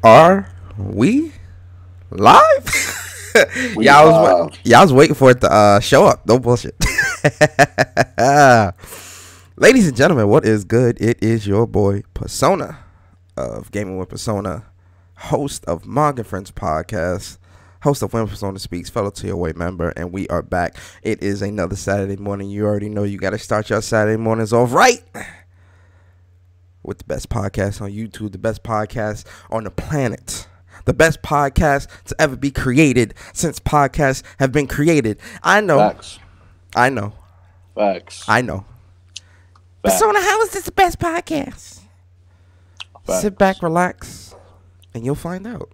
Are we live? We live. I was waiting for it to show up. No bullshit. Ladies and gentlemen, what is good? It is your boy Persona of Gaming with Persona, host of MOG and Friends podcast, host of When Persona Speaks, fellow TOA member, and we are back. It is another Saturday morning. You already know you got to start your Saturday mornings off right with the best podcast on YouTube, the best podcast on the planet, the best podcast to ever be created since podcasts have been created. I know. Facts. I know. Facts. I know. Facts. Persona, how is this the best podcast? Facts. Sit back, relax, and you'll find out.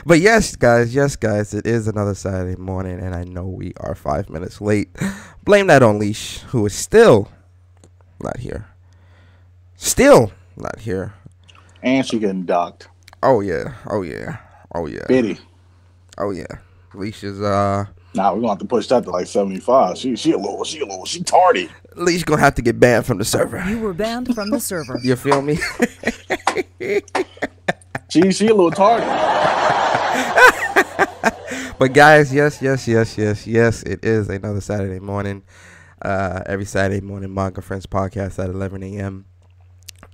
But yes, guys, it is another Saturday morning, and I know we are 5 minutes late. Blame that on Leash, who is still not here. Still not here. And she getting docked. Oh yeah. Biddy. Oh yeah. Leash is Nah, we're gonna have to push that to like 75. She tardy. Leash gonna have to get banned from the server. You were banned from the server. You feel me? She a little tardy. But guys, yes, it is another Saturday morning. Every Saturday morning, Manga Friends podcast at 11 a.m.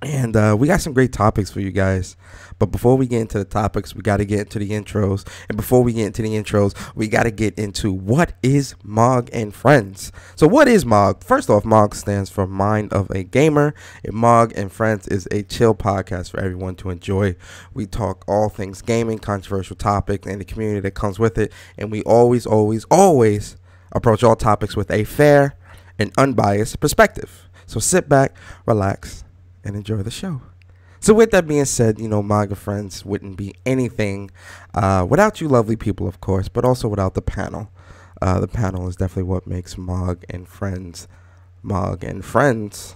And we got some great topics for you guys. But before we get into the topics, we got to get into the intros. And before we get into the intros, we got to get into what is MOG and Friends. So what is MOG? First off, MOG stands for Mind of a Gamer. And MOG and Friends is a chill podcast for everyone to enjoy. We talk all things gaming, controversial topics, and the community that comes with it. And we always approach all topics with a fair and unbiased perspective. So sit back, relax, and enjoy the show. So with that being said, you know, MAGA Friends wouldn't be anything without you lovely people, of course, but also without the panel. The panel is definitely what makes MOG and Friends MOG and Friends.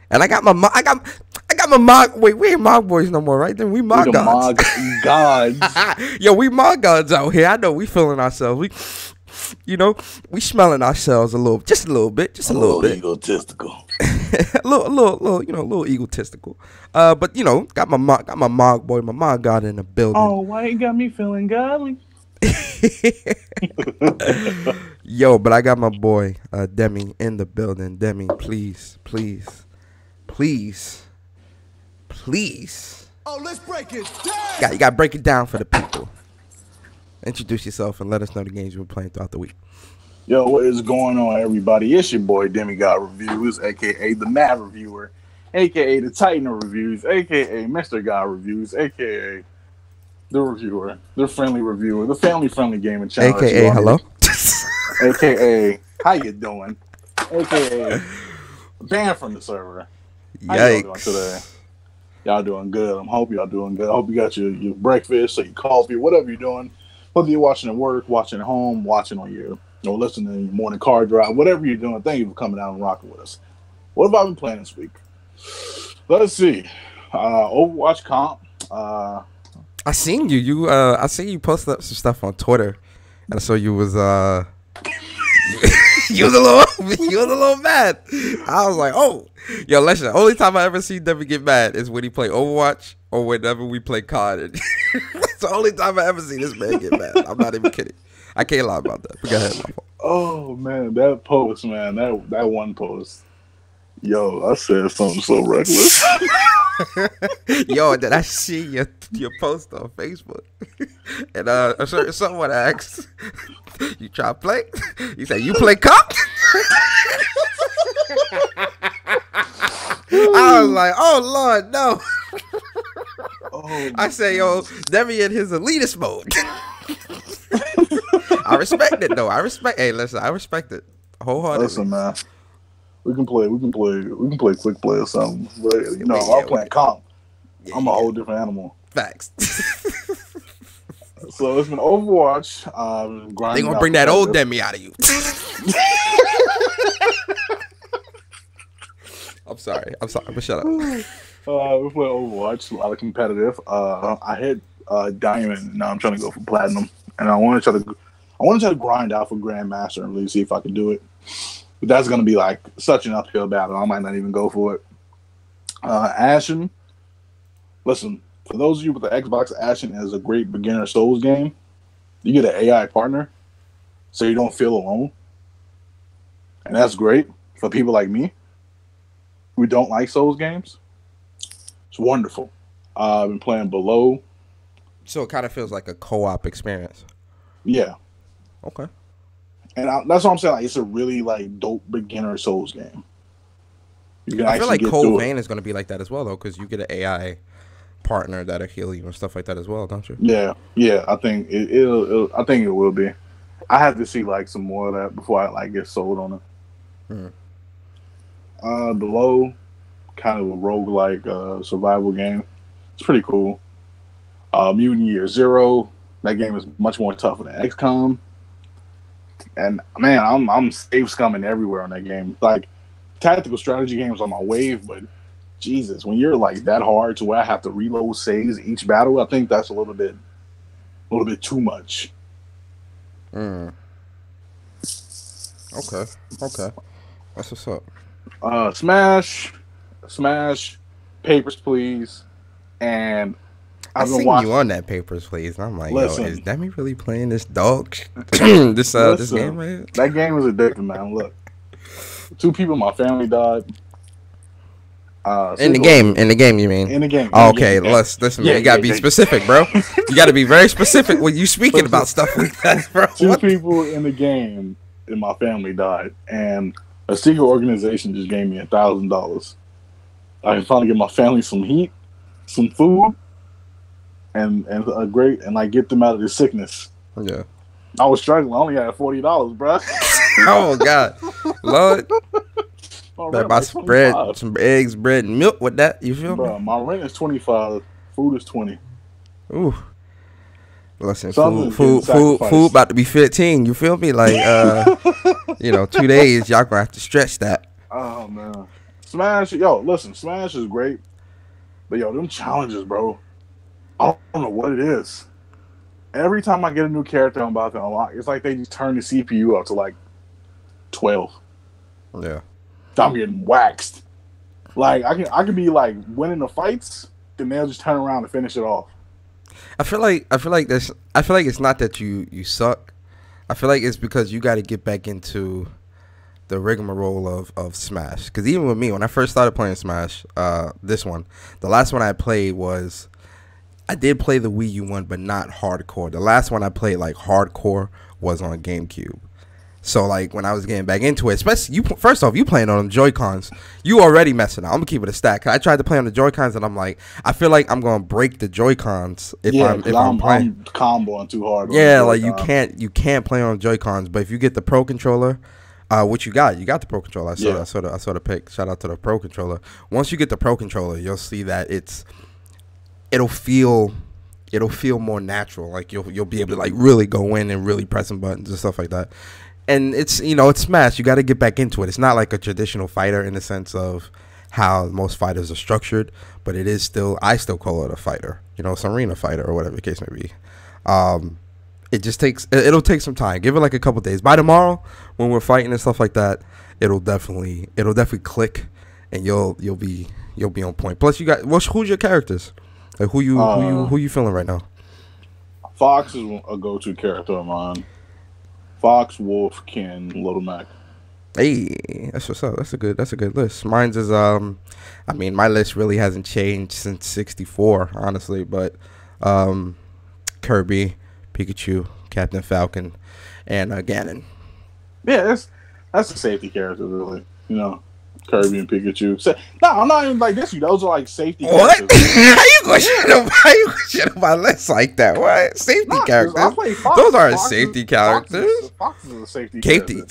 And I got my MOG. Wait, we ain't MOG boys no more, right? Then we MOG gods. MOG gods. Yo, we MOG gods out here. I know we feeling ourselves. We smelling ourselves a little bit. Egotistical. a little egotistical. But got my MOG boy, my MOG god in the building. Oh, why you got me feeling godly? Yo, but I got my boy Demi in the building. Demi, please. Oh, let's break it down. You got to break it down for the people. Introduce yourself and let us know the games you've been playing throughout the week. Yo, what is going on, everybody? It's your boy Demigod Reviews, aka the Mad Reviewer, aka the Titan of Reviews, aka Mr. God Reviews, aka the Reviewer, the Friendly Reviewer, the Family-Friendly Gaming Channel, aka hello, aka how you doing, aka banned from the server. How y'all doing today? Y'all doing good. I hope y'all doing good. I hope you got your breakfast or your coffee, whatever you're doing. Whether you're watching at work, watching at home, watching on your, listening to your morning car drive, whatever you're doing, thank you for coming out and rocking with us. What have I been playing this week? Let's see. Overwatch comp. I seen you. I seen you post up some stuff on Twitter, and I saw you was you was a little mad. I was like, oh, yo, listen. The only time I ever see Devin get mad is when he play Overwatch or whenever we play COD. It's the only time I ever see this man get mad. I'm not even kidding. I can't lie about that. But go ahead, my fault. Oh man, that post, man, that one post. Yo, I said something so reckless. Yo, did I see your post on Facebook? And a certain someone asked, "You try to play?" You say, "You play cop?" I was like, "Oh Lord, no." Oh, I say, "Yo, Demi in his elitist mode." I respect it though. Hey, listen, I respect it wholeheartedly. Listen, man. We can play quick play or something. But I'm playing comp. Yeah, I'm a whole different animal. Facts. So it's been Overwatch. They gonna bring that old Demi out of you. I'm sorry, but shut up. We play Overwatch, a lot of competitive. I hit Diamond, now I'm trying to go for Platinum, and I want to try to grind out for Grandmaster and really see if I can do it. But that's going to be like such an uphill battle. I might not even go for it. Ashen, listen, For those of you with the Xbox Ashen as a great beginner Souls game, you get an AI partner, so you don't feel alone, and that's great for people like me who don't like Souls games. It's wonderful. I've been playing Below. So it kind of feels like a co-op experience. Yeah. Okay. And that's what I'm saying. Like, it's a really like dope beginner Souls game. I feel like Cold Vein is going to be like that as well, though, because you get an AI partner that'll heal you and stuff like that as well, don't you? Yeah. I think it'll I think it will be. I have to see like some more of that before I like get sold on it. Below, kind of a roguelike survival game. It's pretty cool. Mutant Year Zero. That game is much more tougher than XCOM. And man, I'm save scumming everywhere on that game. Like tactical strategy games on my wave, but Jesus, when you're like that hard to where I have to reload saves each battle, I think that's a little bit too much. Okay. That's what's up. Smash, Papers, Please, and I seen you on that Papers, Please, and I'm like, listen, yo, is Demi really playing this dog? this game right here? That game was addictive, man. Look, 2 people in my family died. In the game, you mean? In the game. Oh, okay, listen, man, you gotta be specific, bro. You gotta be very specific when you speaking about stuff like that, bro. 2 people in the game in my family died, and a secret organization just gave me $1,000. I can finally get my family some heat, some food, and like get them out of the sickness. Yeah. I was struggling. I only had $40, bro. Oh God, Lord. Better buy some bread, some eggs, bread, and milk with that. You feel me? My rent is $25. Food is $20. Ooh. Listen, food about to be 15. You feel me? Like, 2 days, y'all gonna have to stretch that. Oh man, Smash, listen, Smash is great, but them challenges, bro. I don't know what it is. Every time I get a new character I'm about to unlock, it's like they just turn the CPU up to like 12. Yeah. I'm getting waxed. Like I can be like winning the fights, then they'll just turn around and finish it off. I feel like it's not that you suck. I feel like it's because you got to get back into the rigmarole of Smash. Because even with me, when I first started playing Smash, the last one I played was, I did play the Wii U one, but not hardcore. The last one I played like hardcore was on GameCube. So like when I was getting back into it, especially first off, you playing on them Joy-Cons, you already messing up. I'm gonna keep it a stack. I tried to play on the Joy-Cons and I'm like, I feel like I'm gonna break the Joy-Cons if I'm playing. I'm comboing too hard. Yeah, like you can't play on Joy-Cons, but if you get the Pro Controller, what you got the Pro Controller. I saw the pic. Shout out to the Pro Controller. Once you get the Pro Controller, you'll see that it'll feel more natural. Like you'll be able to like really go in and really pressing buttons and stuff like that. And it's Smash. You got to get back into it. It's not like a traditional fighter in the sense of how most fighters are structured, but it is still. I still call it a fighter. It's an arena fighter or whatever the case may be. It just it'll take some time. Give it like a couple days. By tomorrow, when we're fighting and stuff like that, it'll definitely click, and you'll be on point. Plus, you got who's your characters? Like who you feeling right now? Fox is a go-to character of mine. Fox, Wolf, Ken, Little Mac. Hey, that's what's up. That's a good list. Mine's is my list really hasn't changed since 64, honestly, but Kirby, Pikachu, Captain Falcon, and Ganon. Yeah, that's a safety character, really. Kirby and Pikachu. No, I'm not even like this. Those are like safety characters. How you gonna shit up my list like that? What? Safety characters? Those aren't safety characters. Fox is a safety character.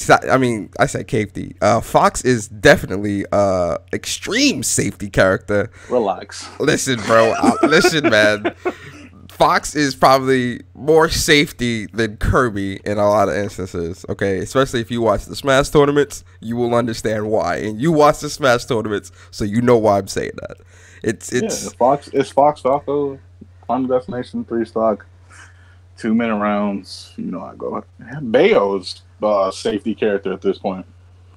I said safety. Fox is definitely extreme safety character. Relax. Listen, bro. Listen, man. Fox is probably more safety than Kirby in a lot of instances, okay? Especially if you watch the Smash tournaments, you will understand why. And you watch the Smash tournaments, so you know why I'm saying that. It's Fox Falco, Final Destination 3 stock, 2-minute rounds. You know how I go. Bayo's a safety character at this point.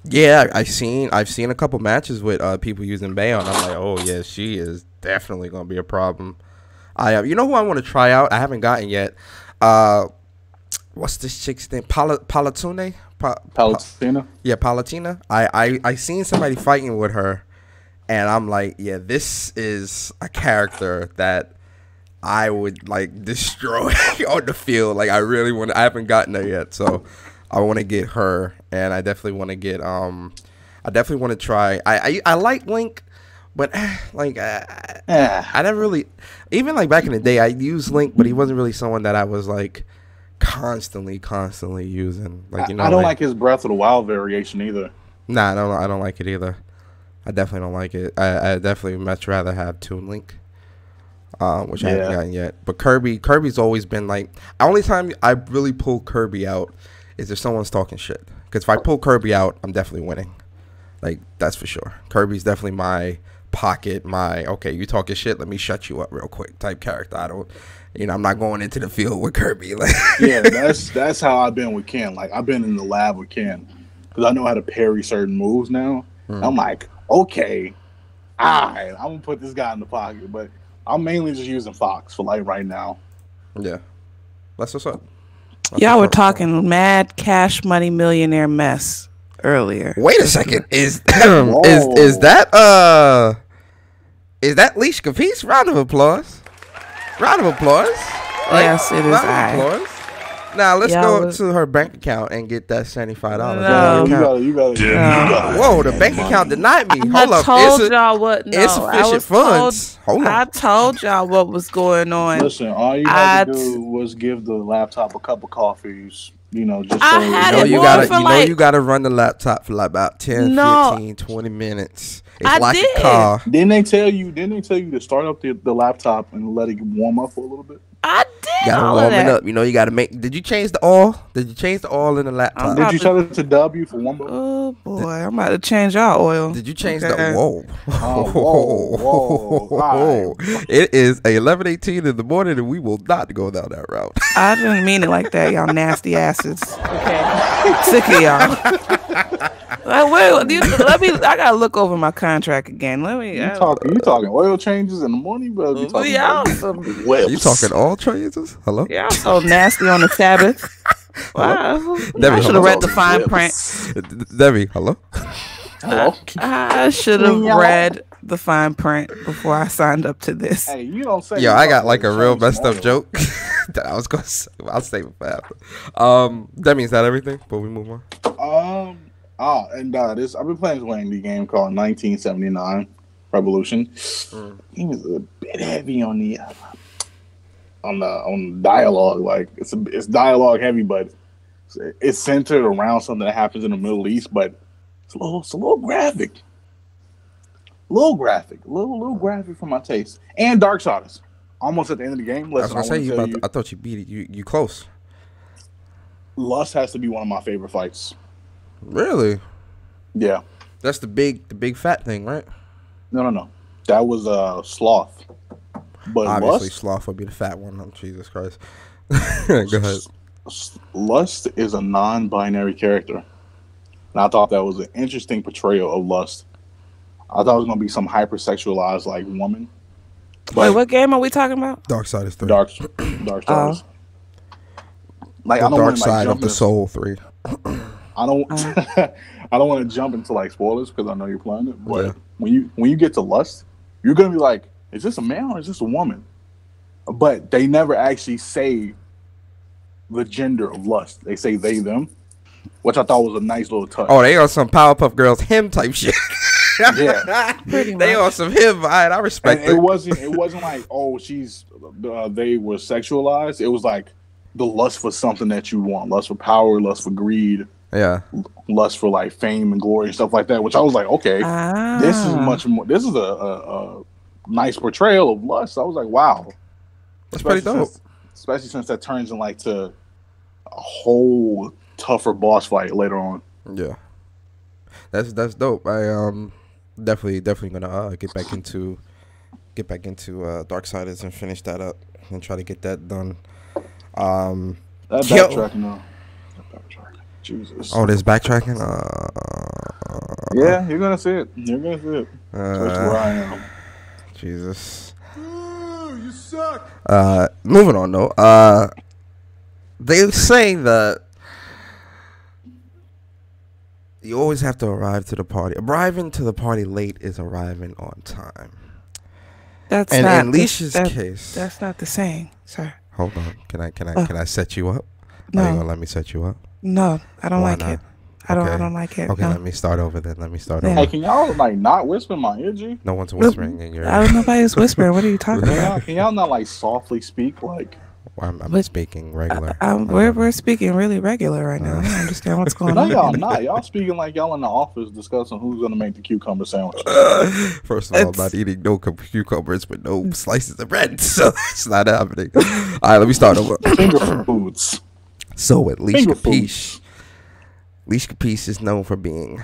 Yeah, I've seen a couple matches with people using Bayo, and I'm like, oh yeah, she is definitely gonna be a problem. You know who I want to try out? I haven't gotten yet. What's this chick's name? Palatine? Palestina? Yeah, Palatina. I seen somebody fighting with her, and I'm like, yeah, this is a character that I would like destroy on the field. Like I really want. I haven't gotten her yet, so I want to get her, and I definitely want to get. I definitely want to try. I like Link, but like I never really. Even like back in the day, I used Link, but he wasn't really someone that I was like constantly using. Like you know, I don't like his Breath of the Wild variation either. Nah, I don't like it either. I definitely don't like it. I definitely much rather have Toon Link. Which I haven't gotten yet. But Kirby's always been like, the only time I really pull Kirby out is if someone's talking shit. Because if I pull Kirby out, I'm definitely winning. Like, that's for sure. Kirby's definitely my pocket, okay, you talking shit, let me shut you up real quick type character. I don't, I'm not going into the field with Kirby. Like, yeah, that's how I've been with Ken. Like, I've been in the lab with Ken. Because I know how to parry certain moves now. I'm like, okay, I'm going to put this guy in the pocket. But I'm mainly just using Fox for like right now. Yeah, that's what's up. Y'all were talking mad cash money millionaire mess earlier. Wait a second, is that Leash Capiz? Round of applause. Round of applause. Right? Yes, it is. Round of applause. Now let's go to her bank account and get that $75. No. You gotta. Whoa, the bank account denied me. Hold up. I told y'all what. No, insufficient funds. Hold on. I told y'all what was going on. Listen, all you had to do was give the laptop a cup of coffees. Just so you gotta run the laptop for like about 10, 15, 20 minutes. It's like a car. Didn't they tell you to start up the laptop and let it warm up for a little bit? I did. Gotta warm it up. You gotta make. Did you change the oil? Did you change the oil in the laptop? Did you tell it to W for warm up? Oh boy, I'm about to change our oil. Did you change the? Whoa. Whoa. It is 11:18 in the morning, and we will not go down that route. I didn't mean it like that, y'all nasty asses. Okay, sick of y'all. Let me. I gotta look over my contract again. You talking oil changes in the morning, but you talking all changes? Hello? Yeah, I'm so nasty on the Sabbath. Wow. Debbie, I should have read the fine print. Debbie, hello? Hello? I should have read the fine print before I signed up to this. Hey, you don't say. Yo, I got like a real messed up joke that I was gonna say. I'll save it for after. Debbie, is that everything? Before we move on. I've been playing this indie game called 1979 Revolution. It was a bit heavy on the dialogue. Like it's dialogue heavy, but it's centered around something that happens in the Middle East. But it's a little graphic, a little graphic for my taste. And Darksiders, almost at the end of the game. Listen, I thought you beat it. You close. Lust has to be one of my favorite fights. Really? Yeah. That's the big fat thing, right? No. That was Sloth. But obviously, Lust, Sloth would be the fat one. Oh, Jesus Christ. Go ahead. Lust is a non-binary character. And I thought that was an interesting portrayal of Lust. I thought it was going to be some hypersexualized like woman. Wait, what game are we talking about? Darksiders 3. Darksiders. Like the I don't Dark want to Side of the Soul 3. I don't want to jump into like spoilers because I know you're playing it. But when you get to Lust, you're gonna be like, is this a man or is this a woman? But they never actually say the gender of Lust. They say they them, which I thought was a nice little touch. Oh, they are some Powerpuff Girls him type shit. Yeah, they are some him. I respect it. It wasn't like they were sexualized. It was like the lust for something that you want, lust for power, lust for greed. Yeah, lust for like fame and glory and stuff like that. Which I was like, okay, this is much more. This is a nice portrayal of lust. I was like, wow, that's pretty dope. Especially since that turns in like to a whole tougher boss fight later on. Yeah, that's dope. I definitely gonna get back into Darksiders and finish that up and try to get that done. That backtracking though. Jesus. Oh, there's backtracking. Yeah, you're gonna see it. You're gonna see it. That's where I am. Jesus. You suck. Moving on though. They say that you always have to arrive to the party. Arriving to the party late is arriving on time. That's and not in Leisha's case. That's not the saying, sir. Hold on. Can I set you up? No. Are you gonna let me set you up? No, I don't Why like not? it. I don't like it. Okay, no. let me start over then. Hey, can y'all like not whisper in my ear, G? No one's whispering in your ear. I don't know if I was whispering. What are you talking about? Can y'all not like softly speak like? I'm speaking regular. We're speaking really regular right now. I don't understand what's going No, on. y'all not. Y'all speaking like y'all in the office discussing who's gonna make the cucumber sandwich. First of all, I'm not eating no cucumbers with no slices of bread, so it's not happening. All right, let me start over. Finger foods. So with Leash Finger Capiche, Leash Capiche is known for being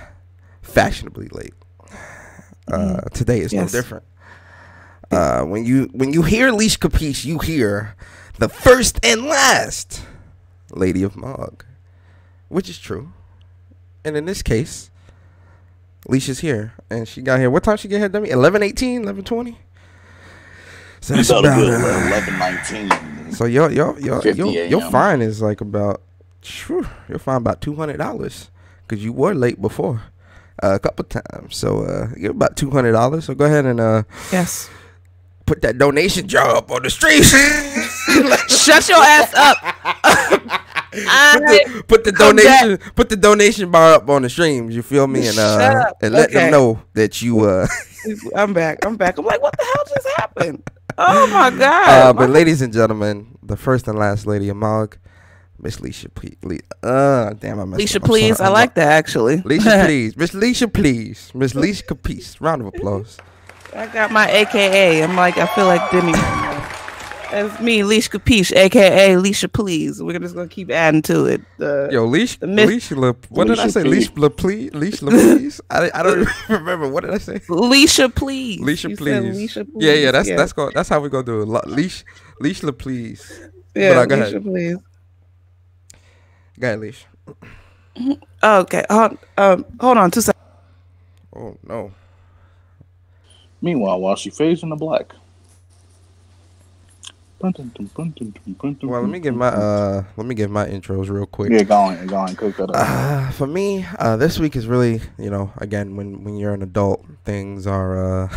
fashionably late. Today is Yes. no different. When you hear Leash Capiche, you hear the first and last Lady of MOG, which is true. And in this case, Leash is here, and she got here. What time she get here, dummy? 11:18, 11:20. So that's about 11:19. So your 50 a.m. fine is like about your fine about $200 because you were late before a couple times. So you're about $200. So go ahead and Yes. put that donation jar up on the street. Shut your ass up. put the donation bar up on the streams. You feel me? And let them know that you I'm back. I'm like, what the hell just happened? Oh my God. But ladies and gentlemen, the first and last Lady of MOG, Miss Leisha, please. Damn, I messed Leisha, up. I'm please. sorry. I like that actually. Leisha, please. Miss Leisha, please. Miss Leisha Capiche. Round of applause. I got my AKA. I'm like, I feel like Demi. That's me, Leash Capiche, aka Leisha, please. We're just gonna keep adding to it. Yo, Leash, what did I say? Leash, please. Leash, please. I don't remember. What did I say? Leisha, please. Leisha, You please. said Leisha, please. Yeah. That's how we gonna do it. Leash, please. Yeah, Go Leisha, ahead. please. Go ahead, Leash. Okay, hold on 2 seconds. Oh no. Meanwhile, while she fades into black. Well, let me give my intros real quick. Yeah, go on, cook that up. For me, this week is really, again, when you're an adult, things are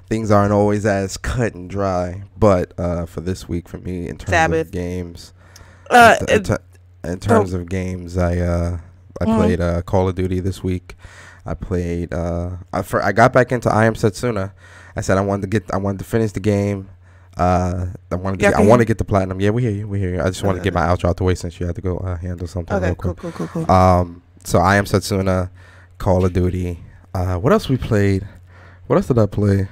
things aren't always as cut and dry. But for this week, for me, in terms of games, in terms of games, I played Call of Duty this week. I played. I got back into I Am Setsuna. I said I wanted to finish the game. I want to get the platinum. Yeah, we hear you. I just want to get my outro out the way since you had to go handle something. Okay, real quick. cool. So I Am Setsuna, Call of Duty. What else we played? What else did I play?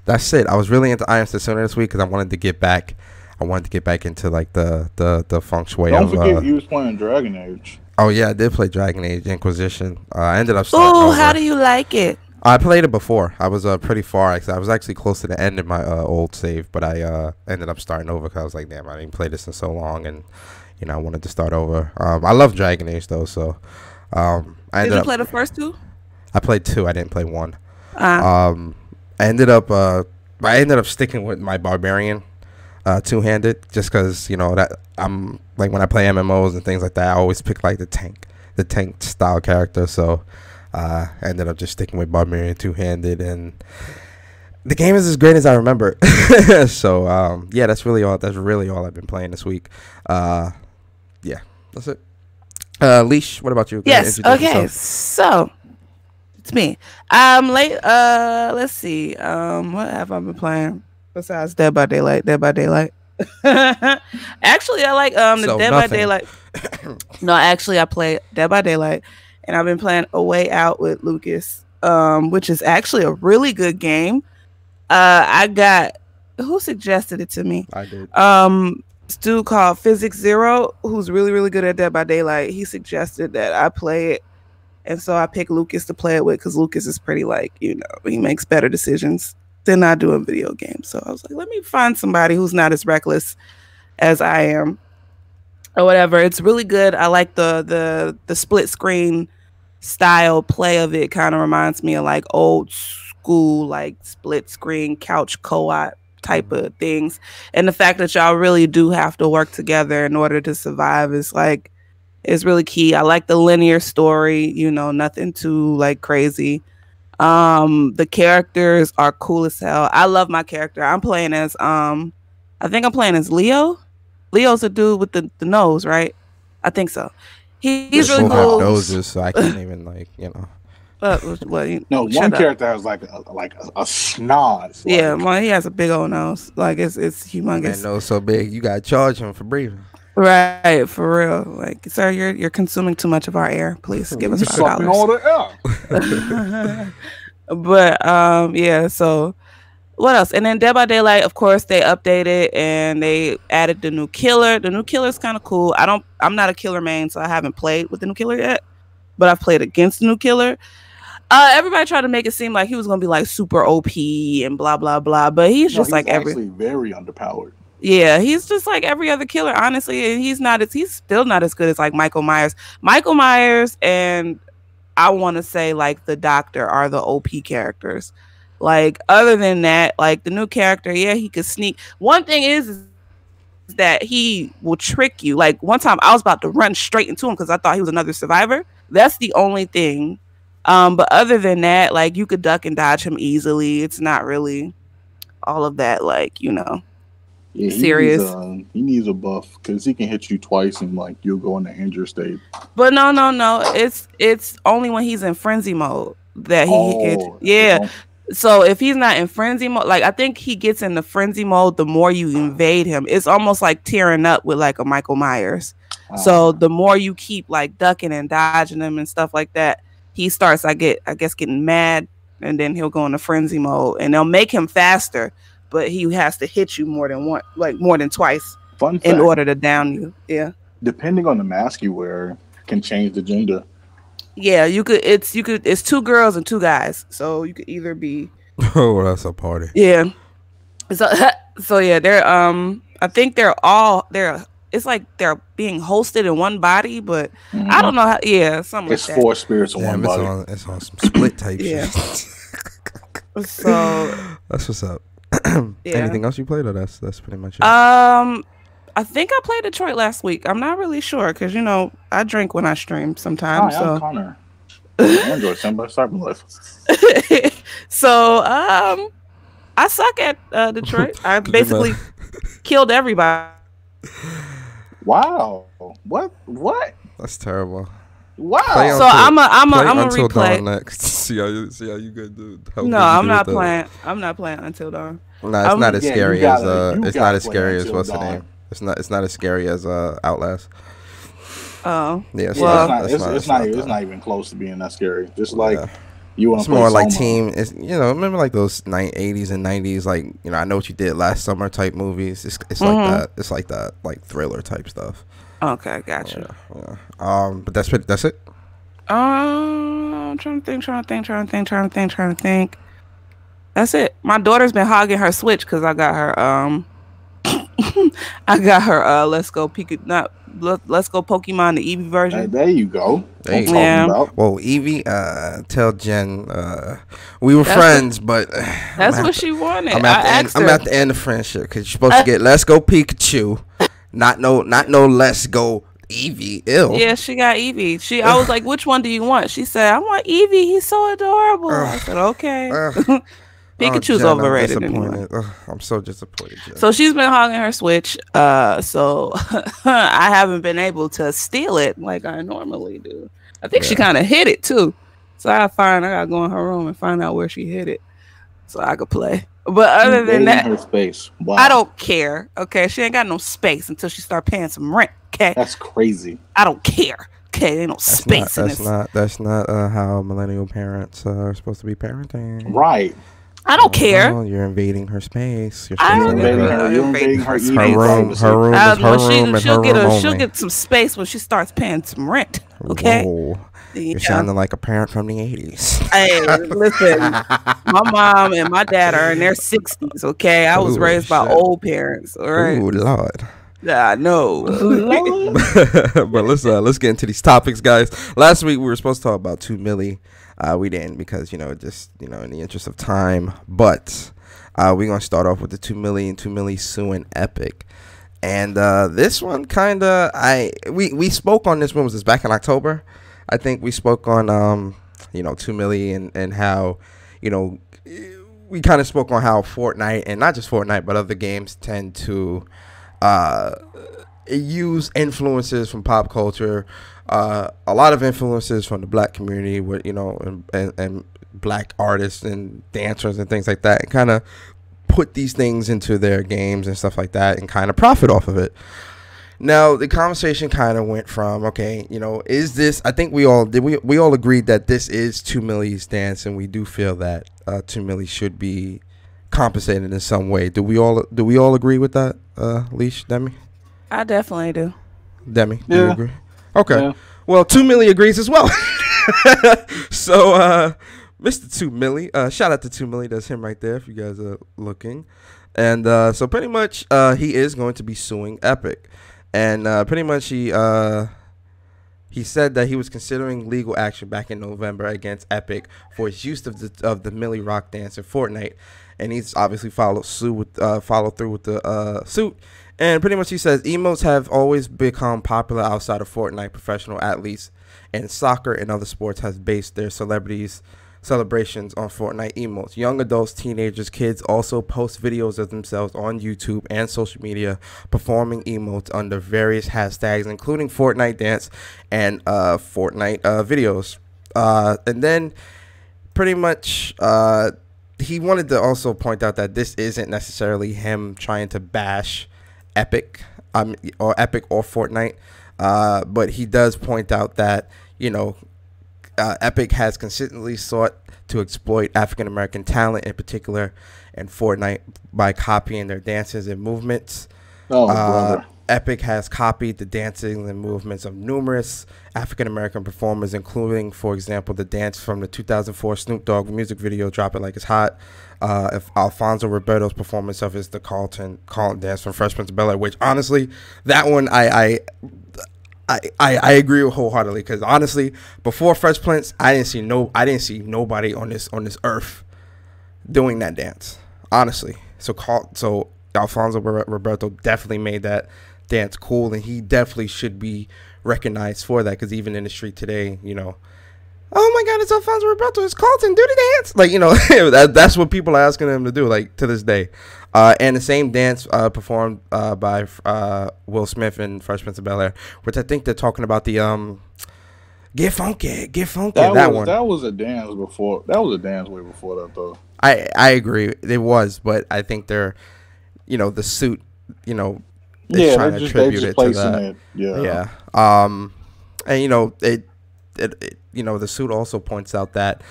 That's it. I was really into I Am Setsuna this week because I wanted to get back. Into like the feng shui. Don't forget you was playing Dragon Age. Oh yeah, I did play Dragon Age Inquisition. I ended up starting over. How do you like it? I played it before. I was pretty far. I was actually close to the end of my old save, but I ended up starting over because I was like, damn, I didn't play this in so long, and I wanted to start over. I love Dragon Age though, so Did you play the first two? I played 2. I didn't play 1. I ended up sticking with my barbarian, two-handed, just because that I'm like when I play MMOs and things like that, I always pick like the tank style character, so. I ended up just sticking with Barbarian two-handed, and the game is as great as I remember. So yeah, that's really all I've been playing this week. Yeah, that's it. Leash, what about you? Yes. Okay. So it's me. Late. Let's see. What have I been playing besides Dead by Daylight? Actually, I like the Dead by Daylight. No, actually, I play Dead by Daylight. And I've been playing A Way Out with Lucas, which is actually a really good game. Who suggested it to me? I did. This dude called Physics Zero, who's really, really good at Dead by Daylight. He suggested that I play it. And so I picked Lucas to play it with because Lucas is pretty he makes better decisions than I do in video games. So I was like, let me find somebody who's not as reckless as I am. Or whatever. It's really good. I like the split screen style play of it. Kind of reminds me of like old school like split screen couch co-op type of things. And the fact that y'all really do have to work together in order to survive is like, is really key. I like the linear story, you know, nothing too like crazy. The characters are cool as hell. I love my character. I'm playing as I think I'm playing as Leo. Leo's a dude with the nose, right? I think so. He's really cool. Noses, so I can't even like, you know. No, one character has like a snot. Yeah, well, he has a big old nose. Like it's humongous. That nose so big, you gotta charge him for breathing. Right, for real. Like, sir, you're consuming too much of our air. Please give us $5. All the air. But yeah. So what else? And then Dead by Daylight, of course, they updated and they added the new killer. The new killer is kind of cool. I'm not a killer main, so I haven't played with the new killer yet. But I've played against the new killer. Everybody tried to make it seem like he was gonna be like super OP and blah blah blah, but he's like actually very underpowered. Yeah, he's just like every other killer, honestly, and he's still not as good as like Michael Myers. Michael Myers and I want to say like the Doctor are the OP characters. Like other than that, like the new character, yeah, he could sneak. One thing is that he will trick you. Like one time I was about to run straight into him because I thought he was another survivor. That's the only thing. But other than that, like you could duck and dodge him easily. It's not really all of that, like, you know, serious. He needs a buff because he can hit you twice and like you'll go into injured state. But no. It's only when he's in frenzy mode that he hits. Yeah. So if he's not in frenzy mode, like I think he gets in the frenzy mode the more you invade him. It's almost like tearing up with like a Michael Myers. So the more you keep like ducking and dodging him and stuff like that, he starts, I guess, getting mad, and then he'll go into frenzy mode, and they'll make him faster, but he has to hit you more than twice in order to down you. Yeah. Depending on the mask you wear, can change the gender. Yeah, it's 2 girls and 2 guys, so you could either be. Oh, that's a party. Yeah. So yeah, they're I think it's like they're being hosted in one body, but I don't know how. Yeah, something it's like that. 4 spirits in one body. It's on some split type yeah. shit. So that's what's up. Yeah. Anything else you played, or that's pretty much it? I think I played Detroit last week. I'm not really sure because you know I drink when I stream sometimes. Hi, so I'm Connor. I enjoy Simba. Start my life. So I suck at Detroit. I basically killed everybody. Wow. What? That's terrible. Wow. So I'm a Until replay Dawn next. See how you good, dude. No, I'm not playing. I'm not playing Until Dawn. No, it's not as scary as it's not as scary as what's the name. It's not as scary as Outlast. Oh. Yeah, it's not even close to being that scary. Just like you want to play more like Soma. team. It's, you know, remember like those 80s and 90s, like, you know, I Know What You Did Last Summer type movies. It's like that. It's like that, like thriller type stuff. Okay, gotcha. Yeah. But that's it. I'm trying to think. That's it. My daughter's been hogging her Switch because I got her Let's Go Pokemon, the Eevee version. Hey, there you go. Well, Eevee, tell Jen we were friends, but that's what she wanted. I'm at the end of friendship because you're supposed to get Let's Go Pikachu, not no Let's Go Eevee. Ew. Yeah, she got Eevee. I was like, which one do you want? She said, I want Eevee. He's so adorable. I said, okay. Pikachu's Jen, overrated. I'm so disappointed. Jen. So she's been hogging her Switch. So I haven't been able to steal it like I normally do. I think she kind of hid it too. So I gotta go in her room and find out where she hid it, so I could play. But other than that, her space. Wow. I don't care. Okay, she ain't got no space until she start paying some rent. Okay, that's crazy. I don't care. Okay, ain't no space in this. That's not how millennial parents are supposed to be parenting. Right. I don't care. Oh, you're invading her space. You're invading her room. Her room is her room, and her room only. She'll get some space when she starts paying some rent. Okay. Whoa. You're sounding like a parent from the 80s. Hey, listen, my mom and my dad are in their 60s. Okay, I was raised by old parents. All right. Oh Lord. Yeah, I know. But let's get into these topics, guys. Last week we were supposed to talk about 2Milly. We didn't because, just, in the interest of time. But We're gonna start off with the 2Milly and 2Milly suing Epic. And this one we spoke on this. When was this? Back in October, I think we spoke on 2Milly and how we kind of spoke on how Fortnite, and not just Fortnite but other games, tend to use influences from pop culture, a lot of influences from the black community with and black artists and dancers and things like that, and kind of put these things into their games and stuff like that and kind of profit off of it. Now the conversation kind of went from, okay, is this, I think we all agreed that this is 2Milly's dance, and we do feel that 2Milly should be compensated in some way. Do we all agree with that, Leash, Demi? I definitely do. Demi, do you agree? Okay. Yeah. Well, 2Milly agrees as well. So Mr. 2Milly, shout out to 2Milly. That's him right there if you guys are looking. And so pretty much he is going to be suing Epic. And pretty much he said that he was considering legal action back in November against Epic for its use of the Milly Rock dance in Fortnite. And he's obviously followed through with the suit. And pretty much he says emotes have always become popular outside of Fortnite. Professional athletes and soccer and other sports has based their celebrations on Fortnite emotes. Young adults, teenagers, kids also post videos of themselves on YouTube and social media performing emotes under various hashtags, including Fortnite dance and Fortnite videos. And then pretty much he wanted to also point out that this isn't necessarily him trying to bash Epic or Fortnite, but he does point out that Epic has consistently sought to exploit African American talent, in particular in Fortnite, by copying their dances and movements. Epic has copied the dancing and movements of numerous African American performers, including, for example, the dance from the 2004 Snoop Dogg music video "Drop It Like It's Hot." Alfonso Roberto's performance of the Carlton dance from Fresh Prince of Bel-Air, which honestly, that one I agree with wholeheartedly, because honestly, before Fresh Prince, I didn't see nobody on this earth doing that dance. Honestly, so Alfonso Roberto definitely made that dance cool, and he definitely should be recognized for that, because even in the street today, oh my God, it's Alfonso Roberto, it's Carlton, do the dance, that's what people are asking him to do, to this day. And the same dance performed by Will Smith in Fresh Prince of Bel-Air, which I think they're talking about the Get Funky. That one. That was a dance before. That was a dance way before that, though. I agree, it was, but I think they're, the suit, trying to attribute it to that. Yeah. And the suit also points out that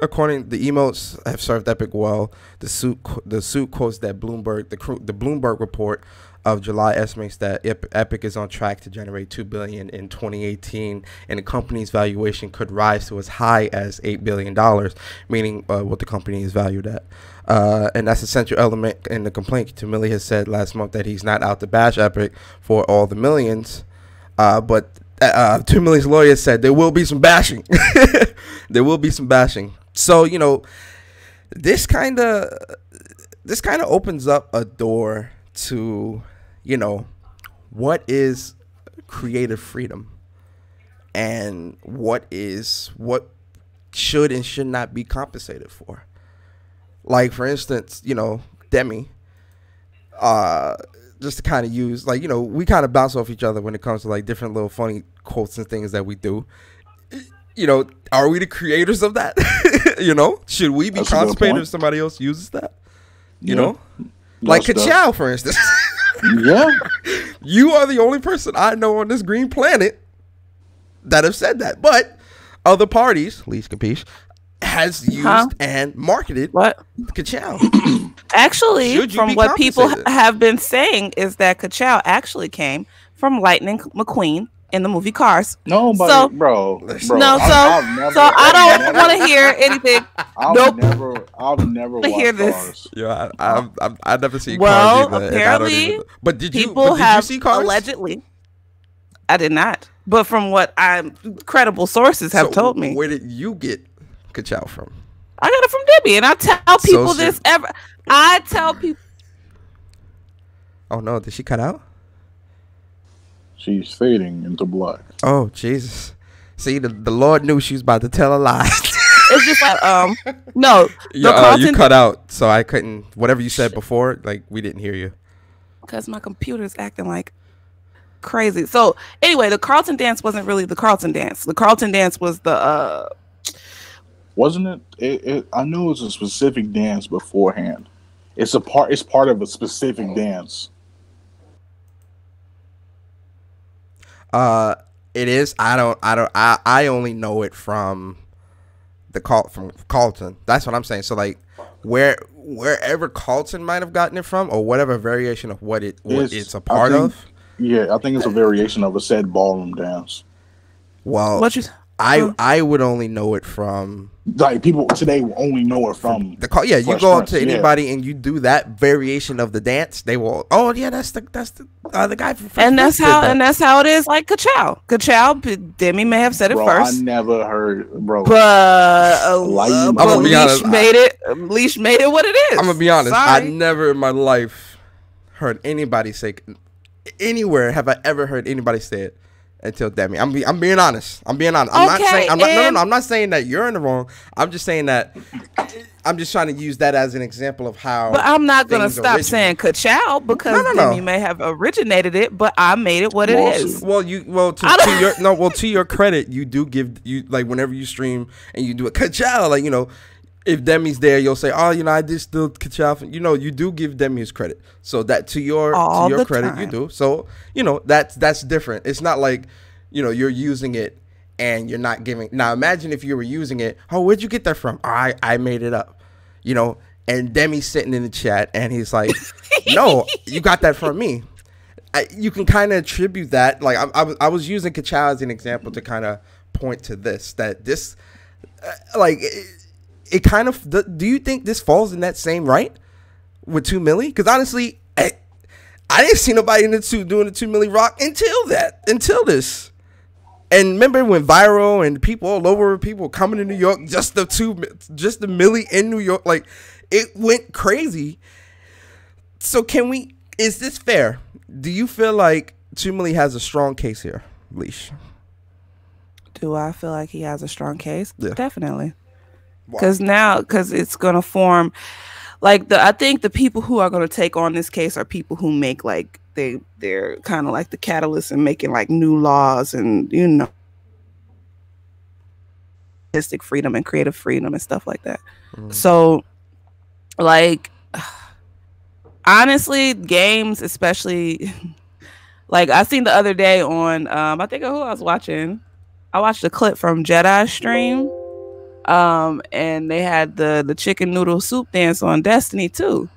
according, the emotes have served Epic well. The suit quotes that the Bloomberg report of July estimates that Epic is on track to generate $2 billion in 2018, and the company's valuation could rise to as high as $8 billion, meaning what the company is valued at. And that's a central element in the complaint. 2Milly has said last month that he's not out to bash Epic for all the millions, but 2Milly's lawyer said there will be some bashing. There will be some bashing. So this kind of opens up a door to what is creative freedom, and what should and should not be compensated for. Like, for instance, Demi, just to kind of use, we kind of bounce off each other when it comes to different little funny quotes and things that we do. Are we the creators of that? Should we be compensated if somebody else uses that? Like Ka-Chow, for instance. Yeah. You are the only person I know on this green planet that have said that. But other parties, Least Capiche, has used and marketed Ka-Chow. Actually, from what people have been saying, is that Ka-Chow actually came from Lightning McQueen in the movie Cars. Nobody, so, bro. No, so I don't want to hear anything. I've never watched hear this. Cars. Yeah, I've never seen Cars either. Apparently, but did you see Cars? Allegedly, I did not. But from what credible sources have told me. Where did you get Ka-Chow from? I got it from Debbie, and I tell people this ever. I tell people. Oh no! Did she cut out? She's fading into black. Oh Jesus! See, the Lord knew she was about to tell a lie. It's just like no. You cut out, so I couldn't. Whatever you said before, like we didn't hear you. Because my computer's acting like crazy. So anyway, the Carlton dance wasn't really the Carlton dance. The Carlton dance was the wasn't it? I know it's a specific dance beforehand. It's part of a specific dance. It is. I only know it from from Carlton. That's what I'm saying. So like wherever Carlton might have gotten it from, or whatever variation of what it's a part of. Yeah, I think it's a variation of a said ballroom dance. Well, I would only know it from, like, people today will only know it from the call. Yeah, you go up to anybody and you do that variation of the dance, they will. Oh yeah, that's the guy from. And that's how it is. Like Ka-chow, Demi may have said it first. I never heard, bro. But Leash made it what it is. I'm gonna be honest. I never in my life heard anybody say anywhere have I ever heard anybody say it until Demi. I'm being honest. I'm not saying that you're in the wrong. I'm just saying that I'm just trying to use that as an example of how. But I'm not gonna stop saying Ka-chow because Demi may have originated it, but I made it what it is. To your credit, you do give like whenever you stream and you do a Ka-chow, like, you know, if Demi's there, you'll say, "Oh, you know, I did still Ka-chow." You know, you do give Demi his credit, so that to your credit, time. You do. So you know that's different. It's not like, you know, you're using it and you're not giving. Now imagine if you were using it. Oh, where'd you get that from? I made it up. You know, and Demi's sitting in the chat and he's like, "No, you got that from me." You can kind of attribute that. Like I was using Ka-chow as an example to kind of point to this like. It kind of, do you think this falls in that same right with 2Milly? Because honestly, I didn't see nobody doing the 2Milly rock until this. And remember it went viral and people all over, people coming to New York, just the Milly in New York, like it went crazy. So is this fair? Do you feel like 2Milly has a strong case here, Leash? Do I feel like he has a strong case? Yeah. Definitely. Because it's going to form, like, I think the people who are going to take on this case are people who make, like, they're kind of like the catalyst in making, like, new laws and, you know, artistic freedom and creative freedom and stuff like that. So, like, honestly, games, especially, like, I seen the other day on, I think who I was watching. I watched a clip from Jedi's stream. And they had the chicken noodle soup dance on Destiny too.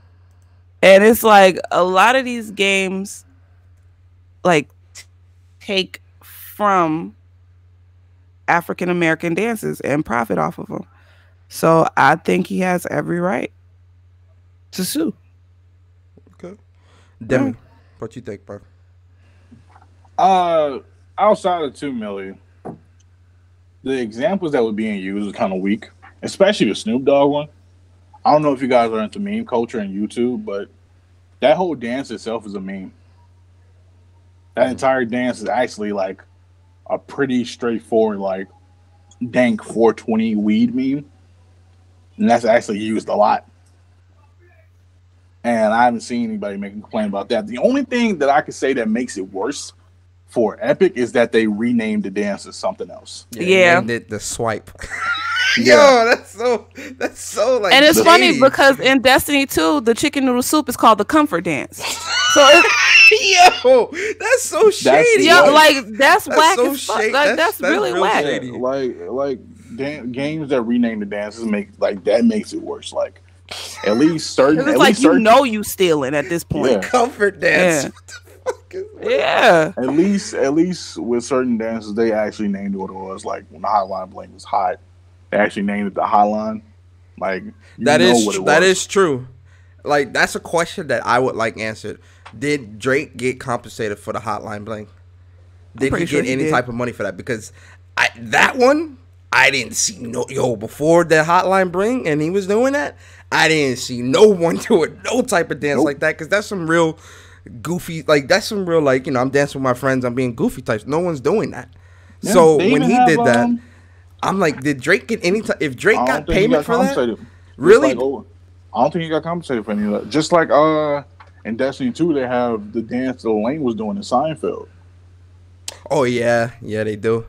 And it's like a lot of these games like take from African American dances and profit off of them. So I think he has every right to sue. Okay. Demi, what you think, bro? Outside of 2Milly, the examples that were being used are kind of weak, especially the Snoop Dogg one. I don't know if you guys are into meme culture and YouTube, but that whole dance itself is a meme. That entire dance is actually like a pretty straightforward, like, dank 420 weed meme. And that's actually used a lot. And I haven't seen anybody make a complaint about that. The only thing that I could say that makes it worse for Epic is that they renamed the dance as something else. Yeah. Named it the swipe. Yo, that's so like. And it's funny because in Destiny 2, the chicken noodle soup is called the comfort dance. So yo, that's so shady. That's whack as fuck. That's really whack. Shady. Like games that rename the dances makes it worse. Like at least certain. It's like you stealing at this point. Yeah. Comfort dance. Yeah. Yeah. At least with certain dances, they actually named it what it was. Like when the Hotline Bling was hot, they actually named it the Hotline. Like that is true. Like that's a question that I would like answered. Did Drake get compensated for the Hotline Bling? Did he get any type of money for that? Because that one, I didn't see before the Hotline Bling and he was doing that. I didn't see no one doing no type of dance like that, because that's some real goofy, like that's some real, like, I'm dancing with my friends, I'm being goofy types. No one's doing that. Yeah, so when he did that, I'm like, did Drake get any time? If Drake got payment for that? Really? Like, I don't think he got compensated for any of that. Just like in Destiny 2, they have the dance that Lane was doing in Seinfeld. Oh yeah, they do.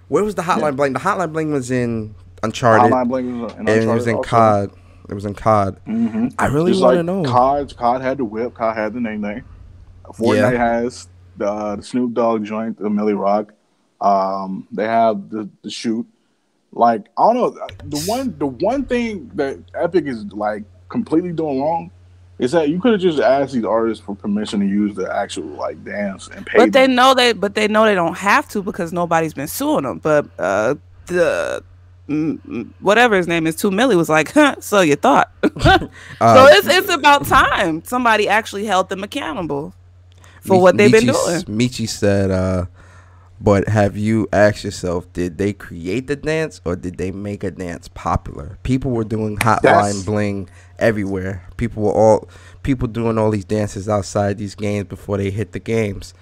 Where was the Hotline Bling? The Hotline Bling was in Uncharted. Hotline Bling was in Uncharted, and it was in also. COD. It was in COD. Mm-hmm. I really want to know. COD had the whip. COD had the name. Fortnite has the Snoop Dogg joint, the Millie Rock. They have the shoot. Like, I don't know. The one thing that Epic is like completely doing wrong is that you could have just asked these artists for permission to use the actual like dance and pay. But they know they don't have to, because nobody's been suing them. But the whatever his name is, 2Milly, was like, so you thought. So it's about time somebody actually held them accountable for what they've been doing. Michi said, but have you asked yourself, did they create the dance or did they make a dance popular? People were doing Hotline Bling everywhere. People doing all these dances outside these games before they hit the games.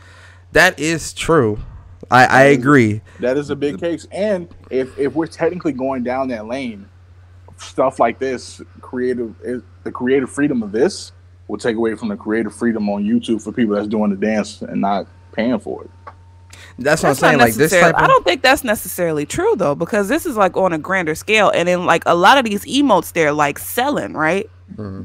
That is true. I agree. That is a big case. And if we're technically going down that lane, stuff like this, the creative freedom of this will take away from the creative freedom on YouTube for people that's doing the dance and not paying for it. That's what I'm saying. Like this type of, I don't think that's necessarily true though, because this is like on a grander scale, and then like a lot of these emotes, they're like selling, right? Mm-hmm.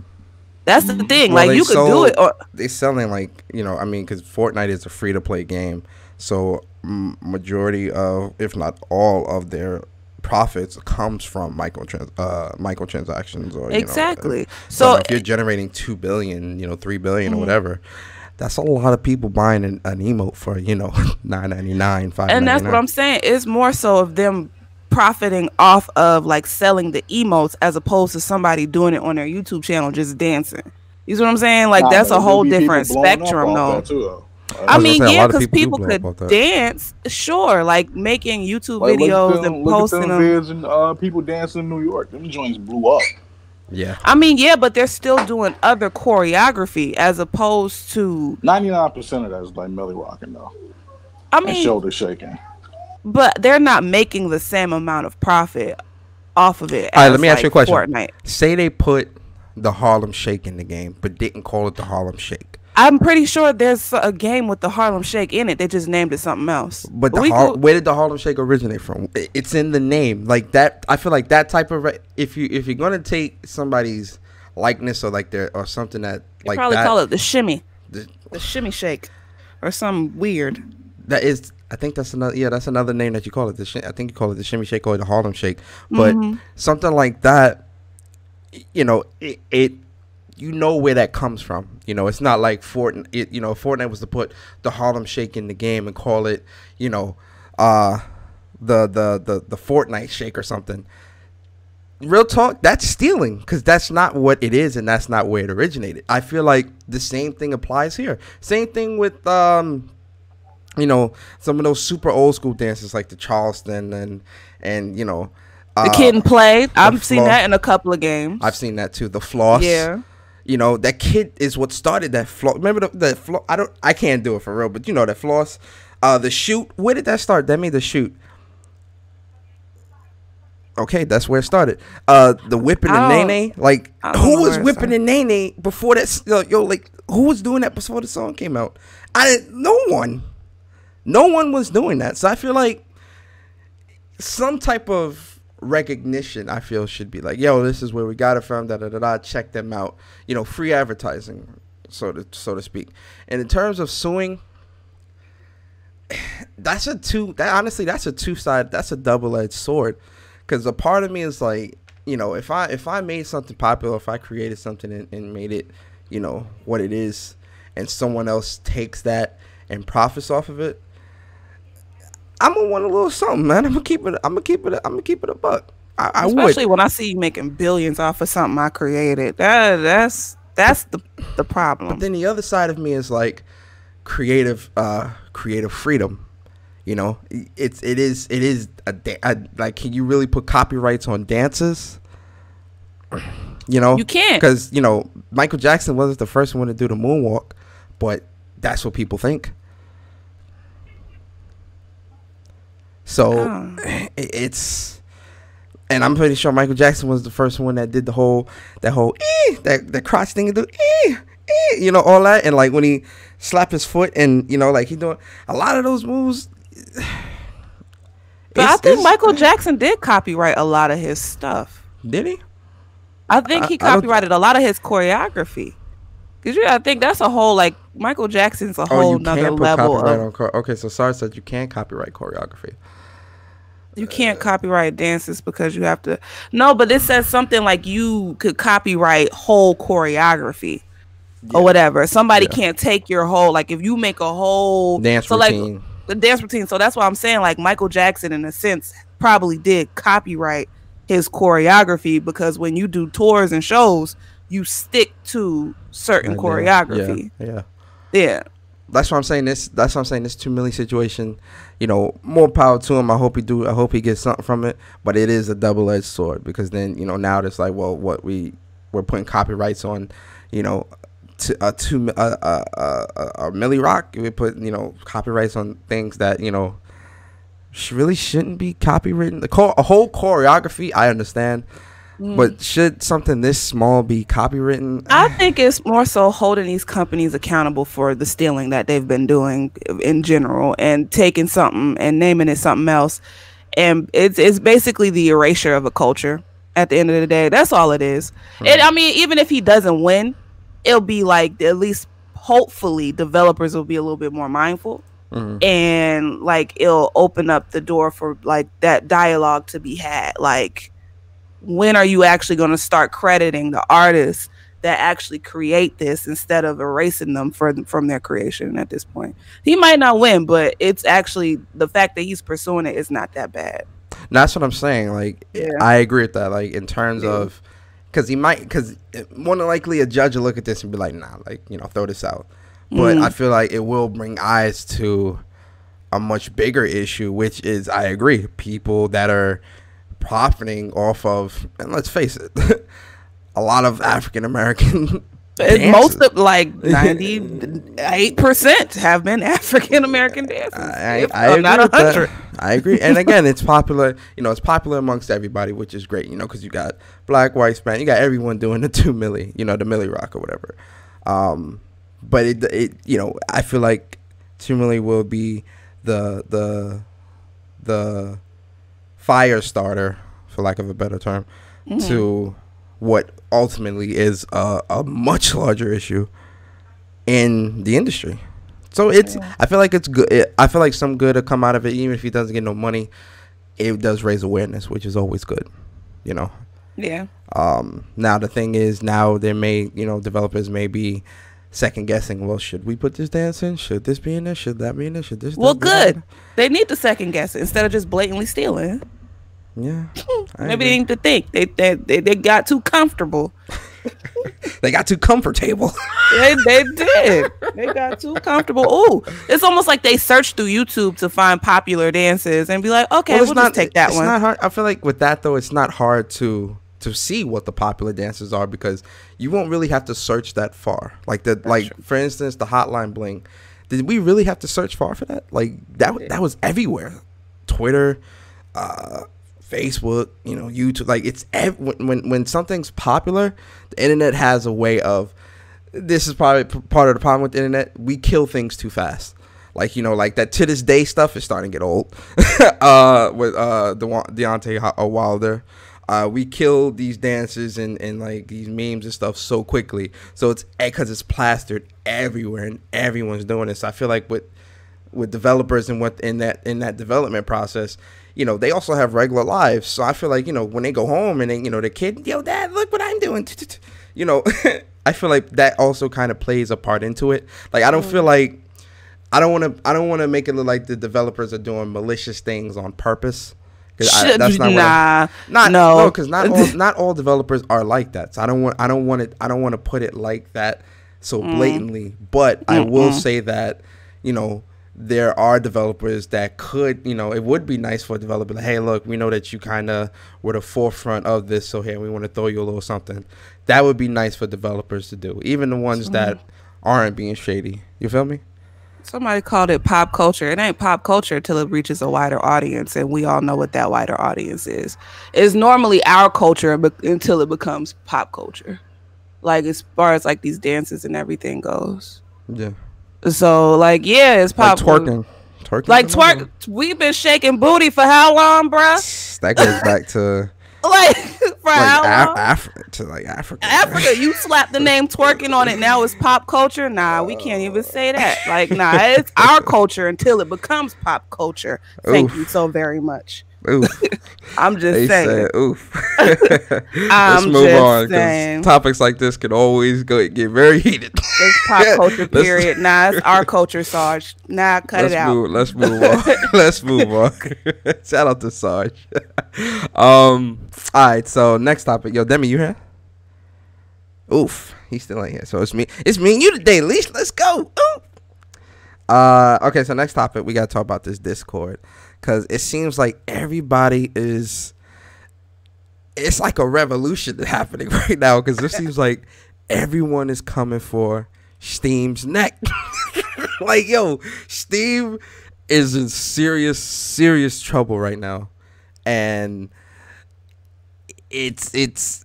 That's the thing. Well, like you could do it. They're selling, like, I mean, because Fortnite is a free to play game, so majority of, if not all of their profits comes from microtransactions, or exactly. So if you're generating 2 billion, 3 billion or whatever. That's a lot of people buying an emote for, $9.99, $5.99. And that's what I'm saying. It's more so of them profiting off of like selling the emotes, as opposed to somebody doing it on their YouTube channel just dancing. You see what I'm saying? Like that's a whole different spectrum, though. I mean, yeah, because people could dance, sure, like making YouTube videos and posting them. Vids and people dancing in New York. Them joints blew up. Yeah, I mean, yeah, but they're still doing other choreography as opposed to 99% of that is like Millie rocking though. I mean, and shoulder shaking. But they're not making the same amount of profit off of it. All right, let me ask you a question. Fortnite. Say they put the Harlem Shake in the game, but didn't call it the Harlem Shake. I'm pretty sure there's a game with the Harlem Shake in it. They just named it something else. But where did the Harlem Shake originate from? It's in the name. Like that, I feel like that type of if you're gonna take somebody's likeness or like their or something that you like probably that, call it the shimmy, the shimmy shake, or something weird. That is, I think that's another. Yeah, that's another name that you call it. I think you call it the shimmy shake or the Harlem Shake. But something like that, it you know where that comes from. It's not like Fortnite. Fortnite was to put the Harlem Shake in the game and call it, the Fortnite Shake or something. Real talk, that's stealing, because that's not what it is, and that's not where it originated. I feel like the same thing applies here. Same thing with some of those super old school dances like the Charleston and the Kid and Play. I've seen that in a couple of games. I've seen that too. The floss. Yeah. That kid is what started that floss. Remember the floss? I can't do it for real, but that floss. The shoot. Where did that start? That means the shoot. Okay, that's where it started. The whipping and nene. Like, who was whipping and nene before that? Like, who was doing that before the song came out? No one. No one was doing that. So I feel like some type of recognition, I feel, should be like, yo, this is where we got it from, check them out. Free advertising, so to speak. And in terms of suing, that's a two-sided, that's a double-edged sword. Because a part of me is like, if I made something popular, if I created something and made it, what it is, and someone else takes that and profits off of it, I'm gonna want a little something, man. I'm gonna keep it a buck. I Especially would. when I see you making billions off of something I created. That's the problem. But then the other side of me is like creative freedom. You know, it is like, can you really put copyrights on dances? You know, You can't. because, you know, Michael Jackson wasn't the first one to do the moonwalk, but that's what people think. So it's, and I'm pretty sure Michael Jackson was the first one that did that crotch thing, you know, all that, and like when he slapped his foot, and you know, like he doing a lot of those moves. But I think Michael Jackson did copyright a lot of his stuff. Did he? I think he copyrighted a lot of his choreography. Cause I think that's a whole, like, Michael Jackson's a whole nother level of. Okay, so Sarge said you can't copyright choreography. You can't copyright dances because you have to. No, but it says something like you could copyright whole choreography or whatever. Somebody can't take your whole, like, if you make a whole dance routine. Like the dance routine. So that's why I'm saying, like, Michael Jackson in a sense probably did copyright his choreography, because when you do tours and shows, you stick to certain choreography. Yeah. That's what I'm saying. This 2Milly situation, you know, more power to him. I hope he gets something from it. But it is a double-edged sword, because then, you know, now it's like, well, what we're putting copyrights on, you know, a Millie Rock. We put, you know, copyrights on things that, you know, really shouldn't be copywritten. A whole choreography, I understand. But should something this small be copywritten? I think it's more so holding these companies accountable for the stealing that they've been doing in general, and taking something and naming it something else. And it's basically the erasure of a culture at the end of the day. That's all it is. And I mean, even if he doesn't win, it'll be like, at least hopefully developers will be a little bit more mindful. And like, it'll open up the door for like that dialogue to be had. Like, when are you actually going to start crediting the artists that actually create this, instead of erasing them from their creation at this point? He might not win, but it's actually the fact that he's pursuing it is not that bad. That's what I'm saying. Like, I agree with that. Like, in terms of, because more than likely a judge will look at this and be like, nah, like, you know, throw this out. But I feel like it will bring eyes to a much bigger issue, which is, I agree, people that are profiting off of, and let's face it, a lot of African American most of, like, 98% have been African American dances. I agree not 100. I agree. And again, it's popular, you know, it's popular amongst everybody, which is great, you know, because you got black, white, Spanish, you got everyone doing the 2Milly, you know, the Millie Rock or whatever. But it you know, I feel like 2Milly will be the fire starter, for lack of a better term, to what ultimately is a much larger issue in the industry. So it's, I feel like it's good. I feel like some good will come out of it, even if he doesn't get no money. It does raise awareness, which is always good, you know. Yeah. Now the thing is, now there may, you know, developers may be second guessing. Well, should we put this dance in? Should this be in there? Should that be in there? Should this? Well, good. They need to second guess it instead of just blatantly stealing. Yeah. Maybe they need to think. They got too comfortable. They got too comfortable. They did. They got too comfortable. Ooh, it's almost like they searched through YouTube to find popular dances and be like, okay, we'll just take that one. It's not hard. I feel like with that though, it's not hard to see what the popular dances are, because you won't really have to search that far. Like for instance, the Hotline Bling. Did we really have to search far for that? Like that was everywhere. Twitter, Facebook, you know, YouTube. Like it's when something's popular, the internet has a way of. This is probably part of the problem with the internet. We kill things too fast. Like, you know, like that To This Day stuff is starting to get old. With Deontay Wilder. We kill these dances and like these memes and stuff so quickly. So it's because it's plastered everywhere and everyone's doing this. So I feel like with developers and what in that development process, you know, they also have regular lives. So I feel like, you know, when they go home and then, you know, the kid, yo, dad, look what I'm doing. You know, I feel like that also kind of plays a part into it. Like, I don't feel like, I don't want to make it look like the developers are doing malicious things on purpose. That's not because not all developers are like that. So I don't want to put it like that so blatantly. But I will say that, you know, there are developers that could, it would be nice for a developer. Like, hey, look, we know that you kind of were the forefront of this, so here we want to throw you a little something. That would be nice for developers to do, even the ones that aren't being shady. You feel me? Somebody called it pop culture. It ain't pop culture until it reaches a wider audience, and we all know what that wider audience is. It's normally our culture until it becomes pop culture, like as far as like these dances and everything goes. Yeah. So like, yeah, it's pop. Like twerking. Like twerk. We've been shaking booty for how long, bruh? That goes back to like for how long? Africa. Africa, you slap the name twerking on it. Now it's pop culture. Nah, we can't even say that. Like, nah, it's our culture until it becomes pop culture. Thank you so very much. Oof. I'm just saying. Said, oof. Let's move on, because topics like this can always get very heated. It's pop culture, period. Nah, it's our culture, Sarge. Nah, cut it out. Let's move on. Let's move on. Shout out to Sarge. All right, so next topic. Yo, Demi, you here? Oof, he's still ain't here. So it's me and you today, Leash. Let's go. Oof. Okay, so next topic, we gotta talk about this Discord, because it seems like everybody it's like a revolution happening right now, because it seems like everyone is coming for Steam's neck. Like, yo, Steam is in serious trouble right now, and it's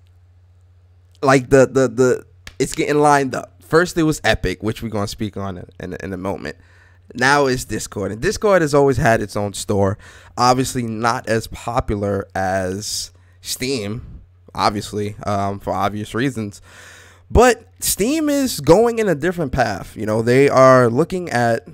like the it's getting lined up. First it was Epic, which we're gonna speak on in a moment. Now it's Discord, and Discord has always had its own store. Obviously not as popular as Steam, obviously, for obvious reasons. But Steam is going in a different path. They are looking at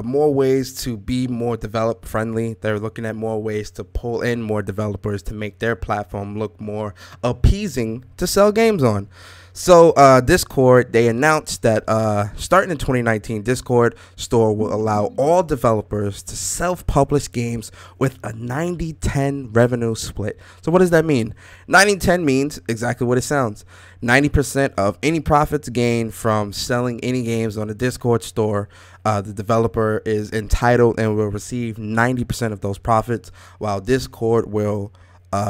more ways to be more develop friendly. They're looking at more ways to pull in more developers to make their platform look more appeasing to sell games on. So Discord, they announced that starting in 2019, Discord store will allow all developers to self-publish games with a 90-10 revenue split. So what does that mean? 90-10 means exactly what it sounds. 90% of any profits gained from selling any games on the Discord store, the developer is entitled and will receive 90% of those profits, while Discord will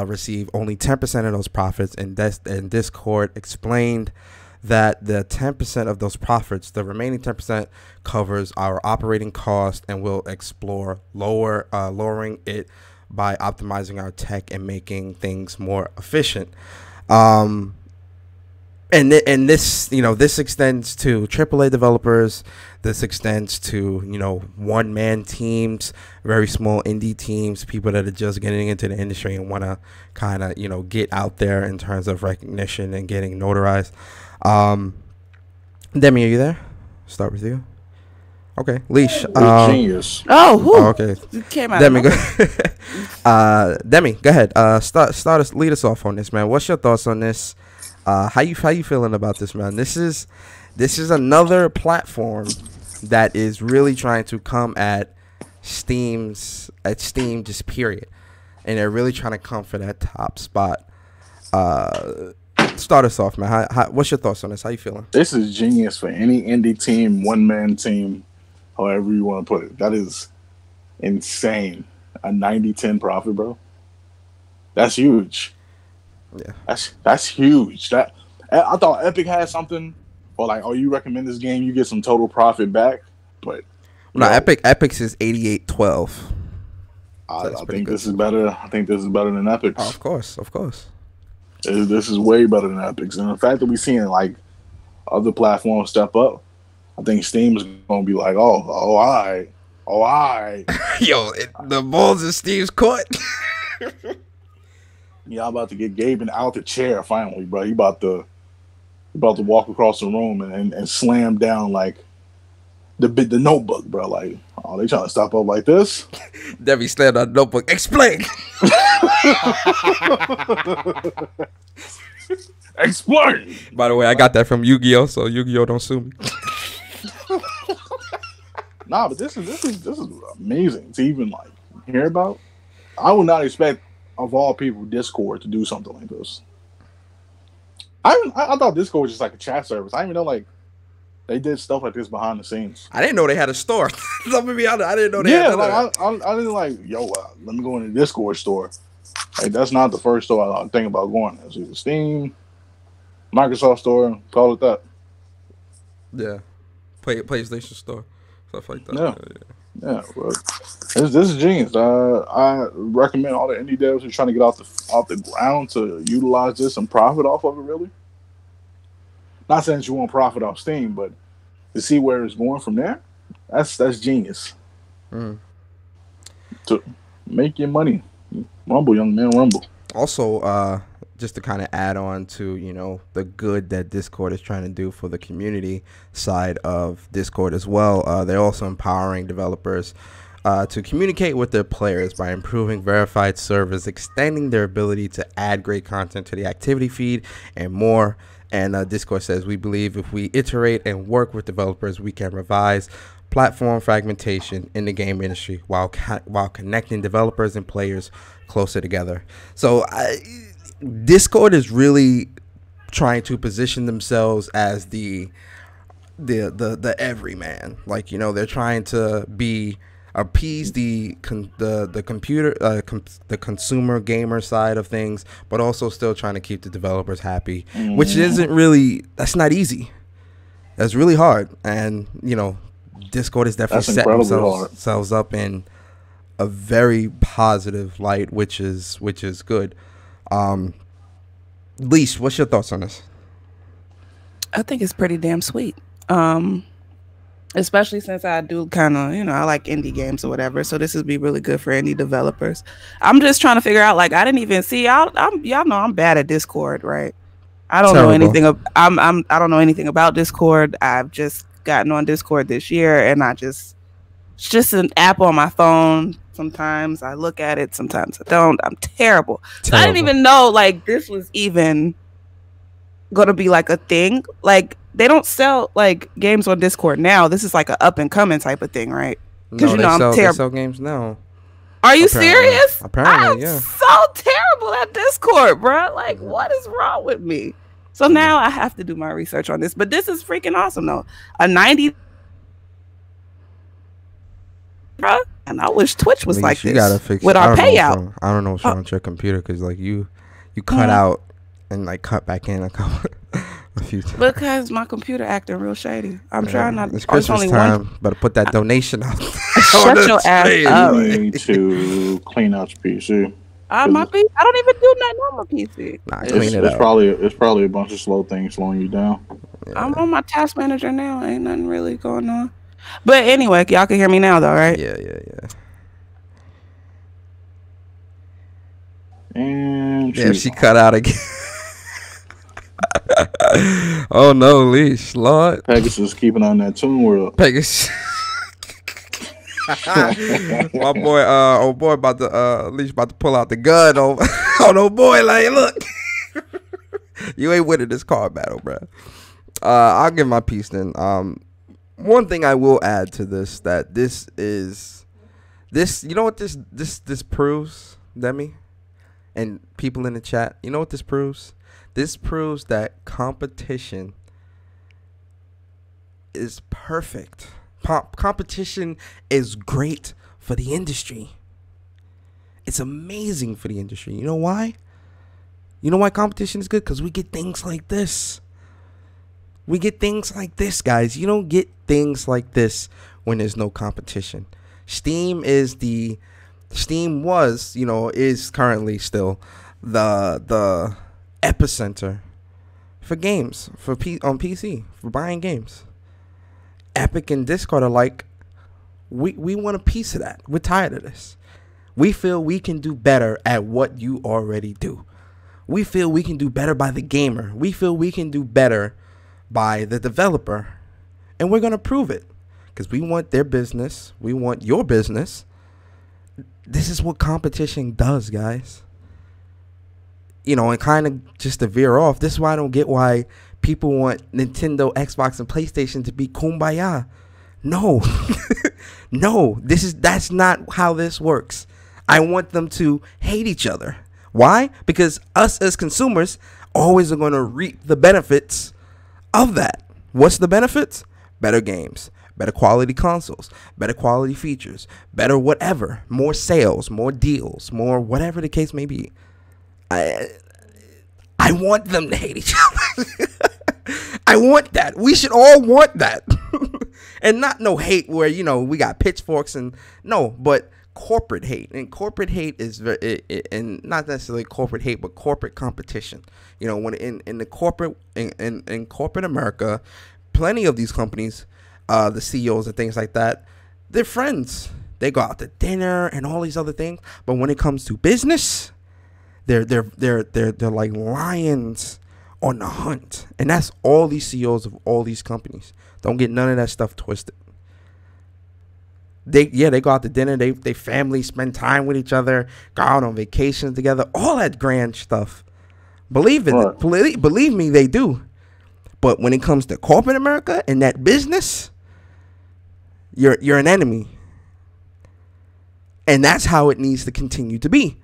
receive only 10% of those profits. And Discord explained that the 10% of those profits, the remaining 10%, covers our operating cost, and will explore lowering it by optimizing our tech and making things more efficient. And this, this extends to AAA developers. This extends to, one-man teams, very small indie teams, people that are just getting into the industry and want to kind of, get out there in terms of recognition and getting notarized. Demi, are you there? Start with you. Okay, Leash. Genius. Oh, okay. You came out. Demi, Demi, go ahead. Lead us off on this, man. What's your thoughts on this? How you feeling about this, man? This is another platform that is really trying to come at Steam just period, and they're really trying to come for that top spot. Start us off, man. What's your thoughts on this? How you feeling? This is genius for any indie team, one-man team, however you want to put it. That is insane. A 90-10 profit, bro. That's huge. Yeah, that's huge. I thought Epic had something, or like, oh, you recommend this game, you get some total profit back. But no, Epic's is 88-12. I think this is better. I think this is better than Epic's. Oh, of course. This is way better than Epic's, and the fact that we're seeing like other platforms step up, I think Steam is gonna be like, all right. Yo, the ball's in Steve's court. Yeah, I'm about to get Gaben out the chair finally, bro. He about to walk across the room and slam down like the notebook, bro. Like, oh, they trying to stop up like this? Debbie slammed on the notebook. Explain. Explain. By the way, I got that from Yu-Gi-Oh, so Yu-Gi-Oh don't sue me. Nah, but this is amazing to even like hear about. I would not expect, of all people, Discord to do something like this. I thought Discord was just like a chat service. I didn't even know like They did stuff like this behind the scenes. I didn't know they had a store. Let me be honest. I didn't know they had like I didn't like, yo, let me go in the Discord store. Like, that's not the first store I think about going. It's either Steam, Microsoft store, call it that. Yeah. PlayStation store. Stuff like that. Yeah. But this is genius. I recommend all the indie devs who are trying to get off the ground to utilize this and profit off of it, really. Not saying that you won't profit off Steam, but to see where it's going from there, that's genius. To make your money. Rumble, young man, rumble. Also, just to kind of add on to, you know, the good that Discord is trying to do for the community side of Discord as well, they're also empowering developers to communicate with their players by improving verified servers, extending their ability to add great content to the activity feed, and more. And Discord says, we believe if we iterate and work with developers, we can revise platform fragmentation in the game industry while connecting developers and players closer together. So Discord is really trying to position themselves as the everyman. Like, you know, they're trying to appease the computer the consumer gamer side of things, but also still trying to keep the developers happy, which that's not easy. That's really hard. And, you know, Discord is definitely setting themselves up in a very positive light, which is good. Leash, what's your thoughts on this? I think it's pretty damn sweet. Especially since I do kind of, you know, I like indie games or whatever. So this would be really good for indie developers. I'm just trying to figure out, like, I didn't even see y'all know I'm bad at Discord, right? I don't know anything I don't know anything about Discord. I've just gotten on Discord this year, and it's just an app on my phone. Sometimes I look at it, sometimes I don't. I'm terrible. So I didn't even know, like, this was even gonna be like a thing. Like, they don't sell like games on Discord now. This is like an up and coming type of thing, right? Because no, I'm terrible. They sell games now. Are you serious? Apparently, I'm so terrible at Discord, bro. Like, what is wrong with me? So now I have to do my research on this. But this is freaking awesome, though. A 90, bro. And I wish Twitch was like this. Gotta fix with our payout. I don't know what's wrong with your computer, because like you cut out and like cut back in a few times. Because my computer acting real shady. I'm trying not. It's Christmas time. Better put that donation out. Shut your ass up. You need to clean out your PC. I don't even do nothing on my PC. Nah, clean it up. It's probably a bunch of slow things slowing you down. Yeah. I'm on my task manager now. Ain't nothing really going on. But anyway, y'all can hear me now, though, right? Yeah. And she cut out again. Oh no, Leash, Lord. Pegasus keeping on that Toon World. Pegasus. My boy, old boy about to Leash about to pull out the gun on old boy. Like, look, you ain't winning this card battle, bro. I'll give my piece then. One thing I will add to this, that this, you know what this proves, Demi, and people in the chat, you know what this proves? This proves that competition is perfect. Competition is great for the industry. It's amazing for the industry. You know why? You know why competition is good? Because we get things like this. We get things like this, guys. You don't get things like this when there's no competition. Steam was, you know, is currently still the epicenter for games, on PC, for buying games. Epic and Discord are like, we want a piece of that. We're tired of this. We feel we can do better at what you already do. We feel we can do better by the gamer. We feel we can do better by the developer. And we're going to prove it. Because we want their business. We want your business. This is what competition does, guys. You know, and kind of just to veer off, this is why I don't get why people want Nintendo, Xbox, and PlayStation to be kumbaya. No. No, that's not how this works. I want them to hate each other. Why? Because us as consumers always are going to reap the benefits of that. What's the benefits? better games, better quality consoles, better quality features, better whatever, more sales, more deals, more whatever the case may be. I want them to hate each other. I want that. We should all want that. And not no hate where, you know, we got pitchforks and no, but corporate hate. And corporate hate is and not necessarily corporate hate, but corporate competition. You know, when in the corporate in corporate America, plenty of these companies, the CEOs and things like that, they're friends. They go out to dinner and all these other things. But when it comes to business, they're like lions on the hunt. And that's all these CEOs of all these companies. Don't get none of that stuff twisted. They go out to dinner. They family spend time with each other, go out on vacations together, all that grand stuff. Believe me, they do. But when it comes to corporate America and that business, you're an enemy. And that's how it needs to continue to be.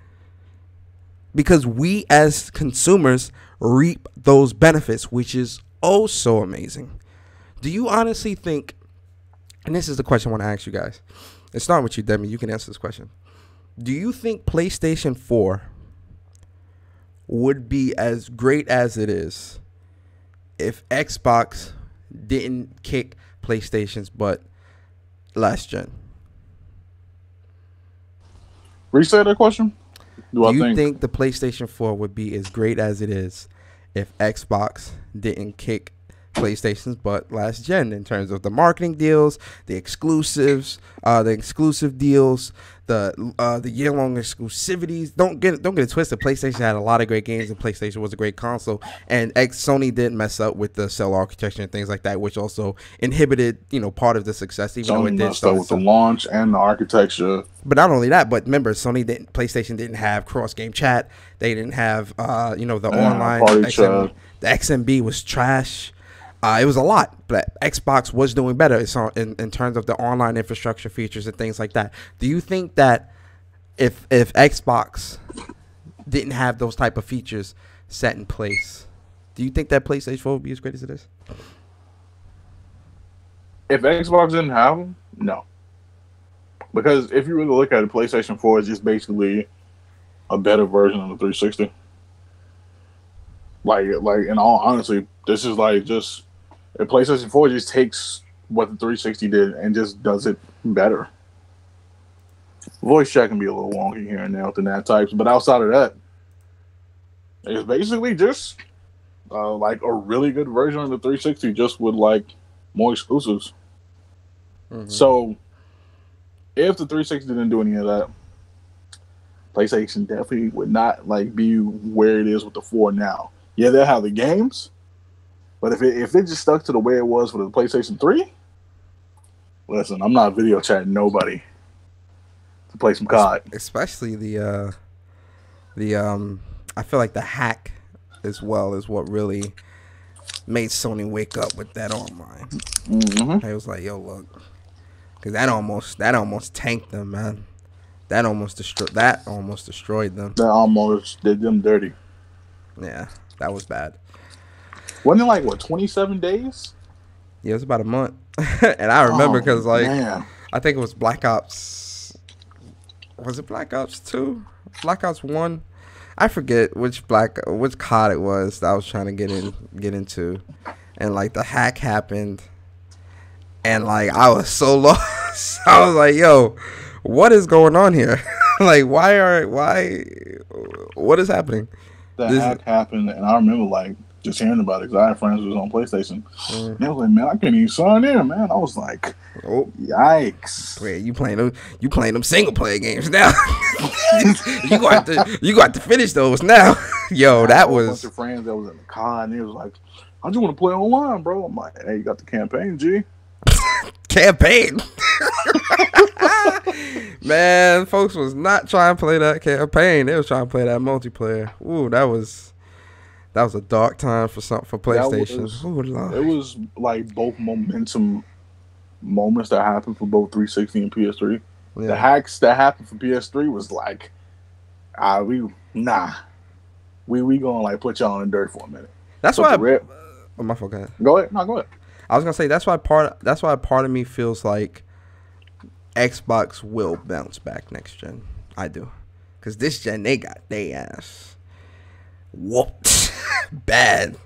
Because we as consumers reap those benefits, which is oh so amazing. Do you honestly think, and this is the question I want to ask you guys. Let's start with you, Demi. You can answer this question. Do you think PlayStation 4 would be as great as it is if Xbox didn't kick PlayStation's butt last gen? Reset that question. Do you think the PlayStation 4 would be as great as it is if Xbox didn't kick PlayStation's butt last gen in terms of the marketing deals, the exclusives, the exclusive deals, the year-long exclusivities? Don't get it twisted. PlayStation had a lot of great games, and PlayStation was a great console. And Sony did mess up with the cell architecture and things like that, which also inhibited, you know, part of the success. Even though it did messed up with the launch and the architecture. But not only that, but remember, PlayStation didn't have cross-game chat. They didn't have, the online. The XMB was trash. It was a lot, but Xbox was doing better in terms of the online infrastructure features and things like that. Do you think that if Xbox didn't have those type of features set in place, do you think that PlayStation 4 would be as great as it is? If Xbox didn't have them, no. Because if you really look at it, PlayStation 4 is just basically a better version of the 360. Like in all honesty, this is like just the PlayStation 4 just takes what the 360 did and just does it better. Voice chat can be a little wonky here and there with the NAT types, but outside of that, it's basically just like a really good version of the 360, just with like more exclusives. Mm-hmm. So if the 360 didn't do any of that, PlayStation definitely would not like be where it is with the 4 now. Yeah, they'll have the games, but if it just stuck to the way it was for the PlayStation 3, listen, I'm not video chatting nobody to play some COD. Especially the I feel like the hack as well is what really made Sony wake up with that online. Mm-hmm. It was like, yo, look, because that almost tanked them, man. That almost destroyed them. That almost did them dirty. Yeah, that was bad. Wasn't it like, what, 27 days? Yeah, it was about a month. And I remember because, I think it was Black Ops. Was it Black Ops 2? Black Ops 1? I forget which COD it was that I was trying to get into. And, like, the hack happened. And, like, I was so lost. I was like, yo, what is going on here? Like, what is happening? The hack happened, and I remember, like, just hearing about it because I had friends who was on PlayStation. And they was like, man, I can't even sign in, man. I was like, oh, yikes. Wait, you playing them single player games now. you got to finish those now. Yo, that was a bunch of friends that was in the con, and they was like, I just want to play online, bro. I'm like, hey, you got the campaign, G. Campaign. Man, folks was not trying to play that campaign. They was trying to play that multiplayer. Ooh, that was a dark time for PlayStation. It was like both momentum moments that happened for both 360 and PS3. Yeah. The hacks that happened for PS3 was like, we gonna like put y'all in the dirt for a minute. That's why. Oh, my fault. Go ahead. No, go ahead. I was gonna say that's why part of me feels like Xbox will bounce back next gen. I do, because this gen they got they ass whooped bad.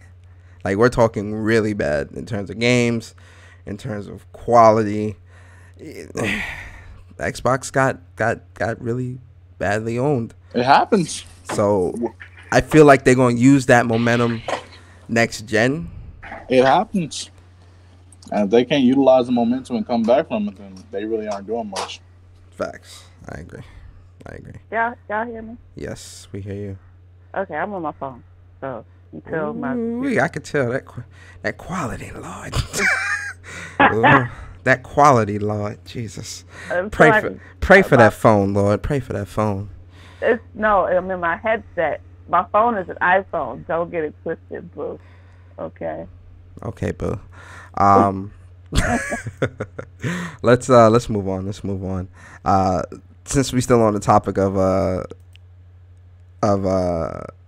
Like, we're talking really bad in terms of games, in terms of quality. Xbox got really badly owned. It happens. So I feel like they're gonna use that momentum next gen. It happens. And if they can't utilize the momentum and come back from it, then they really aren't doing much. Facts. I agree. Y'all hear me? Yes, we hear you. Okay, I'm on my phone. So until I could tell that quality, Lord. Lord. That quality, Lord. Jesus. Pray for that phone, Lord. Pray for that phone. I'm in my headset. My phone is an iPhone. Don't get it twisted, boo. Okay. Okay, boo. Let's move on. Since we still on the topic of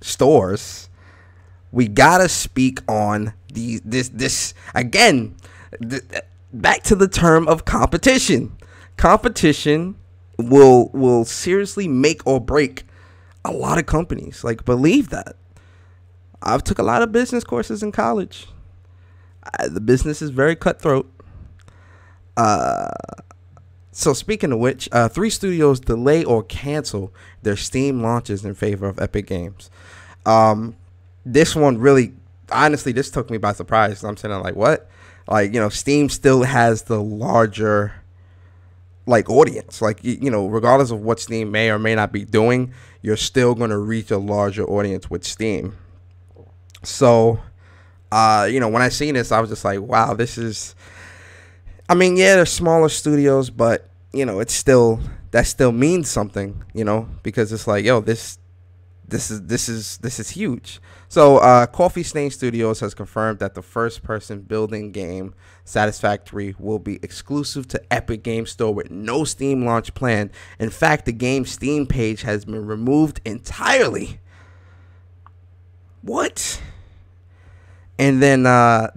stores, we gotta speak on this again. Back to the term of competition. Competition will seriously make or break a lot of companies. Like, believe that. I've took a lot of business courses in college. The business is very cutthroat. So speaking of which, 3 studios delay or cancel their Steam launches in favor of Epic Games. This one really, honestly, this took me by surprise. I'm sitting there like, what? Like, Steam still has the larger, like, audience. Like, regardless of what Steam may or may not be doing, you're still going to reach a larger audience with Steam. So, when I seen this, I was just like, wow, this is, they're smaller studios, but, it's still, that still means something, because it's like, yo, this is huge. So, Coffee Stain Studios has confirmed that the first-person building game Satisfactory will be exclusive to Epic Games Store with no Steam launch plan. In fact, the game's Steam page has been removed entirely. What? And then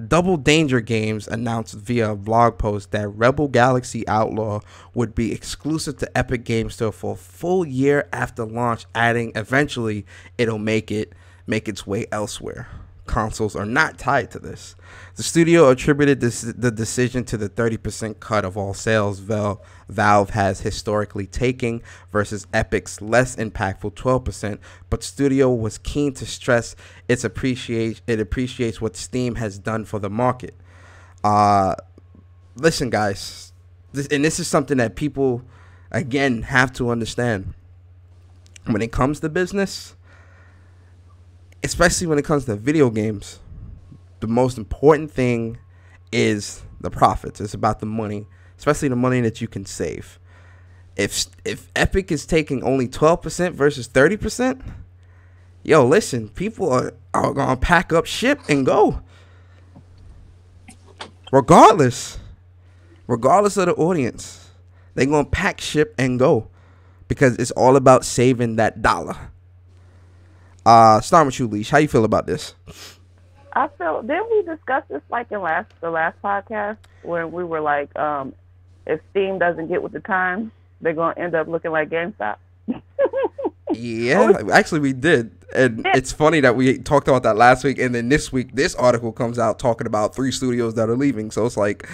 Double Danger Games announced via a blog post that Rebel Galaxy Outlaw would be exclusive to Epic Games Store for a full year after launch, adding eventually it'll make its way elsewhere. Consoles are not tied to this. The studio attributed the decision to the 30% cut of all sales Valve has historically taken versus Epic's less impactful 12%, but studio was keen to stress it appreciates what Steam has done for the market. Listen, guys, this is something that people, again, have to understand. When it comes to business, especially when it comes to video games, the most important thing is the profits. It's about the money, especially the money that you can save. If Epic is taking only 12% versus 30%, yo, listen, people are going to pack up ship and go. Regardless of the audience, they're going to pack ship and go because it's all about saving that dollar. Starting with you, Leash. How you feel about this? Didn't we discuss this like in the last podcast where we were like, if Steam doesn't get with the times, they're going to end up looking like GameStop? Yeah, actually we did. And it's funny that we talked about that last week, and then this week, this article comes out talking about 3 studios that are leaving. So it's like,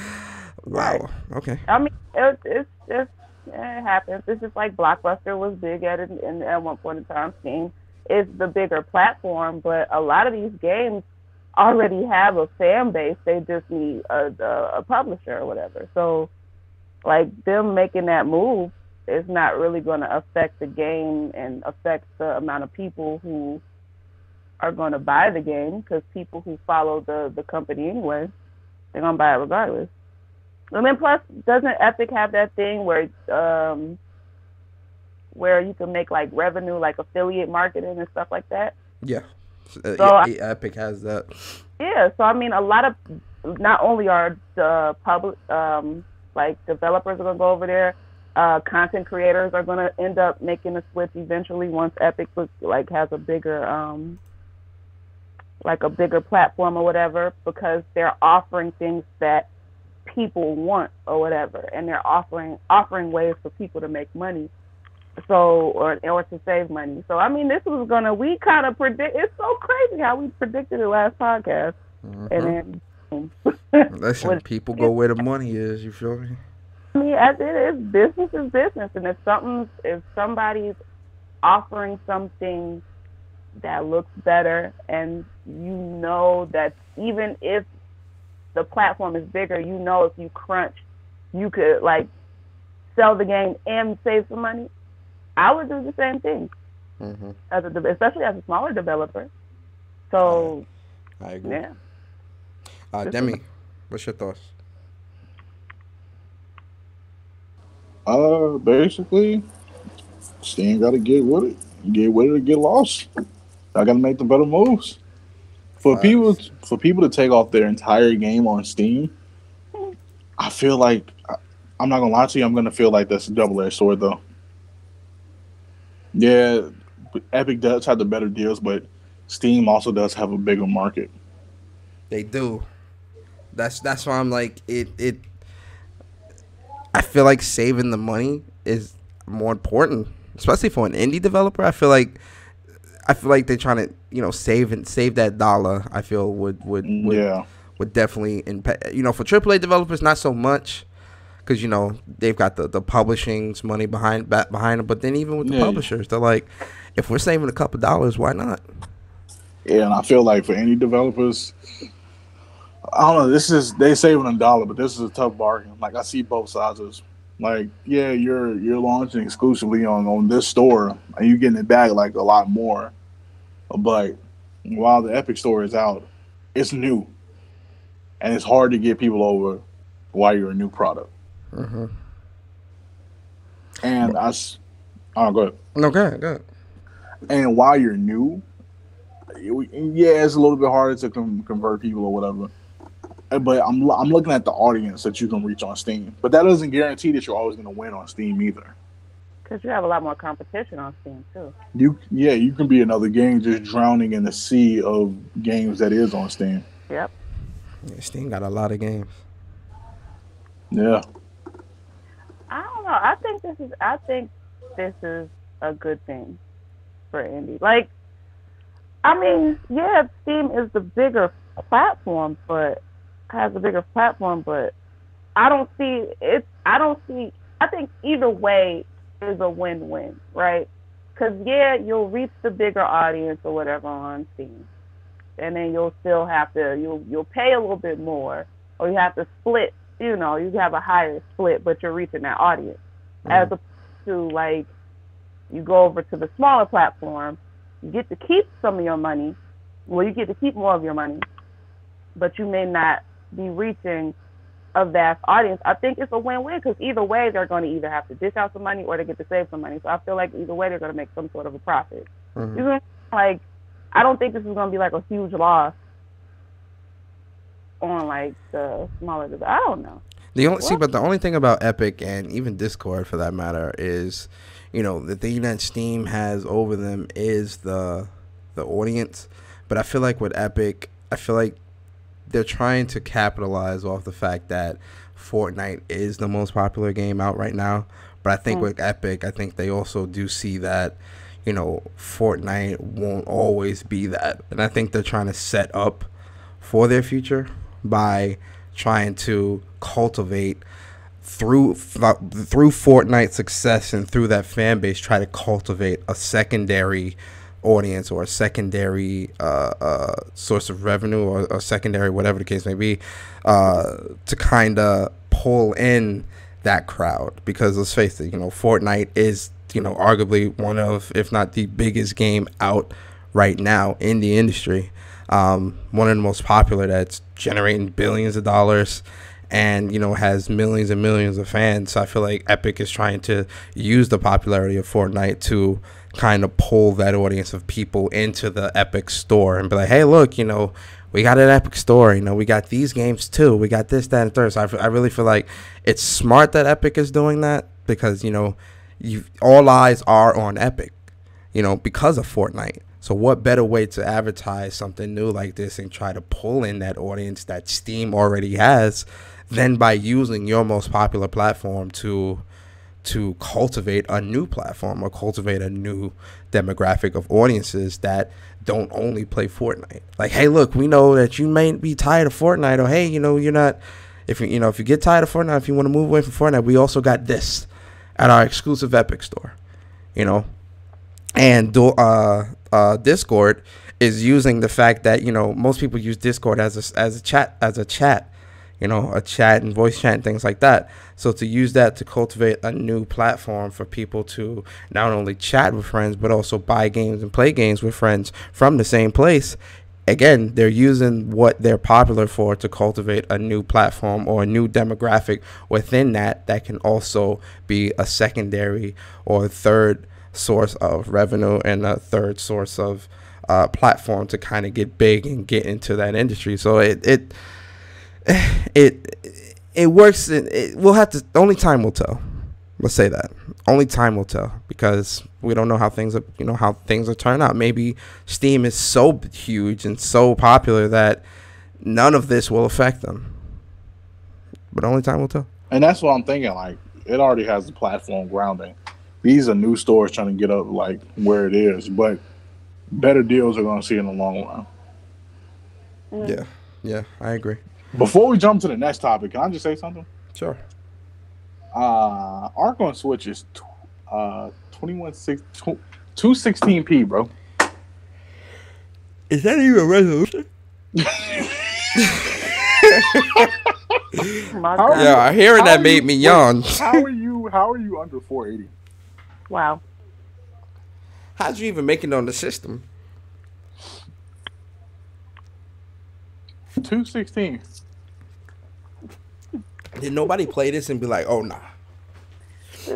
wow, right. Okay. It's just, it happens. It's just like Blockbuster was big at one point in time. Steam is the bigger platform, but a lot of these games already have a fan base. They just need a publisher or whatever. So, like, them making that move is not really going to affect the game and affect the amount of people who are going to buy the game, because people who follow the company anyway, they're going to buy it regardless. And then plus, doesn't Epic have that thing where you can make like revenue, like affiliate marketing and stuff like that? Yeah. Epic has that. Yeah, so a lot of, not only are the public, like developers are gonna go over there, content creators are gonna end up making a switch eventually once Epic has a bigger, like a bigger platform or whatever, because they're offering things that people want or whatever, and they're offering ways for people to make money, or to save money. So I mean, we kind of predict. It's so crazy how we predicted it last podcast, and then listen, people go where the money is. You feel me? I mean, as it is, business is business, and if somebody's offering something that looks better, and you know that even if the platform is bigger, you know, if you crunch, you could like sell the game and save some money. I would do the same thing, especially as a smaller developer. So, I agree. Yeah. Demi, what's your thoughts? Basically, Steam got to get with it. Get with it or get lost. I got to make the better moves. For people to take off their entire game on Steam, I feel like, I'm not gonna lie to you, I'm gonna feel like that's a double-edged sword though. Yeah, Epic does have the better deals, but Steam also does have a bigger market. They do. That's why I'm like it. I feel like saving the money is more important, especially for an indie developer. I feel like they're trying to, save that dollar. I feel would definitely impact. For AAA developers, not so much, because they've got the publishing's money behind them. But then even with the publishers, they're like, if we're saving a couple dollars, why not? Yeah, and I feel like for indie developers, I don't know. They saving $1, but this is a tough bargain. Like, I see both sides. Like, yeah, you're launching exclusively on this store, and you're getting it back like a lot more. But while the Epic store is out, it's new, and it's hard to get people over while you're a new product. Mm-hmm. And go ahead. No, go ahead. And while you're new, it's a little bit harder to convert people or whatever. But I'm looking at the audience that you can reach on Steam. But that doesn't guarantee that you're always going to win on Steam either. Because you have a lot more competition on Steam too. You can be another game just drowning in the sea of games that is on Steam. Yep. Yeah, Steam got a lot of games. Yeah. I don't know. I think this is a good thing for indie. Like, I mean, yeah, Steam is the bigger platform, but I don't see it. I think either way is a win-win, right? Because you'll reach the bigger audience or whatever on Steam, and then you'll still have to you'll pay a little bit more, or you have to split. You have a higher split, but you're reaching that audience. As opposed to, like, you go over to the smaller platform, you get to keep some of your money. Well, you get to keep more of your money, but you may not be reaching a vast audience. I think it's a win-win, because either way, they're going to either have to dish out some money or they get to save some money. So I feel like either way, they're going to make some sort of a profit. Mm-hmm. Like, I don't think this is going to be like a huge loss on like the smaller. I don't know. But the only thing about Epic, and even Discord for that matter, is the thing that Steam has over them is the audience. But I feel like with Epic, they're trying to capitalize off the fact that Fortnite is the most popular game out right now. But I think with Epic, they also do see that Fortnite won't always be that, and I think they're trying to set up for their future by trying to cultivate through Fortnite's success and through that fan base, try to cultivate a secondary audience or a secondary source of revenue, or a secondary, whatever the case may be, to kind of pull in that crowd. Because let's face it, Fortnite is arguably one of, if not the biggest game out right now in the industry. One of the most popular, that's generating billions of dollars and has millions and millions of fans. So I feel like Epic is trying to use the popularity of Fortnite to kind of pull that audience of people into the Epic store and be like, hey, look, we got an Epic store, we got these games too, we got this, that, and third. So I really feel like it's smart that Epic is doing that, because all eyes are on Epic because of Fortnite. So what better way to advertise something new like this and try to pull in that audience that Steam already has than by using your most popular platform to cultivate a new platform or cultivate a new demographic of audiences that don't only play Fortnite. Like, hey, look, we know that you may be tired of Fortnite, or hey, you're not, if you get tired of Fortnite, if you want to move away from Fortnite, we also got this at our exclusive Epic store, and Discord is using the fact that most people use Discord as a chat, a chat and voice chat and things like that. So to use that to cultivate a new platform for people to not only chat with friends but also buy games and play games with friends from the same place. Again, they're using what they're popular for to cultivate a new platform or a new demographic within that can also be a secondary or third source of revenue and a third source of platform to kind of get big and get into that industry. So it works. We'll have to. Only time will tell. Let's say that. Only time will tell, because we don't know how things are. How things will turn out. Maybe Steam is so huge and so popular that none of this will affect them. But only time will tell. And that's what I'm thinking. Like, it already has the platform grounding. These are new stores trying to get up like where it is, but better deals are going to see in the long run. Yeah, I agree. Before we jump to the next topic, can I just say something? Sure. Arc on Switch is 216p, bro. Is that even a resolution? Yeah, hearing that made me yawn. How are you under 480? Wow. How'd you even make it on the system? 216. Did nobody play this and be like, oh, nah?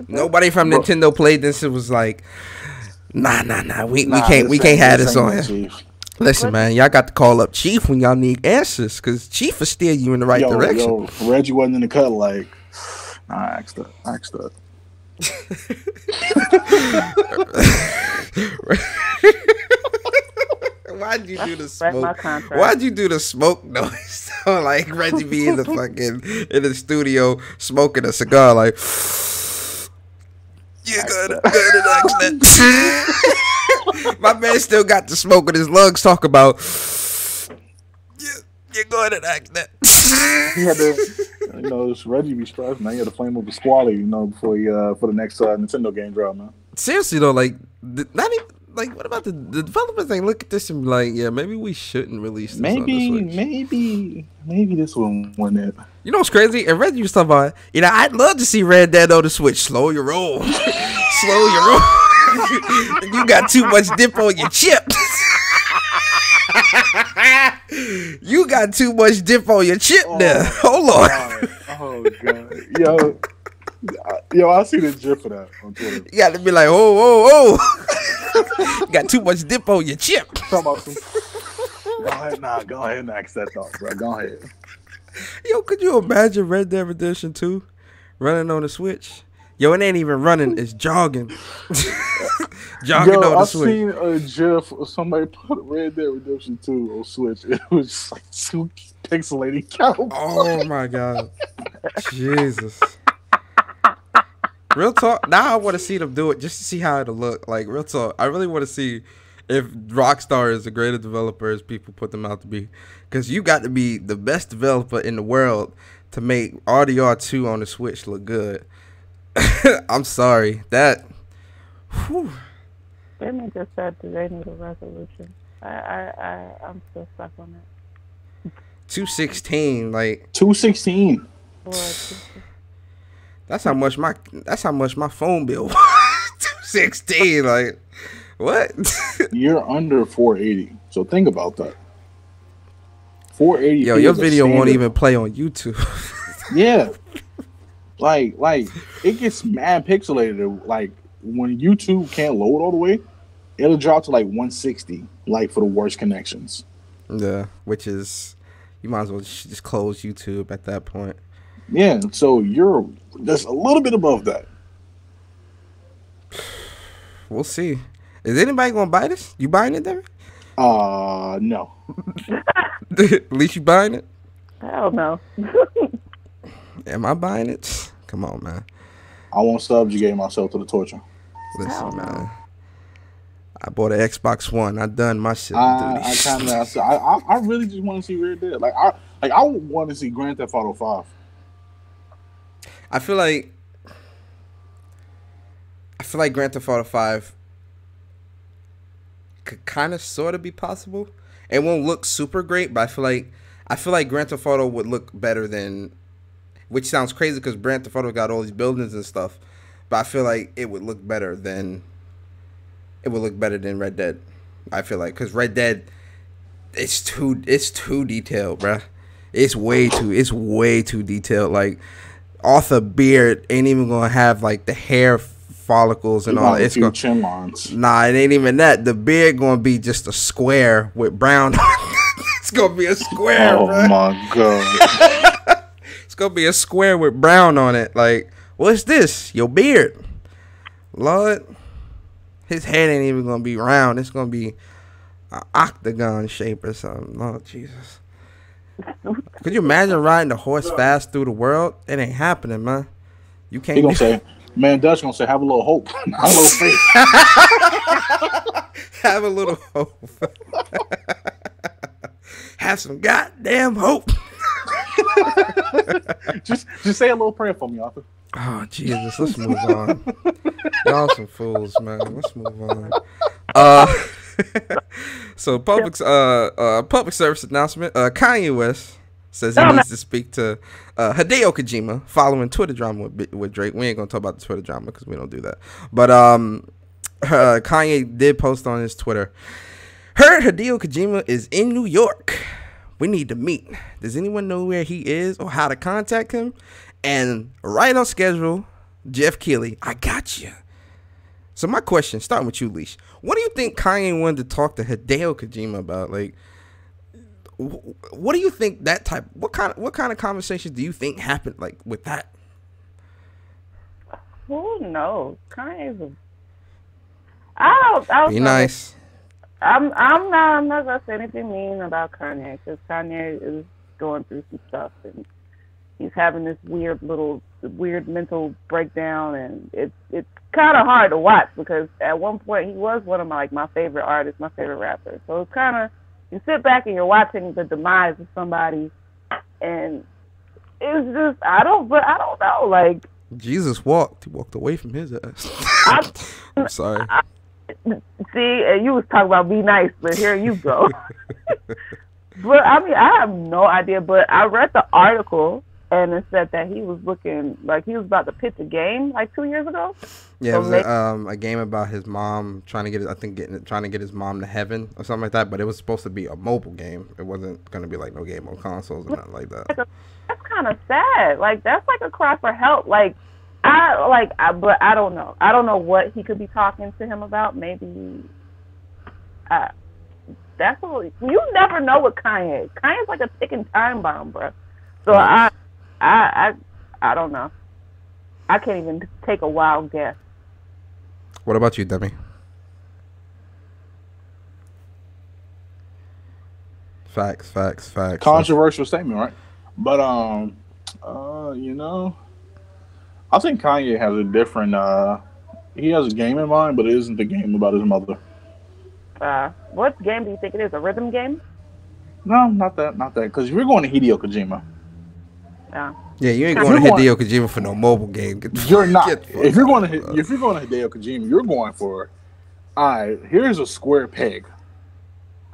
Nobody from Nintendo played this and was like, nah, we can't have this on here. Listen, man, y'all got to call up Chief when y'all need answers, because Chief will steer you in the right direction. Reggie wasn't in the cut like, nah, I asked that. Why'd you do the smoke? Why'd you do the smoke noise? Like Reggie be in the studio smoking a cigar, like, you good accent. My man still got the smoke in his lungs. Talk about, you're good at accent. He had to, Reggie be stressed, man. He had to flame up the squally, before he for the next Nintendo game drop, man. Seriously though, like, not even. Like, what about the developers? Ain't look at this and be like, yeah, maybe we shouldn't release this on the Switch. Maybe this one won it. You know what's crazy? And Reggie was talking about, I'd love to see Red Dead on the Switch. Slow your roll. Slow your roll. You got too much dip on your chip. You got too much dip on your chip now. Hold on. Oh, God. Yo, I see the gif of that on Twitter. You got to be like, oh. Got too much dip on your chip. Go ahead and ask that thought, bro. Go ahead. Yo, could you imagine Red Dead Redemption 2 running on the Switch? Yo, it ain't even running, it's jogging. Jogging on the Switch. I've seen a gif of somebody put Red Dead Redemption 2 on Switch. It was just like two pixelated cows. Oh my God. Jesus. Real talk. Now I want to see them do it just to see how it'll look. Like, real talk. I really want to see if Rockstar is a greater developer as people put them out to be. Because you got to be the best developer in the world to make RDR 2 on the Switch look good. I'm sorry. That. Whew. They just said that they need a resolution. I'm still stuck on that. 216, like 216. That's how much my phone bill was. 216, like, what? You're under 480, so think about that. 480. Yo, your video won't even play on YouTube. Yeah, like it gets mad pixelated. Like when YouTube can't load all the way, it'll drop to like 160, like for the worst connections. Yeah, which is, you might as well just close YouTube at that point. Yeah, so you're just a little bit above that. We'll see. Is anybody gonna buy this? You buying it, Devin? No. At least you buying it? Hell no. Am I buying it? Come on, man. I won't subjugate myself to the torture. Listen, man. I bought an Xbox One. I done my shit. I really just want to see Red Dead. I want to see Grand Theft Auto 5. I feel like Grand Theft Auto 5 could kind of sort of be possible. It won't look super great, but I feel like Grand Theft Auto would look better than, which sounds crazy because Grand Theft Auto got all these buildings and stuff, but I feel like it would look better than Red Dead. I feel like because Red Dead, it's too detailed, bruh. It's way too detailed. Like Arthur Beard ain't even gonna have like the hair follicles and all. It's gonna chin lines. Nah, it ain't even that. The beard gonna be just a square with brown. It's gonna be a square. Oh bro. My god. It's gonna be a square with brown on it. Like, what's this? Your beard, Lord. His head ain't even gonna be round. It's gonna be an octagon shape or something. Oh Jesus! Could you imagine riding a horse fast through the world? It ain't happening, man. You can't. He gonna say, man, Dutch gonna say, have a little hope, not a little faith. Have a little hope. Have some goddamn hope. just say a little prayer for me, Arthur. Oh Jesus, let's move on. Y'all some fools, man. Let's move on. So public service announcement. Kanye West says he needs to speak to Hideo Kojima following Twitter drama with Drake. We ain't gonna talk about the Twitter drama because we don't do that. But Kanye did post on his Twitter. Heard Hideo Kojima is in New York. We need to meet. Does anyone know where he is or how to contact him? And right on schedule, Jeff Keighley, I got you. So my question, starting with you, Leash, what do you think Kanye wanted to talk to Hideo Kojima about? Like, what do you think that type? What kind of conversations do you think happened like with that? Who knows? Kanye's I don't be know. Nice. I'm not gonna say anything mean about Kanye because Kanye is going through some stuff and he's having this weird mental breakdown, and it's kind of hard to watch because at one point he was one of my favorite artists, my favorite rapper. So it's kind of, you sit back and you're watching the demise of somebody, and it's just I don't know. Like Jesus walked away from his ass. I'm sorry. See, and you was talking about be nice, but here you go. But I mean, I have no idea. But I read the article. And it said that he was looking like he was about to pitch a game like 2 years ago. Yeah, so it was a game about his mom trying to get his mom to heaven or something like that. But it was supposed to be a mobile game. It wasn't going to be like no game on consoles or nothing like that. That's kind of sad. Like that's like a cry for help. But I don't know. I don't know what he could be talking to him about. Maybe that's what you never know with Kanye. Kanye's like a ticking time bomb, bro. So right. I don't know. I can't even take a wild guess. What about you, Demi? Facts. Controversial statement, right? But I think Kanye has a different he has a game in mind, but it isn't the game about his mother. What game do you think it is? A rhythm game? No, not that. Because we're going to Hideo Kojima. Yeah, you ain't going to Hideo Kojima for no mobile game. You're not. If you're going to Hideo Kojima, you're going for, all right, here's a square peg,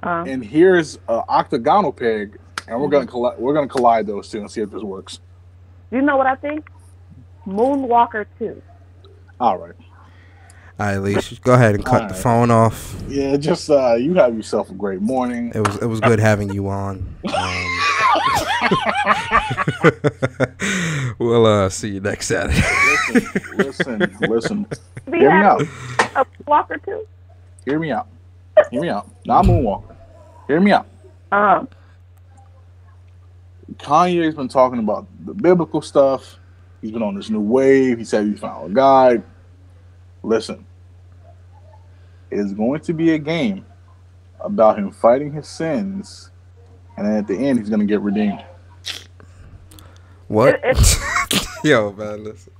and here's an octagonal peg, and we're gonna collide those two and see if this works. You know what I think? Moonwalker 2. All right. All right, Leash, go ahead and cut the phone off. Yeah, just you have yourself a great morning. It was good having you on. We'll see you next Saturday. Listen. Hear me out. A Walker 2? Hear me out. Not Moonwalker. Hear me out. Kanye's been talking about the biblical stuff. He's been on this new wave. He said he found a guide. Listen, is going to be a game about him fighting his sins, and then at the end, he's going to get redeemed. What? Yo, man, listen.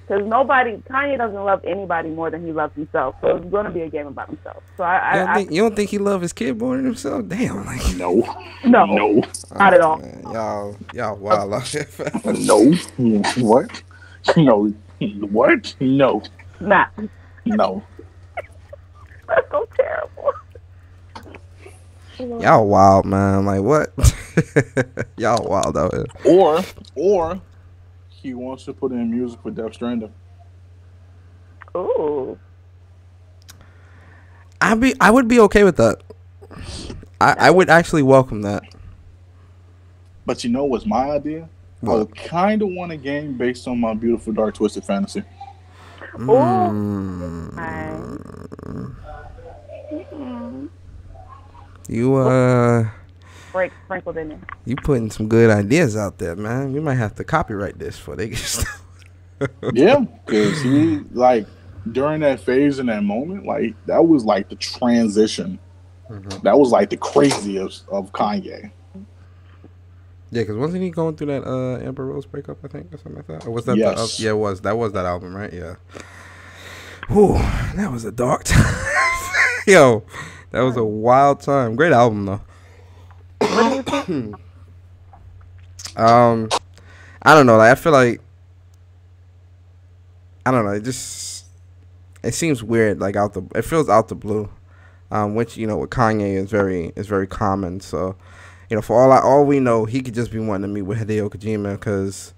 Because Kanye doesn't love anybody more than he loves himself. So it's going to be a game about himself. So you don't think he loves his kid more than himself? Damn, like no, not at all. Man, y'all wild out here. No, what? No, what? No, Nah. no. That's so terrible. Y'all wild, man. Like what? Y'all wild out here. Or he wants to put in music for Death Stranding. Ooh. I would be okay with that. I would actually welcome that. But you know what's my idea? What? I kind of want a game based on My Beautiful Dark Twisted Fantasy. You sprinkled in there. You putting some good ideas out there, man. We might have to copyright this before they get started. Yeah, because he during that phase and that moment, that was like the transition. Mm-hmm. That was like the craziest of Kanye. Yeah, because wasn't he going through that Amber Rose breakup, I think, or something like that? Or was that yes. Yeah, it was. That was that album, right? Yeah. Whew, that was a dark time. Yo, that was a wild time. Great album, though. I don't know. Like, I feel like, I don't know. It seems weird. Like it feels out the blue, which with Kanye is very common. So, for all we know, he could just be wanting to meet with Hideo Kojima because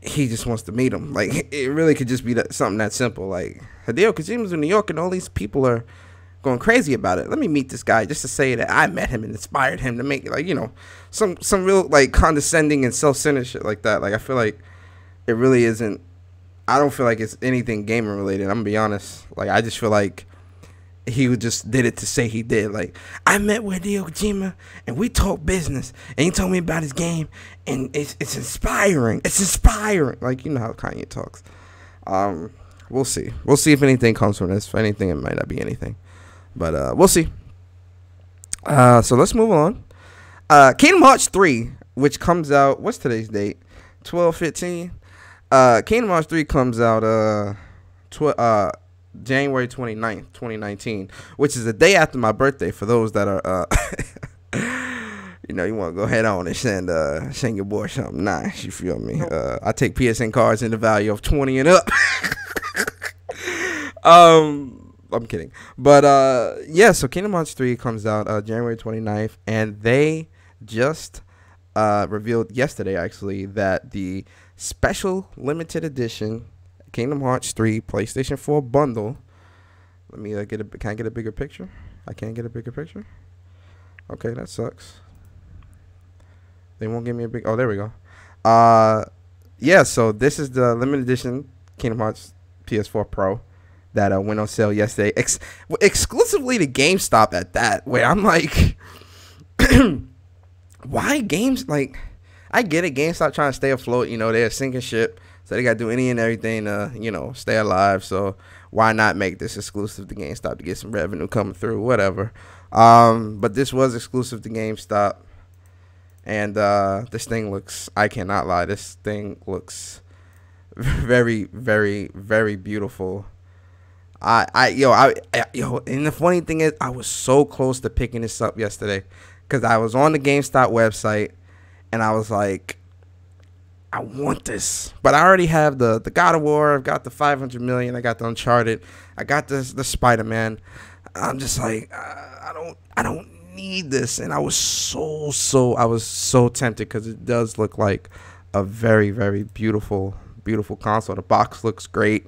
he just wants to meet him. Like, it really could just be something that simple. Like, Hideo Kojima's in New York, and all these people are going crazy about it. Let me meet this guy just to say that I met him and inspired him to make some real condescending and self-centered shit like that. Like, I feel like it really isn't. I don't feel like it's anything gaming related. I'm gonna be honest. Like, I just feel like he just did it to say he did. Like, I met with Hideo Kojima and we talked business and he told me about his game and it's inspiring. It's inspiring. Like, you know how Kanye talks. We'll see. We'll see if anything comes from this. If anything, it might not be anything. But we'll see. So let's move on. Kingdom Hearts 3, which comes out, what's today's date? 12/15. Kingdom Hearts 3 comes out January 29th, 2019, which is the day after my birthday. For those that are, you want to go head on and send your boy something nice. You feel me? I take PSN cards in the value of 20 and up. I'm kidding. But, so Kingdom Hearts 3 comes out January 29th, and they just revealed yesterday, actually, that the special limited edition Kingdom Hearts 3 PlayStation 4 bundle. Let me can I get a bigger picture? I can't get a bigger picture? Okay, that sucks. They won't give me a big... Oh, there we go. So this is the limited edition Kingdom Hearts PS4 Pro that went on sale yesterday, exclusively to GameStop at that, where I'm like, why games, like, I get it, GameStop trying to stay afloat, they're sinking ship, so they got to do any and everything to, stay alive, so why not make this exclusive to GameStop to get some revenue coming through, whatever. But this was exclusive to GameStop, and this thing looks, I cannot lie, this thing looks very, very, very beautiful. And the funny thing is, I was so close to picking this up yesterday because I was on the GameStop website and I was like, I want this, but I already have the God of War, I've got the 500 million, I got the Uncharted, I got the Spider-Man. I'm just like, I don't need this, and I was so tempted because it does look like a very, very beautiful console. The box looks great.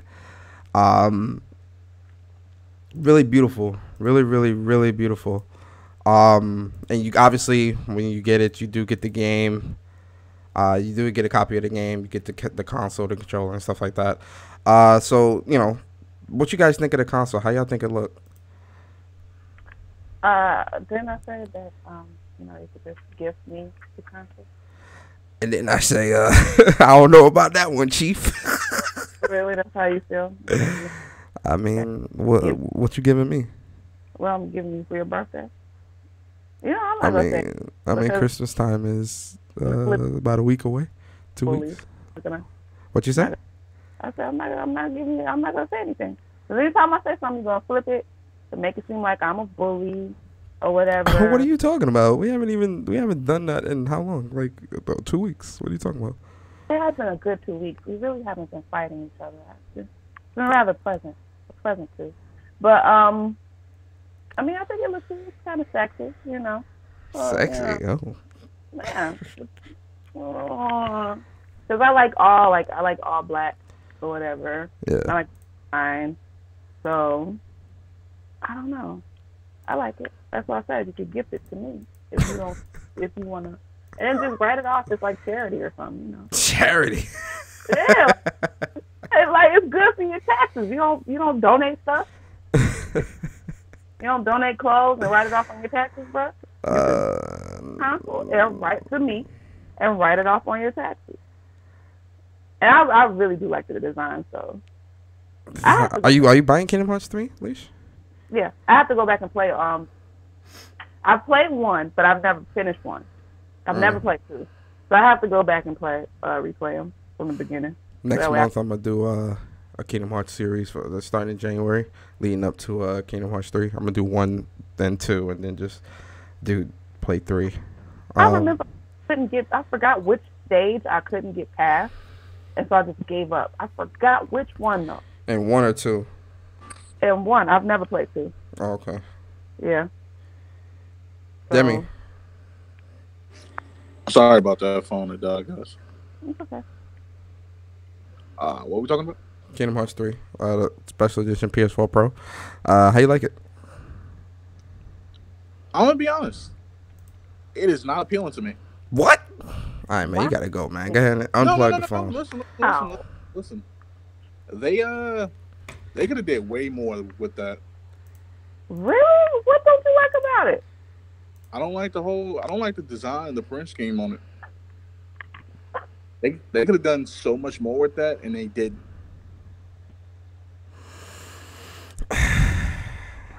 Really beautiful, really beautiful. And you obviously, when you get it, you do get the game. You do get a copy of the game. You get the console, the controller, and stuff like that. So what you guys think of the console? How y'all think it look? Didn't I say that you could just gift me the console? And then I say, I don't know about that one, Chief. Really, that's how you feel? I mean, what you giving me? Well, I'm giving you for your birthday. You know, I'm not gonna say. I mean, Christmas time is about a week away. 2 weeks. What you say? I said I'm not gonna say anything. Because anytime I say something, you're gonna flip it to make it seem like I'm a bully or whatever. What are you talking about? We haven't done that in how long? Like about 2 weeks. What are you talking about? It has been a good 2 weeks. We really haven't been fighting each other. It's been rather pleasant too. But I mean, I think it looks kind of sexy, you know. Sexy, yeah. Yeah. Because I like all black or whatever. Yeah. I like fine. So I don't know. I like it. That's why I said you could gift it to me if you wanna, and then just write it off as like charity or something, you know. Charity. Yeah. Like it's good for your taxes. You don't donate stuff. You don't donate clothes and write it off on your taxes, bro. And write to me and write it off on your taxes. And I really do like the design, so. Are you buying Kingdom Hearts 3, Leash? Yeah, I have to go back and play. I've played 1, but I've never finished 1. I've never played 2, so I have to go back and replay them from the beginning. Next month I'm gonna do a Kingdom Hearts series that's starting in January, leading up to Kingdom Hearts 3. I'm gonna do 1, then 2, and then just play 3. I remember I forgot which stage I couldn't get past, and so I just gave up. I forgot which one though. And 1 or 2. And 1. I've never played 2. Oh, okay. Yeah. So, Demi. Sorry about that phone that died, guys. It's okay. What are we talking about? Kingdom Hearts 3, the special edition PS4 Pro. How you like it? I'm gonna be honest. It is not appealing to me. What? All right, man. You gotta go, man. Go ahead and unplug the phone. Listen. They could have did way more with that. Really? What don't you like about it? I don't like the design, the print scheme on it. They could have done so much more with that, and they did.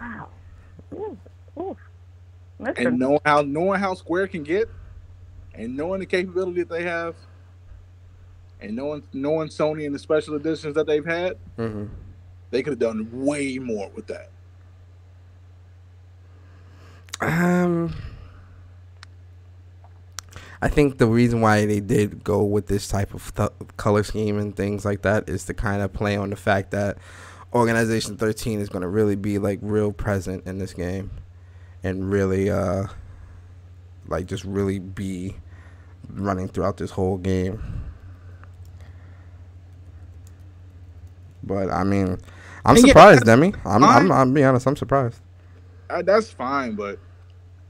Wow. Ooh. And knowing how Square can get, and knowing the capability that they have, and knowing Sony and the special editions that they've had, they could have done way more with that. I think the reason why they did go with this type of color scheme and things like that is to kind of play on the fact that Organization 13 is going to really be like real present in this game, and really just really be running throughout this whole game. But I mean, I'm surprised, Demi. I'm being honest, I'm surprised. That's fine, but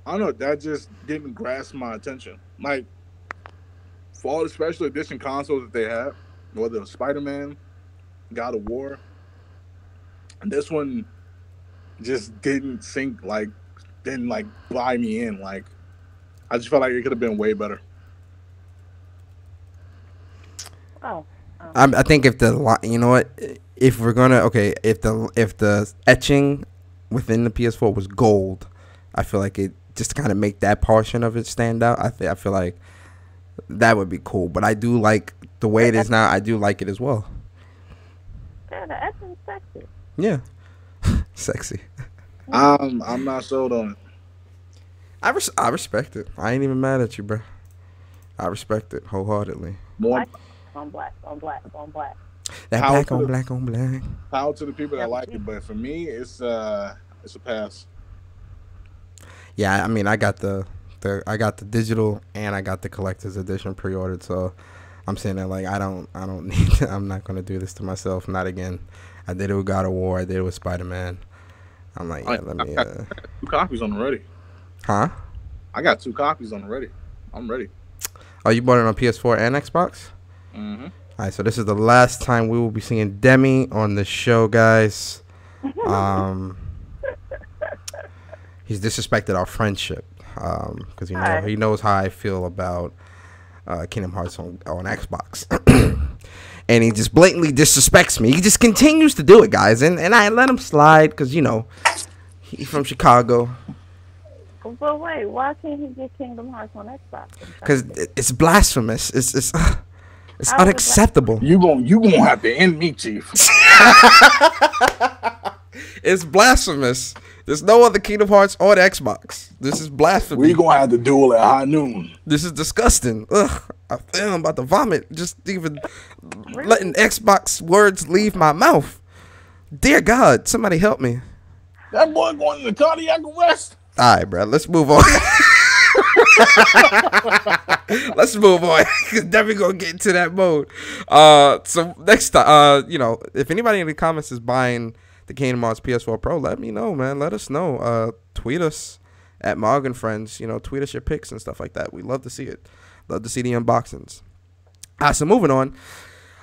I don't know. That just didn't grasp my attention. Like, for all the special edition consoles that they have, whether it was Spider-Man, God of War, and this one just didn't buy me in. Like, I just felt like it could have been way better. Oh. I think if if we're gonna if the etching within the PS4 was gold, I feel like it just kind of make that portion of it stand out. I feel like that would be cool. But I do like the way it is now. I do like it as well. Yeah, the etching's sexy. Yeah, sexy. I'm not sold on it. I respect it. I ain't even mad at you, bro. I respect it wholeheartedly. More on black. That black on black on black. Power to the people that like it, but for me, it's a pass. Yeah, I mean, I got the digital and I got the collector's edition pre-ordered, so I'm saying that like I don't need to, I'm not gonna do this to myself, not again. I did it with God of War, I did it with Spider-Man. I'm like, yeah, let me. 2 copies on the ready. Huh? I got 2 copies on the ready. I'm ready. Oh, you bought it on PS4 and Xbox? Mm-hmm. All right, so this is the last time we will be seeing Demi on the show, guys. He's disrespected our friendship because he knows how I feel about Kingdom Hearts on Xbox. and he just blatantly disrespects me. He just continues to do it, guys, and I let him slide because, you know, he's from Chicago. But wait, why can't he get Kingdom Hearts on Xbox? Because it's blasphemous. It's unacceptable. You gonna have to end me, Chief. It's blasphemous. There's no other Kingdom Hearts on Xbox. This is blasphemy. We gonna have to duel at high noon. This is disgusting. Ugh, I'm about to vomit just even letting Xbox words leave my mouth. Dear God, somebody help me. That boy going into cardiac arrest. All right, bro. Let's move on. Let's move on. Cause definitely gonna get into that mode. So next time, you know, if anybody in the comments is buying the Kingdom Hearts PS4 Pro, let me know, man. Let us know. Tweet us at MOG and Friends. You know, tweet us your pics and stuff like that. We love to see it. Love to see the unboxings. So moving on.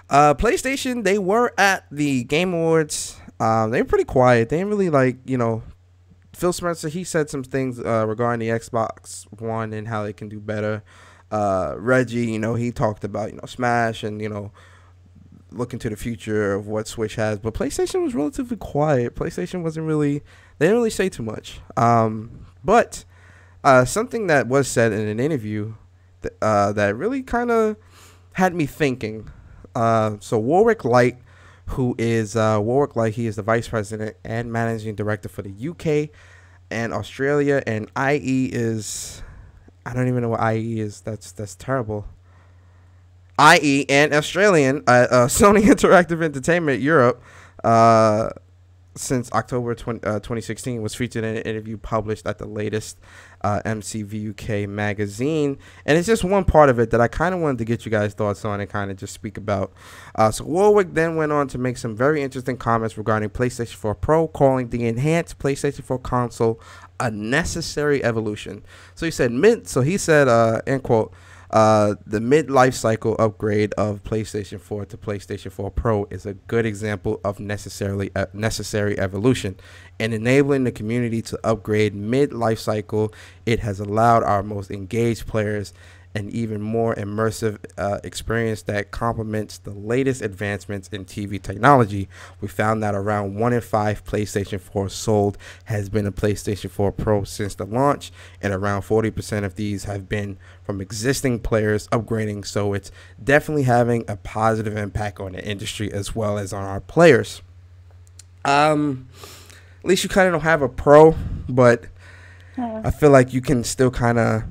PlayStation, they were at the Game Awards. They were pretty quiet. They didn't really, like, you know, Phil Spencer, he said some things regarding the Xbox One and how it can do better. Reggie, you know, he talked about, you know, Smash and, you know, looking to the future of what Switch has. But PlayStation was relatively quiet. PlayStation wasn't really, they didn't really say too much. But something that was said in an interview that really kind of had me thinking. So Warwick Light, who is Warwick Light, he is the vice president and managing director for the UK and Australia, and IE is, I don't even know what IE is. That's terrible. IE and Australian Sony Interactive Entertainment Europe since October 2016 was featured in an interview published at the latest MCV UK magazine, and it's just one part of it that I kind of wanted to get you guys' thoughts on and kind of just speak about. So Warwick then went on to make some very interesting comments regarding PlayStation 4 Pro, calling the enhanced PlayStation 4 console a necessary evolution. So he said end quote, the mid-life cycle upgrade of PlayStation 4 to PlayStation 4 Pro is a good example of necessary evolution. In enabling the community to upgrade mid-life cycle, it has allowed our most engaged players an even more immersive experience that complements the latest advancements in TV technology. We found that around 1 in 5 PlayStation 4 sold has been a PlayStation 4 Pro since the launch, and around 40% of these have been from existing players upgrading, so it's definitely having a positive impact on the industry as well as on our players. At least you kind of don't have a Pro, but I feel like you can still kind of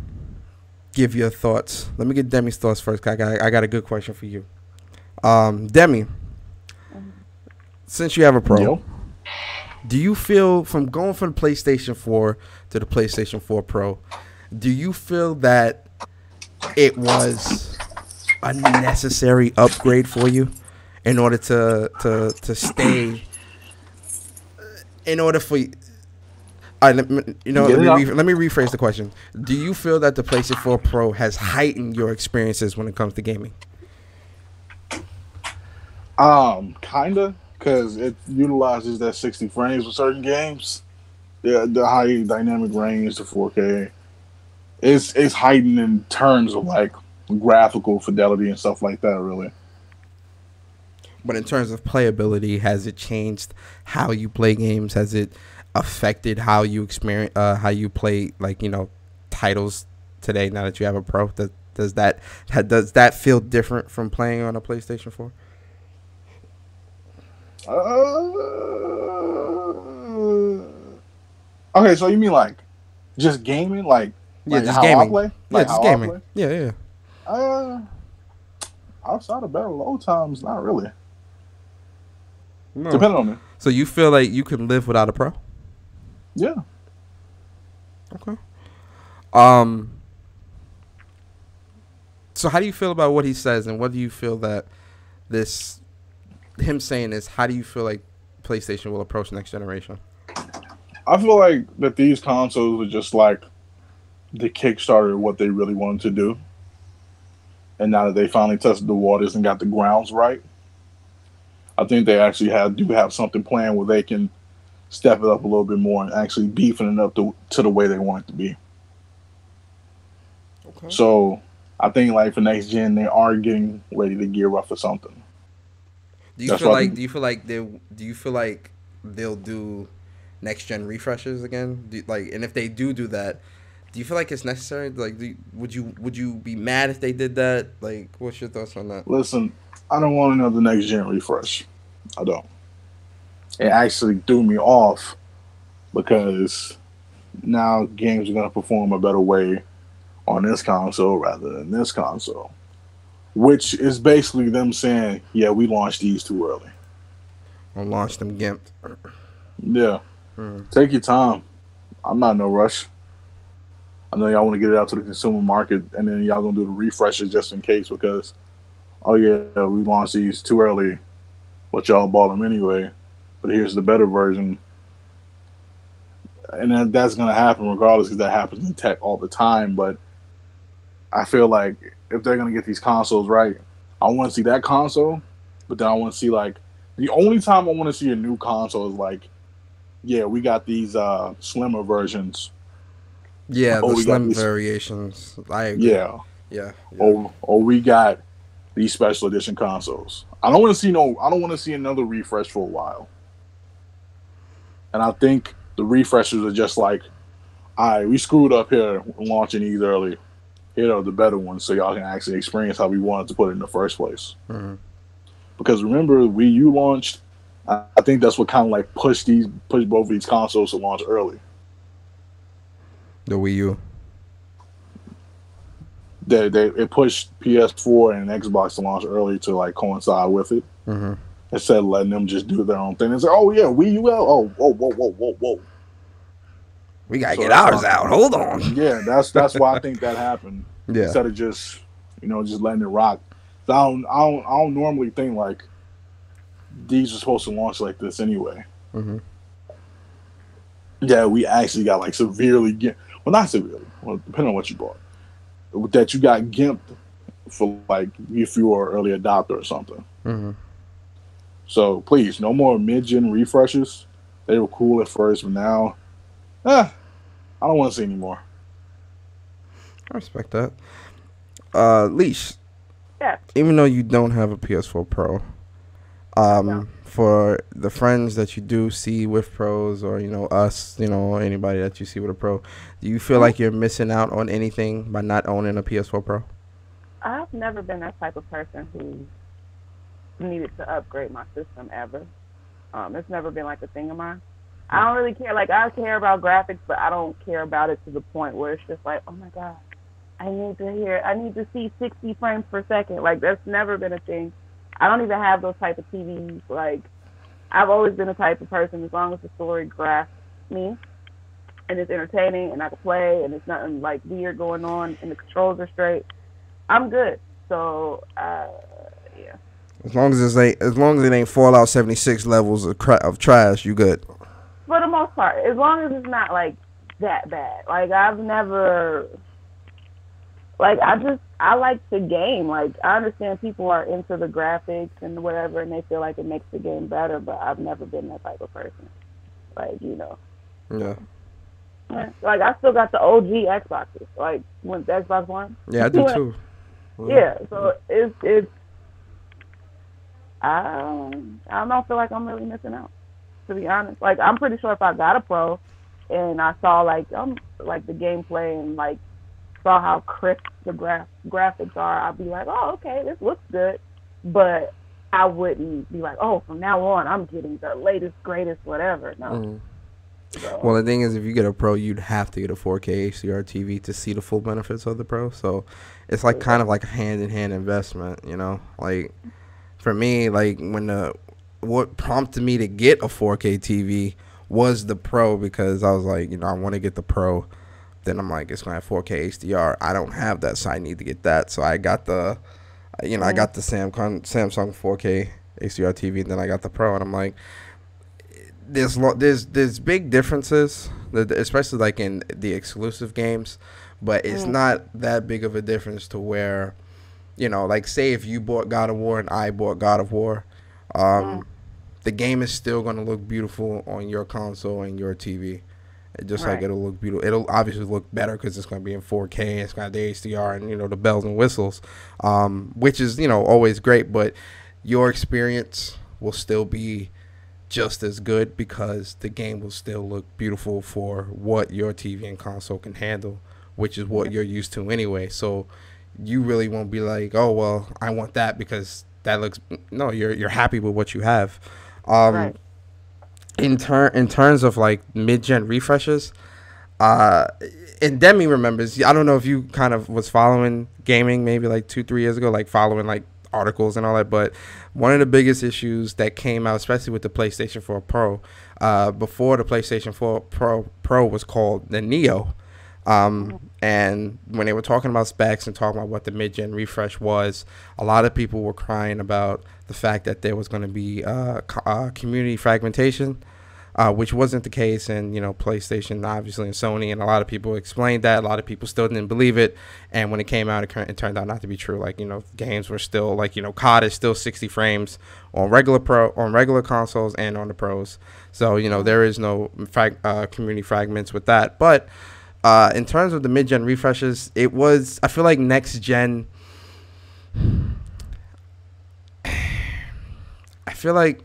give your thoughts. Let me get Demi's thoughts first. I got a good question for you. Demi, since you have a Pro, do you feel, from going from the PlayStation 4 to the PlayStation 4 Pro, do you feel that it was a necessary upgrade for you in order to stay, in order for you? Let me rephrase the question. Do you feel that the PlayStation 4 Pro has heightened your experiences when it comes to gaming? Kinda, because it utilizes that 60 frames for certain games. Yeah, the high dynamic range, the 4K. It's heightened in terms of like graphical fidelity and stuff like that, really. But in terms of playability, has it changed how you play games? Has it affected how you experience, how you play, like, you know, titles today now that you have a Pro? Does that feel different from playing on a PlayStation 4? Okay, so you mean like just gaming, like just how gaming. I play? Like just gaming. Yeah. Outside of better load times, not really. No. Depending on it. So you feel like you can live without a Pro? Yeah. Okay. So how do you feel about what he says, and what do you feel that him saying this, how do you feel like PlayStation will approach next generation? I feel like that these consoles are just like the Kickstarter of what they really wanted to do. And now that they finally tested the waters and got the grounds right, I think they actually do have something planned where they can step it up a little bit more and actually beefing it up to the way they want it to be. Okay. So I think like for next gen, they are getting ready to gear up for something. Do you feel like? Do you feel like they'll do next gen refreshes again? And if they do that, do you feel like it's necessary? Like, would you be mad if they did that? Like, what's your thoughts on that? Listen, I don't want another next gen refresh. I don't. It actually threw me off because now games are gonna perform a better way on this console rather than this console, which is basically them saying, "Yeah, we launched these too early." Or launch them gimped. Yeah. Take your time. I'm not in no rush. I know y'all want to get it out to the consumer market, and then y'all gonna do the refreshes just in case because, oh yeah, we launched these too early, but y'all bought them anyway. But here's the better version, and that's gonna happen regardless because that happens in tech all the time. But I feel like if they're gonna get these consoles right, I want to see that console, but then I want to see like the only time I want to see a new console is like, yeah, we got these slimmer versions. Yeah, the slim variations. I agree. Yeah. Or we got these special edition consoles. I don't want to see another refresh for a while. And I think the refreshers are just like, all right, we screwed up here launching these early. Here are the better ones, so y'all can actually experience how we wanted to put it in the first place. Mm-hmm. Because remember, Wii U launched. I think that's what kind of like pushed both of these consoles to launch early. The Wii U. It pushed PS4 and Xbox to launch early to like coincide with it. Mm-hmm. Instead of letting them just do their own thing and say, "Oh yeah, Wii U, whoa. We gotta get ours out. Hold on." Yeah, that's why I think that happened. Yeah. Instead of just letting it rock. So I don't normally think like these are supposed to launch like this anyway. Mm-hmm. Yeah, we actually got like severely not severely. Well, depending on what you bought, that you got gimped for like if you were an early adopter or something. Mm-hmm. So please, no more mid-gen refreshes. They were cool at first, but now, I don't want to see anymore. I respect that. Leash. Yeah. Even though you don't have a PS4 Pro, no. For the friends that you do see with pros, or us, anybody that you see with a pro, do you feel like you're missing out on anything by not owning a PS4 Pro? I've never been that type of person who needed to upgrade my system ever. It's never been like a thing of mine. I don't really care. Like, I care about graphics, but I don't care about it to the point where it's just like, oh my god, I need to see 60 frames per second. Like, that's never been a thing. I don't even have those type of TVs. Like, I've always been the type of person, as long as the story grasps me and it's entertaining and I can play and it's nothing like weird going on and the controls are straight, I'm good. So, yeah. As long as it ain't Fallout 76 levels of trash, you good. For the most part, as long as it's not like that bad. Like, I've never. Like, I like the game. Like, I understand people are into the graphics and whatever, and they feel like it makes the game better, but I've never been that type of person. Like, Yeah. Like, I still got the OG Xboxes. Like, when the Xbox One. Yeah, I do too. Yeah, so it's. I don't feel like I'm really missing out, to be honest. Like, I'm pretty sure if I got a Pro and I saw like the gameplay and like saw how crisp the graphics are, I'd be like, oh, okay, this looks good. But I wouldn't be like, oh, from now on, I'm getting the latest, greatest, whatever. No. Mm. So. Well, the thing is, if you get a Pro, you'd have to get a 4K HDR TV to see the full benefits of the Pro. So it's like kind of like a hand-in-hand investment, Like, for me, like, what prompted me to get a 4K TV was the Pro, because I was like, I want to get the Pro. Then I'm like, it's going to have 4K HDR. I don't have that, so I need to get that. So I got the, I got the Samsung 4K HDR TV, and then I got the Pro, and I'm like, there's big differences, especially like in the exclusive games, but it's not that big of a difference to where, like, say if you bought God of War and I bought God of War, the game is still going to look beautiful on your console and your TV. Just like it'll look beautiful. It'll obviously look better because it's going to be in 4K. It's got the HDR and, the bells and whistles, which is, always great. But your experience will still be just as good because the game will still look beautiful for what your TV and console can handle, which is what you're used to anyway. So you really won't be like, oh, well, I want that because that looks, no, you're happy with what you have. Right. In terms of like mid-gen refreshes, and Demi remembers, I don't know if you kind of was following gaming maybe like 2-3 years ago, like following like articles and all that, but one of the biggest issues that came out, especially with the PlayStation 4 Pro, before the PlayStation 4 Pro was called the Neo, and when they were talking about specs and talking about what the mid-gen refresh was, a lot of people were crying about the fact that there was going to be community fragmentation, which wasn't the case. And, you know, PlayStation, obviously, and Sony, and a lot of people explained that. A lot of people still didn't believe it. And when it came out, it turned out not to be true. Like, you know, games were still, like, you know, COD is still 60 frames on regular consoles and on the pros. So, you know, there is no community fragments with that. But in terms of the mid-gen refreshes, I feel like next gen, I feel like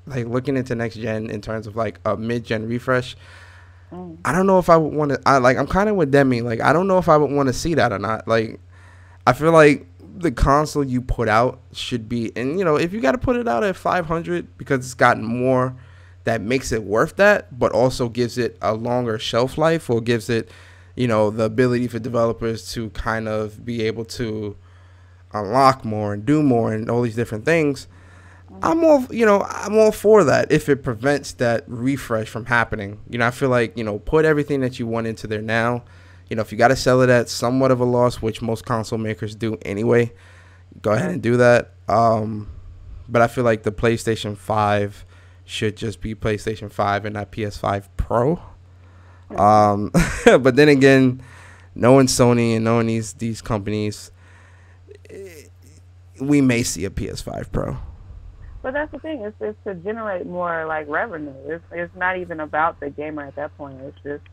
looking into next gen in terms of like a mid-gen refresh, I don't know if I would want to. I'm kind of with Demi. Like, I don't know if I would want to see that or not. Like, I feel like the console you put out should be, and you know, if you got to put it out at 500 because it's gotten more, that makes it worth that, but also gives it a longer shelf life, or gives it, you know, the ability for developers to kind of be able to unlock more and do more and all these different things. I'm all for that if it prevents that refresh from happening. You know, I feel like, you know, put everything that you want into there now. You know, if you got to sell it at somewhat of a loss, which most console makers do anyway, go ahead and do that. But I feel like the PlayStation 5 should just be PlayStation 5 and not PS5 Pro. But then again, knowing Sony and knowing these companies, we may see a PS5 Pro. But that's the thing. It's to generate more like revenue. It's not even about the gamer at that point. It's just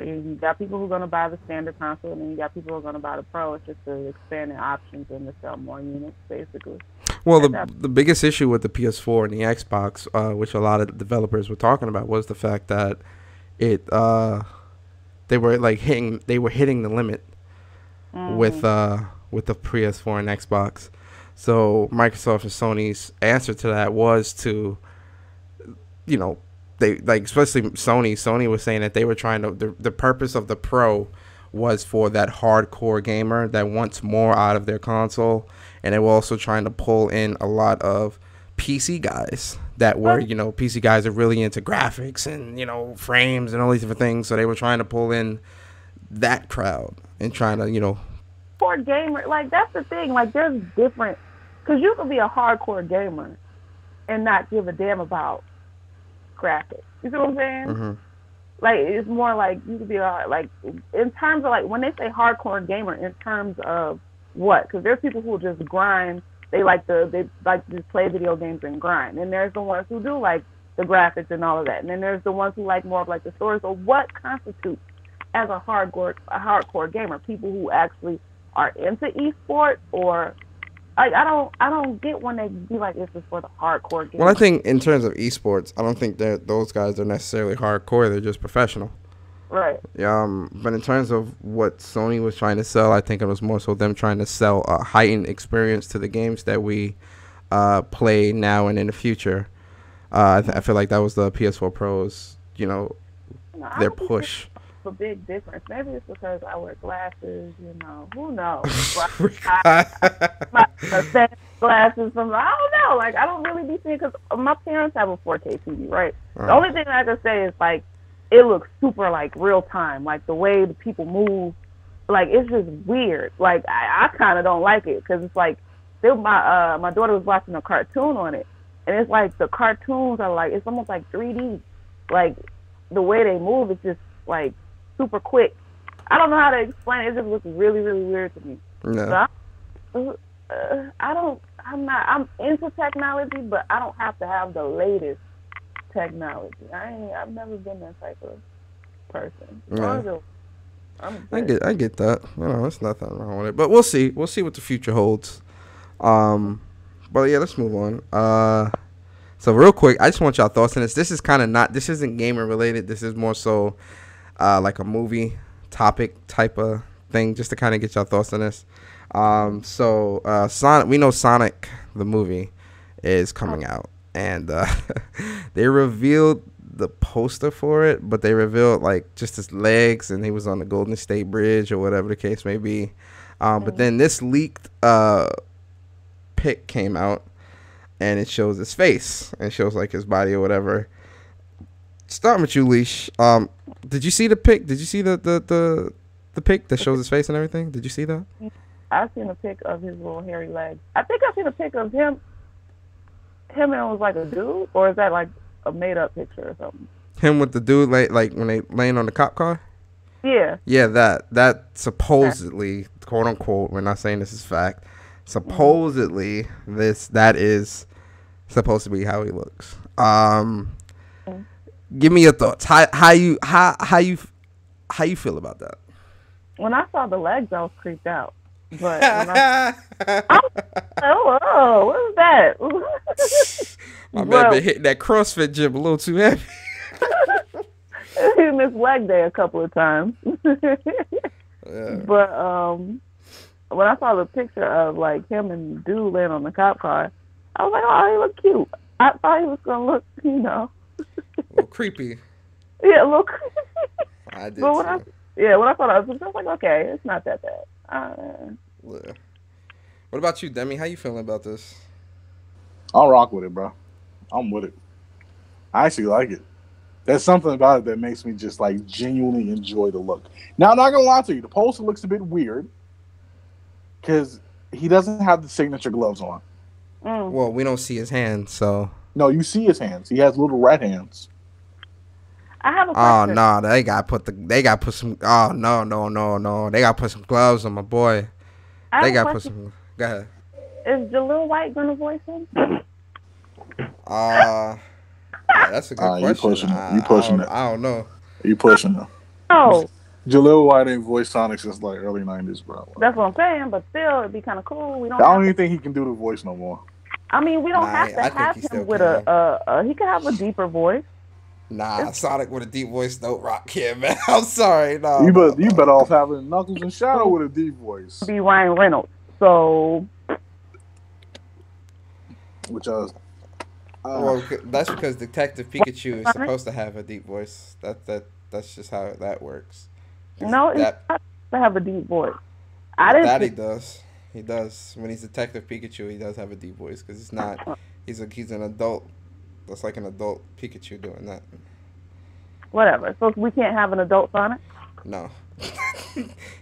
you got people who are going to buy the standard console, and then you got people who are going to buy the Pro. It's just to expand the options and to sell more units, basically. Well, the biggest issue with the PS4 and the Xbox, which a lot of developers were talking about, was the fact that they were hitting the limit with the PS4 and Xbox. So Microsoft and Sony's answer to that was to, you know, they especially Sony was saying that they were trying to, the purpose of the Pro was for that hardcore gamer that wants more out of their console, and they were also trying to pull in a lot of PC guys that were, you know, PC guys are really into graphics and, you know, frames and all these different things. So they were trying to pull in that crowd and trying to, you know, for gamer, like, that's the thing. Like, there's different, because you can be a hardcore gamer and not give a damn about graphics. You see what I'm saying? Mm-hmm. Like, it's more like you could be like, in terms of like, when they say hardcore gamer, in terms of what? Because there's people who just grind. They like to just play video games and grind. And there's the ones who do like the graphics and all of that. And then there's the ones who like more of like the story. So what constitutes as a hardcore gamer? People who actually are into esports, or like, I don't get when they be like, this is for the hardcore gamers. Well, I think in terms of esports, I don't think that those guys are necessarily hardcore. They're just professional. Right. But in terms of what Sony was trying to sell, I think it was more so them trying to sell a heightened experience to the games that we play now and in the future. I feel like that was the PS4 Pro's, you know, their push. A big difference. Maybe it's because I wear glasses, you know. Who knows? my glasses from, I don't know. Like, I don't really be seeing, because my parents have a 4K TV, right? The only thing I can say is, like, it looks super, like, real time. Like, the way the people move, like, it's just weird. Like, I kind of don't like it, because it's like, my daughter was watching a cartoon on it, and it's like the cartoons are like, it's almost like 3D. Like, the way they move is just, like, super quick. I don't know how to explain it. It just looks really, really weird to me. No. So I'm into technology, but I don't have to have the latest technology. I've never been that type of person. Yeah. I get that. You know, there's nothing wrong with it. But we'll see. We'll see what the future holds. But yeah, let's move on. So real quick, I just want y'all thoughts on this. This is kind of not. This isn't gaming related. This is more so like a movie topic type of thing, just to kind of get y'all thoughts on this. Sonic. We know Sonic the movie is coming out, and they revealed the poster for it, but they revealed like just his legs, and he was on the Golden State Bridge or whatever the case may be. But then this leaked pic came out, and it shows his face and shows like his body or whatever. Starting with you, Leash. Did you see the pic? Did you see the pic that shows his face and everything? Did you see that? I've seen a pic of his little hairy legs. I think I've seen a pic of him. Him and it was like a dude, or is that like a made up picture or something? Him with the dude like when they laying on the cop car? Yeah. Yeah, that supposedly, quote unquote, we're not saying this is fact. Supposedly that is supposed to be how he looks. Give me your thoughts. How you feel about that? When I saw the legs, I was creeped out. But oh, what is that? My man been hitting that CrossFit gym a little too heavy. He missed leg day a couple of times. Yeah. But when I saw the picture of like him and dude laying on the cop car, I was like, oh, he look cute. I thought he was gonna look, a little creepy. Yeah, a little creepy. I did. But when I thought I was like, okay, it's not that bad. Yeah. What about you, Demi? How you feeling about this? I'll rock with it, bro. I'm with it. I actually like it. There's something about it that makes me just like genuinely enjoy the look. Now, I'm not gonna lie to you, the poster looks a bit weird because he doesn't have the signature gloves on. Well, we don't see his hands, so. No, you see his hands. He has little rat hands. I have a question. Oh no, they gotta put some. Oh no, they gotta put some gloves on my boy. They gotta put some. Go ahead. Is Jaleel White gonna voice him? Yeah, that's a good question. You pushing it. I don't know. You pushing it. No. Jaleel White ain't voiced Sonic since like early 90s, bro. That's what I'm saying, but still, it'd be kind of cool. I don't even think he can do the voice no more. I mean, we don't have to have him with he can have a deeper voice. Nah, Sonic with a deep voice don't rock here, man. I'm sorry, no. You better off having Knuckles and Shadow with a deep voice. Be Ryan Reynolds, so. Which well, that's because Detective Pikachu is supposed to have a deep voice. That's just how that works. No, it's not to have a deep voice. He does. He does. When he's Detective Pikachu, he does have a deep voice because it's not. He's an adult. That's like an adult Pikachu doing that. Whatever. So we can't have an adult Sonic? No.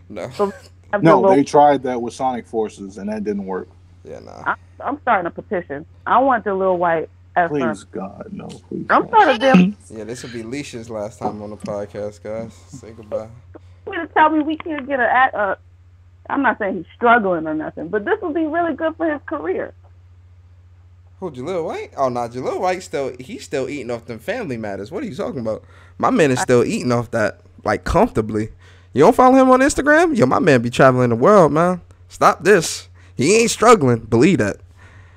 No. So they tried that with Sonic Forces and that didn't work. Yeah, nah. I'm starting a petition. I want the Lil White as Please, God, no, please. I'm starting them. Yeah, this will be Leisha's last time on the podcast, guys. Say goodbye. You mean to tell me we can't get I'm not saying he's struggling or nothing, but this will be really good for his career. Who, Jaleel White? Oh, no, Jaleel White he's still eating off them Family Matters. What are you talking about? My man is still eating off that, like, comfortably. You don't follow him on Instagram? Yo, my man be traveling the world, man. Stop this. He ain't struggling. Believe that.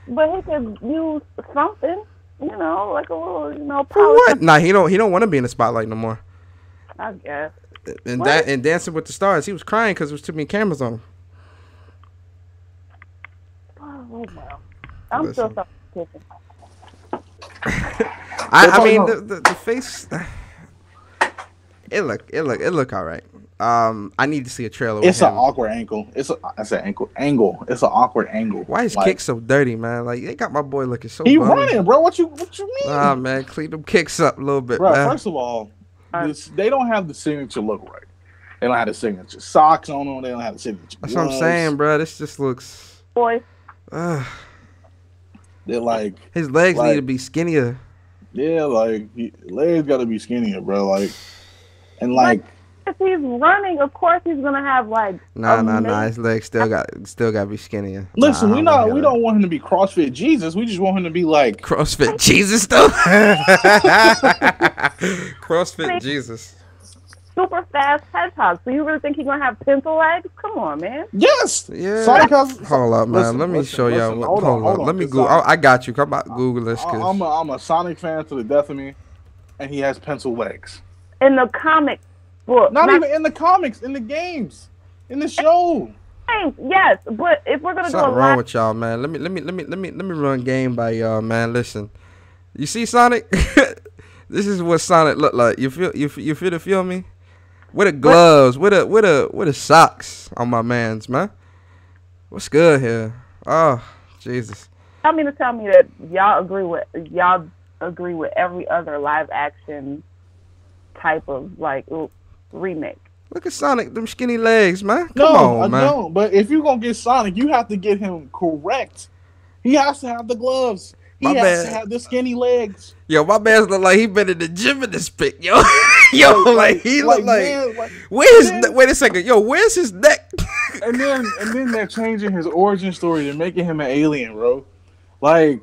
But he could use something, like a little, For what? Nah, he don't want to be in the spotlight no more. I guess. And Dancing with the Stars, he was crying because there was too many cameras on him. Oh, well. I'm still sorry. I mean, the face, it look all right. I need to see a trailer. It's an awkward angle. Angle. It's an awkward angle. Why is kick so dirty, man? Like they got my boy looking so. He running, bro. What you mean? Nah, man, clean them kicks up a little bit, bro. Man. First of all, they don't have the signature look right. They don't have the signature socks on them. They don't have the signature. That's what I'm saying, bro. This just looks. Boy. They're like his legs need to be skinnier. Yeah, like legs got to be skinnier, bro. Like, and like. If he's running, of course he's gonna have like. Nah. His legs still got to be skinnier. Listen, we don't want him to be CrossFit Jesus. We just want him to be like CrossFit Jesus though. CrossFit Jesus. super fast hedgehog. So you really think he's gonna have pencil legs? Come on, man. Yes. Yeah. Sonic has. Hold up, man. Listen, Let me listen, show y'all. listen. What, Hold on. Let me 'cause, Google. I got you. Come on, Google this. I'm a Sonic fan to the death of me, and he has pencil legs. In the comic book, Not even in the comics, in the games, in the show. Yes, but if we're gonna Something do a wrong live, with y'all, man. Let me run game by y'all, man. Listen, you see Sonic? This is what Sonic look like. You feel me? With the gloves, with the socks on my man's, man. What's good here? Oh, Jesus. tell me that y'all agree with every other live action type of like remake. Look at Sonic, them skinny legs, man. Come No, on, man. I don't. But if you're gonna get Sonic, you have to get him correct. He has to have the gloves. He has to have the skinny legs. Yo, my man's look like he been in the gym in this pic, yo. Yo, he look like where's his wait a second, yo, where's his neck? and then they're changing his origin story. They're making him an alien, bro. Like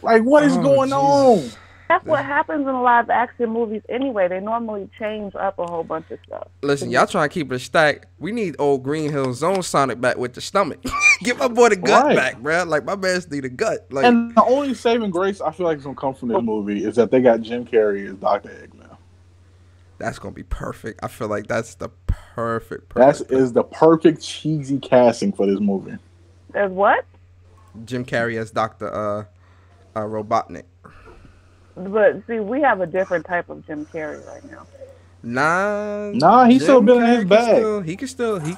what is going on? That's what happens in live action movies anyway. They normally change up a whole bunch of stuff. Listen, y'all trying to keep it stacked. We need old Green Hill Zone Sonic back with the stomach. Get my boy the gut back, bro. Like, my man's need a gut. Like, and the only saving grace I feel like is going to come from this movie is that they got Jim Carrey as Dr. Eggman. That's going to be perfect. I feel like that's the perfect. That is the perfect cheesy casting for this movie. As what? Jim Carrey as Dr. Robotnik. But see, we have a different type of Jim Carrey right now. Nah, he's still been in his bag. He can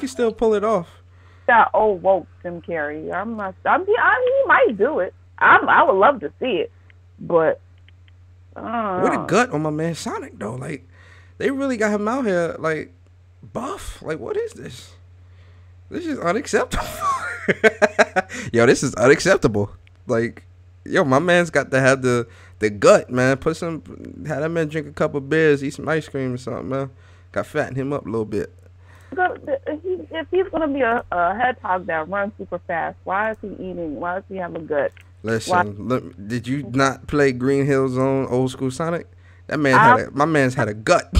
still pull it off. That old woke Jim Carrey. He might do it. I would love to see it, but with a gut on my man Sonic though. Like, they really got him out here like buff. Like, what is this? This is unacceptable. Yo, this is unacceptable. Like, yo, my man's got to have the gut, man. Have that man drink a couple beers, eat some ice cream or something, man. Got fatten him up a little bit. If he's gonna be a hedgehog that runs super fast, why is he eating? Why does he have a gut? Listen, look, did you not play Green Hill Zone old school Sonic? That man my man's had a gut.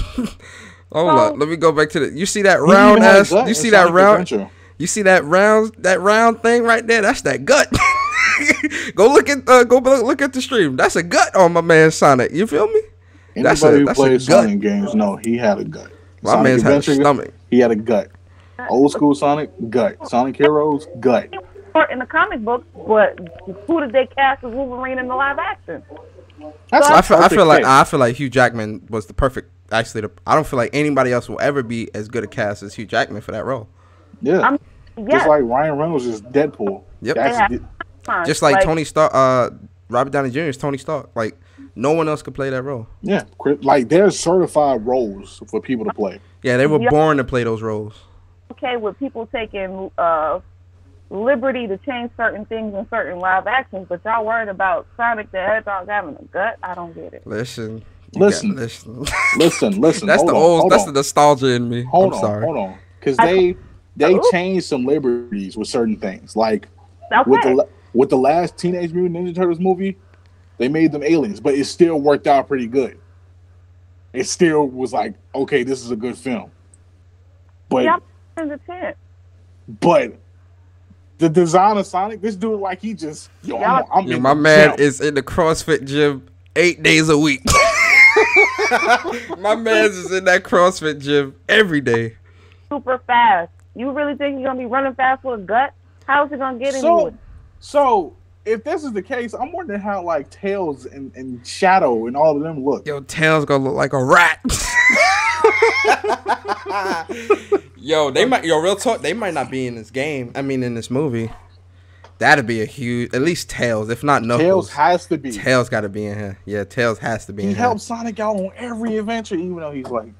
Hold up, let me go back to the. You see that round ass? You see that round? Adventure. You see that round thing right there? That's that gut. Go look at the stream. That's a gut on my man Sonic. You feel me? Anybody who plays Sonic games know he had a gut. My man's had a stomach. He had a gut. Old school Sonic, gut. Sonic Heroes, gut. In the comic book, but who did they cast as Wolverine in the live action? I feel like Hugh Jackman was the perfect. Actually, I don't feel like anybody else will ever be as good a cast as Hugh Jackman for that role. Yeah, just like Ryan Reynolds is Deadpool. Yep. Just like Tony Stark, Robert Downey Jr. is Tony Stark. Like, no one else could play that role. Yeah, like there's certified roles for people to play. Yeah, they were born to play those roles. Okay, with people taking liberty to change certain things in certain live actions, but y'all worried about Sonic the Hedgehog having a gut? I don't get it. Listen. Listen. That's the nostalgia in me. Hold on. Because they changed some liberties with certain things. Like, with the last Teenage Mutant Ninja Turtles movie, they made them aliens, but it still worked out pretty good. It still was like, okay, this is a good film. But the design of Sonic, this dude, like, he just, my man is in the CrossFit gym 8 days a week. My man's is in that CrossFit gym every day. Super fast. You really think he's gonna be running fast with a gut? How's he gonna get into it? So if this is the case, I'm wondering how like Tails and Shadow and all of them look. Yo, Tails gonna look like a rat. Real talk, they might not be in this game. I mean, in this movie. That'd be a huge, at least Tails, if not Knuckles. Tails has to be. Tails got to be in here. Yeah, Tails has to be in here. He helps Sonic out on every adventure, even though he's like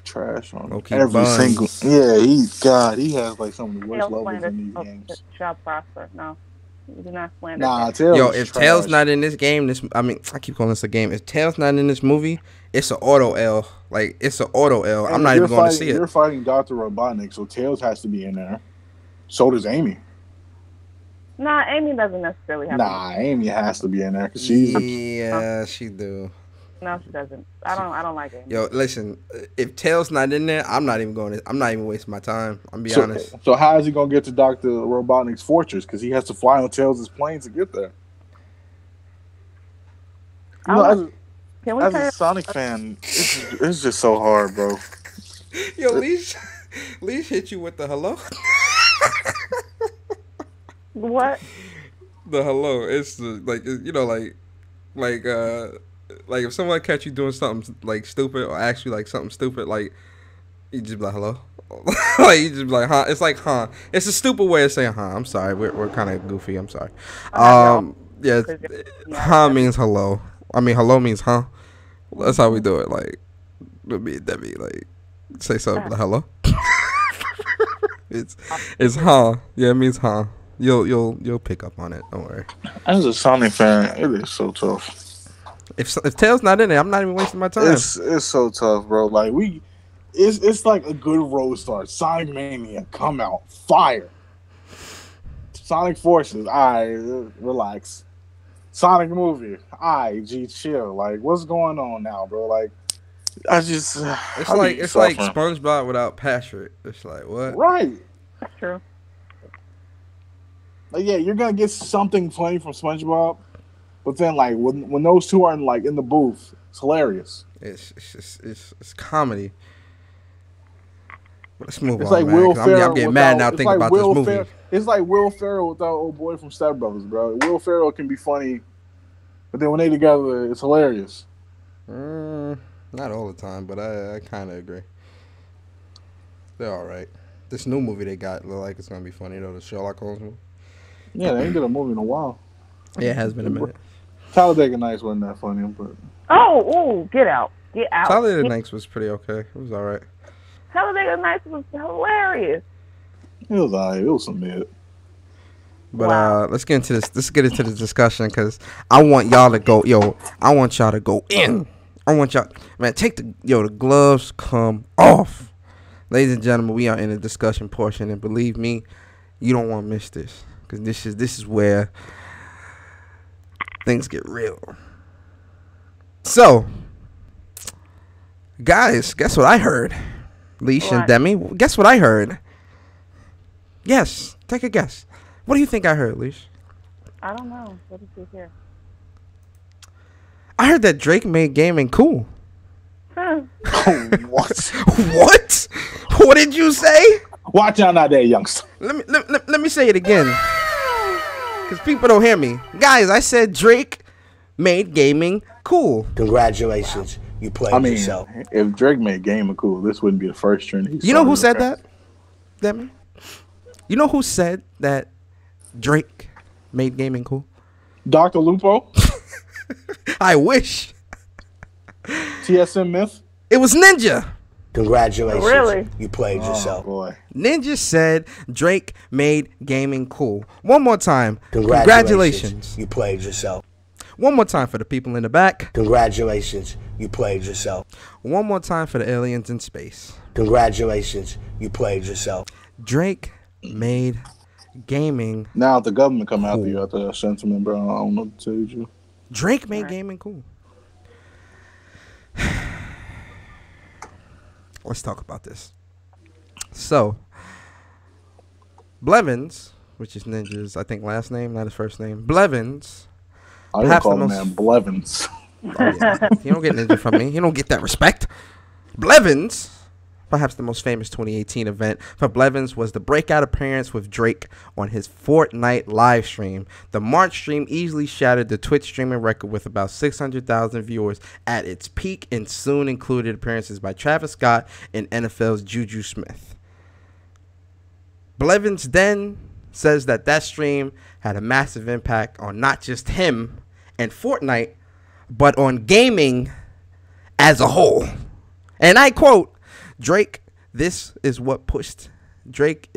trash on every single. Yeah, he has like some of the worst levels in these games. Shall prosper. No, you do not slander. Nah, Tails. Yo, if Tails not in this game, I keep calling this a game. If Tails not in this movie, it's an auto L. Like, it's an auto L. I'm not even going to see it. You're fighting Dr. Robotnik, so Tails has to be in there. So does Amy. Nah, Amy doesn't necessarily have to. Amy has to be in there because she's. Yeah, she do. No, she doesn't. I don't like it. Yo, listen, if Tails not in there, I'm not even wasting my time. I'm be honest. So how is he gonna get to Dr. Robotnik's fortress? Because he has to fly on Tails' plane to get there. You know, as a Sonic fan, it's just so hard, bro. Yo, Leash hit you with the hello. What? The hello. It's the, like if someone catch you doing something like stupid or ask you like something stupid, like you just be like hello. Like you just be like huh. It's like huh. It's a stupid way of saying huh. I'm sorry. We're kind of goofy. I'm sorry. Yeah. Huh means hello. I mean hello means huh. That's how we do it. Like Debbie, like say something like hello. It's huh. Yeah, it means huh. You'll pick up on it. Don't worry. As a Sonic fan, it is so tough. If Tails not in it, I'm not even wasting my time. It's so tough, bro. Like it's like a good road start. Sonic Mania, come out, fire. Sonic Forces, relax. Sonic movie, chill. Like, what's going on now, bro? Like, it's like SpongeBob without Patrick. It's like what? Right. That's true. Like, yeah, you're gonna get something funny from SpongeBob, but then like when those two are in the booth, it's hilarious. It's comedy. Let's move it's on, like Will Ferrell. I'm getting mad now thinking about this movie. It's like Will Ferrell without old boy from Step Brothers, bro. Will Ferrell can be funny, but then when they together, it's hilarious. Not all the time, but I kind of agree. They're all right. This new movie they got look like it's gonna be funny though. The Sherlock Holmes movie. Yeah, they ain't did a movie in a while. Yeah, it has been a minute. Talladega Nights wasn't that funny, but get out. Talladega Nights was pretty okay. It was all right. Talladega Nights was hilarious. It was alright. It was some mid. But let's get into this. Let's get into the discussion because I want y'all to go. I want y'all to go in. I want y'all, man. Take the gloves come off, ladies and gentlemen. We are in the discussion portion, and believe me, you don't want to miss this because this is where things get real. So, guys, guess what I heard? Leash and Demi, guess what I heard? Yes, take a guess. What do you think I heard, Leash? I don't know. What did you hear? I heard that Drake made gaming cool. What? What? What did you say? Watch out out there, youngster. Let me say it again, because people don't hear me. Guys, I said Drake made gaming cool. Congratulations, you played yourself. If Drake made gaming cool, this wouldn't be the first trend. You know who said that? Demi? You know who said that Drake made gaming cool? Dr. Lupo. I wish. TSM Myth. It was Ninja. Congratulations. Really? You played yourself. Boy. Ninja said Drake made gaming cool. One more time. Congratulations. You played yourself. One more time for the people in the back. Congratulations. You played yourself. One more time for the aliens in space. Congratulations. You played yourself. Drake made gaming. Now if the government come after you after that sentiment, bro, I don't know what to tell you. Drake made gaming cool. Let's talk about this. So, Blevins, which is Ninja's, I think, last name, not his first name. Blevins. I don't call him man Blevins. Oh, yeah. You don't get Ninja from me. You don't get that respect. Blevins. Perhaps the most famous 2018 event for Blevins was the breakout appearance with Drake on his Fortnite live stream. The March stream easily shattered the Twitch streaming record with about 600,000 viewers at its peak and soon included appearances by Travis Scott and NFL's Juju Smith. Blevins then says that stream had a massive impact on not just him and Fortnite, but on gaming as a whole. And I quote, Drake is what pushed gaming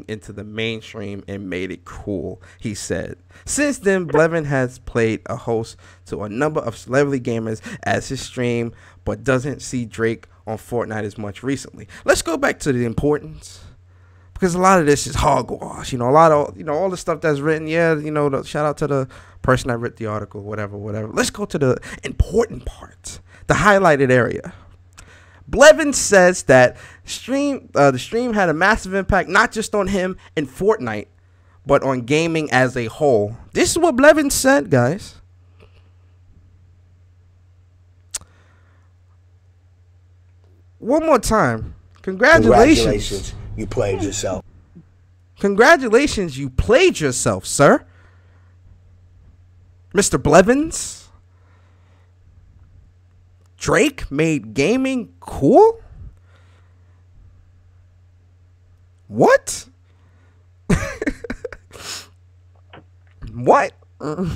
into the mainstream and made it cool, he said. Since then, Blevin has played a host to a number of celebrity gamers as his stream, but doesn't see Drake on Fortnite as much recently. Let's go back to the importance. because a lot of this is hogwash. You know, a lot of, you know, all the stuff that's written. Yeah, you know, shout out to the person that wrote the article, whatever. Let's go to the important part, the highlighted area. Blevins says that the stream had a massive impact, not just on him in Fortnite, but on gaming as a whole. This is what Blevins said, guys. One more time. Congratulations. You played yourself. Congratulations, you played yourself, sir. Mr. Blevins. Drake made gaming cool? What? What? And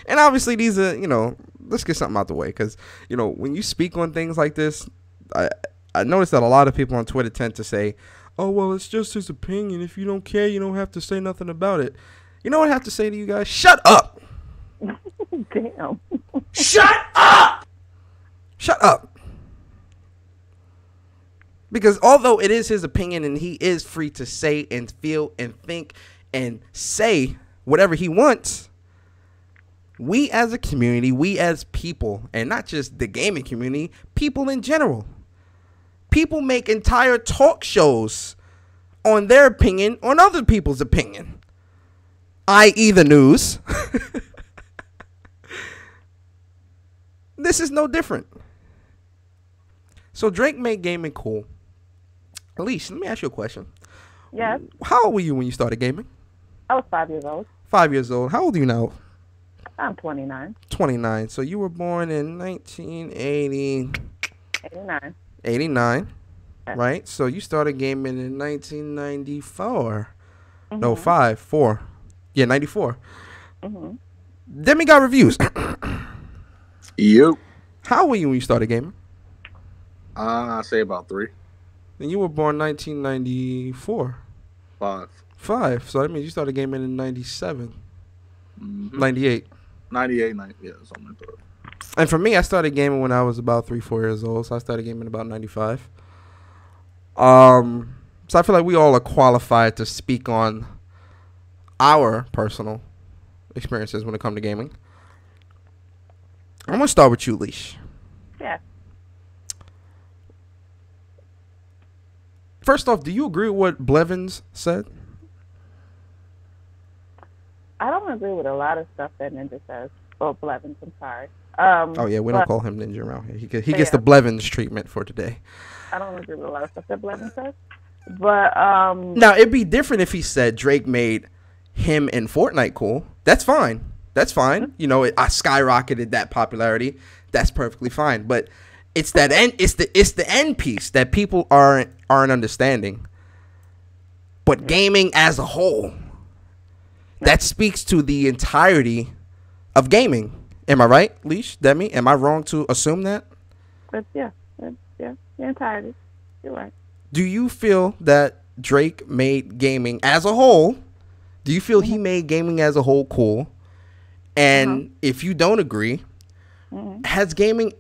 obviously these are, you know, let's get something out the way, because, you know, when you speak on things like this, I noticed that a lot of people on Twitter tend to say, oh, well, it's just his opinion. If you don't care, you don't have to say nothing about it. You know what I have to say to you guys? Shut up. Damn. Shut up. Shut up. Because although it is his opinion and he is free to say and feel and think and say whatever he wants, we as a community, we as people, and not just the gaming community, people in general, people make entire talk shows on their opinion on other people's opinion, i.e. the news. This is no different. So Drake made gaming cool. Elise, let me ask you a question. Yes. How old were you when you started gaming? I was 5 years old. 5 years old. How old are you now? I'm 29. 29. So you were born in 1980. 89. 89. Yes. Right? So you started gaming in 1994. Mm-hmm. No, 4. Yeah, 94. Mm-hmm. Demi got reviews. Yep. How old were you when you started gaming? I say about 3. And you were born 1994. 5. 5. So that means you started gaming in 97. Mm-hmm. 98. 98, 90, yeah, something like that. And for me, I started gaming when I was about 3-4 years old. So I started gaming about 95. So I feel like we all are qualified to speak on our personal experiences when it comes to gaming. I'm going to start with you, Leash. Yeah. First off, do you agree with what Blevins said? I don't agree with a lot of stuff that Ninja says. Oh, Blevins, I'm sorry. Oh, yeah, we don't call him Ninja around here. He gets the Blevins treatment for today. I don't agree with a lot of stuff that Blevins says. But, now, it'd be different if he said Drake made him in Fortnite cool. That's fine. That's fine. Mm-hmm. You know, I skyrocketed that popularity. That's perfectly fine. But it's that end. It's the end piece that people aren't understanding. But gaming as a whole, that speaks to the entirety of gaming. Am I right, Leash, Demi? Am I wrong to assume that? Yeah, the entirety. You're right. Do you feel that Drake made gaming as a whole? Do you feel he made gaming as a whole cool? And if you don't agree, has gaming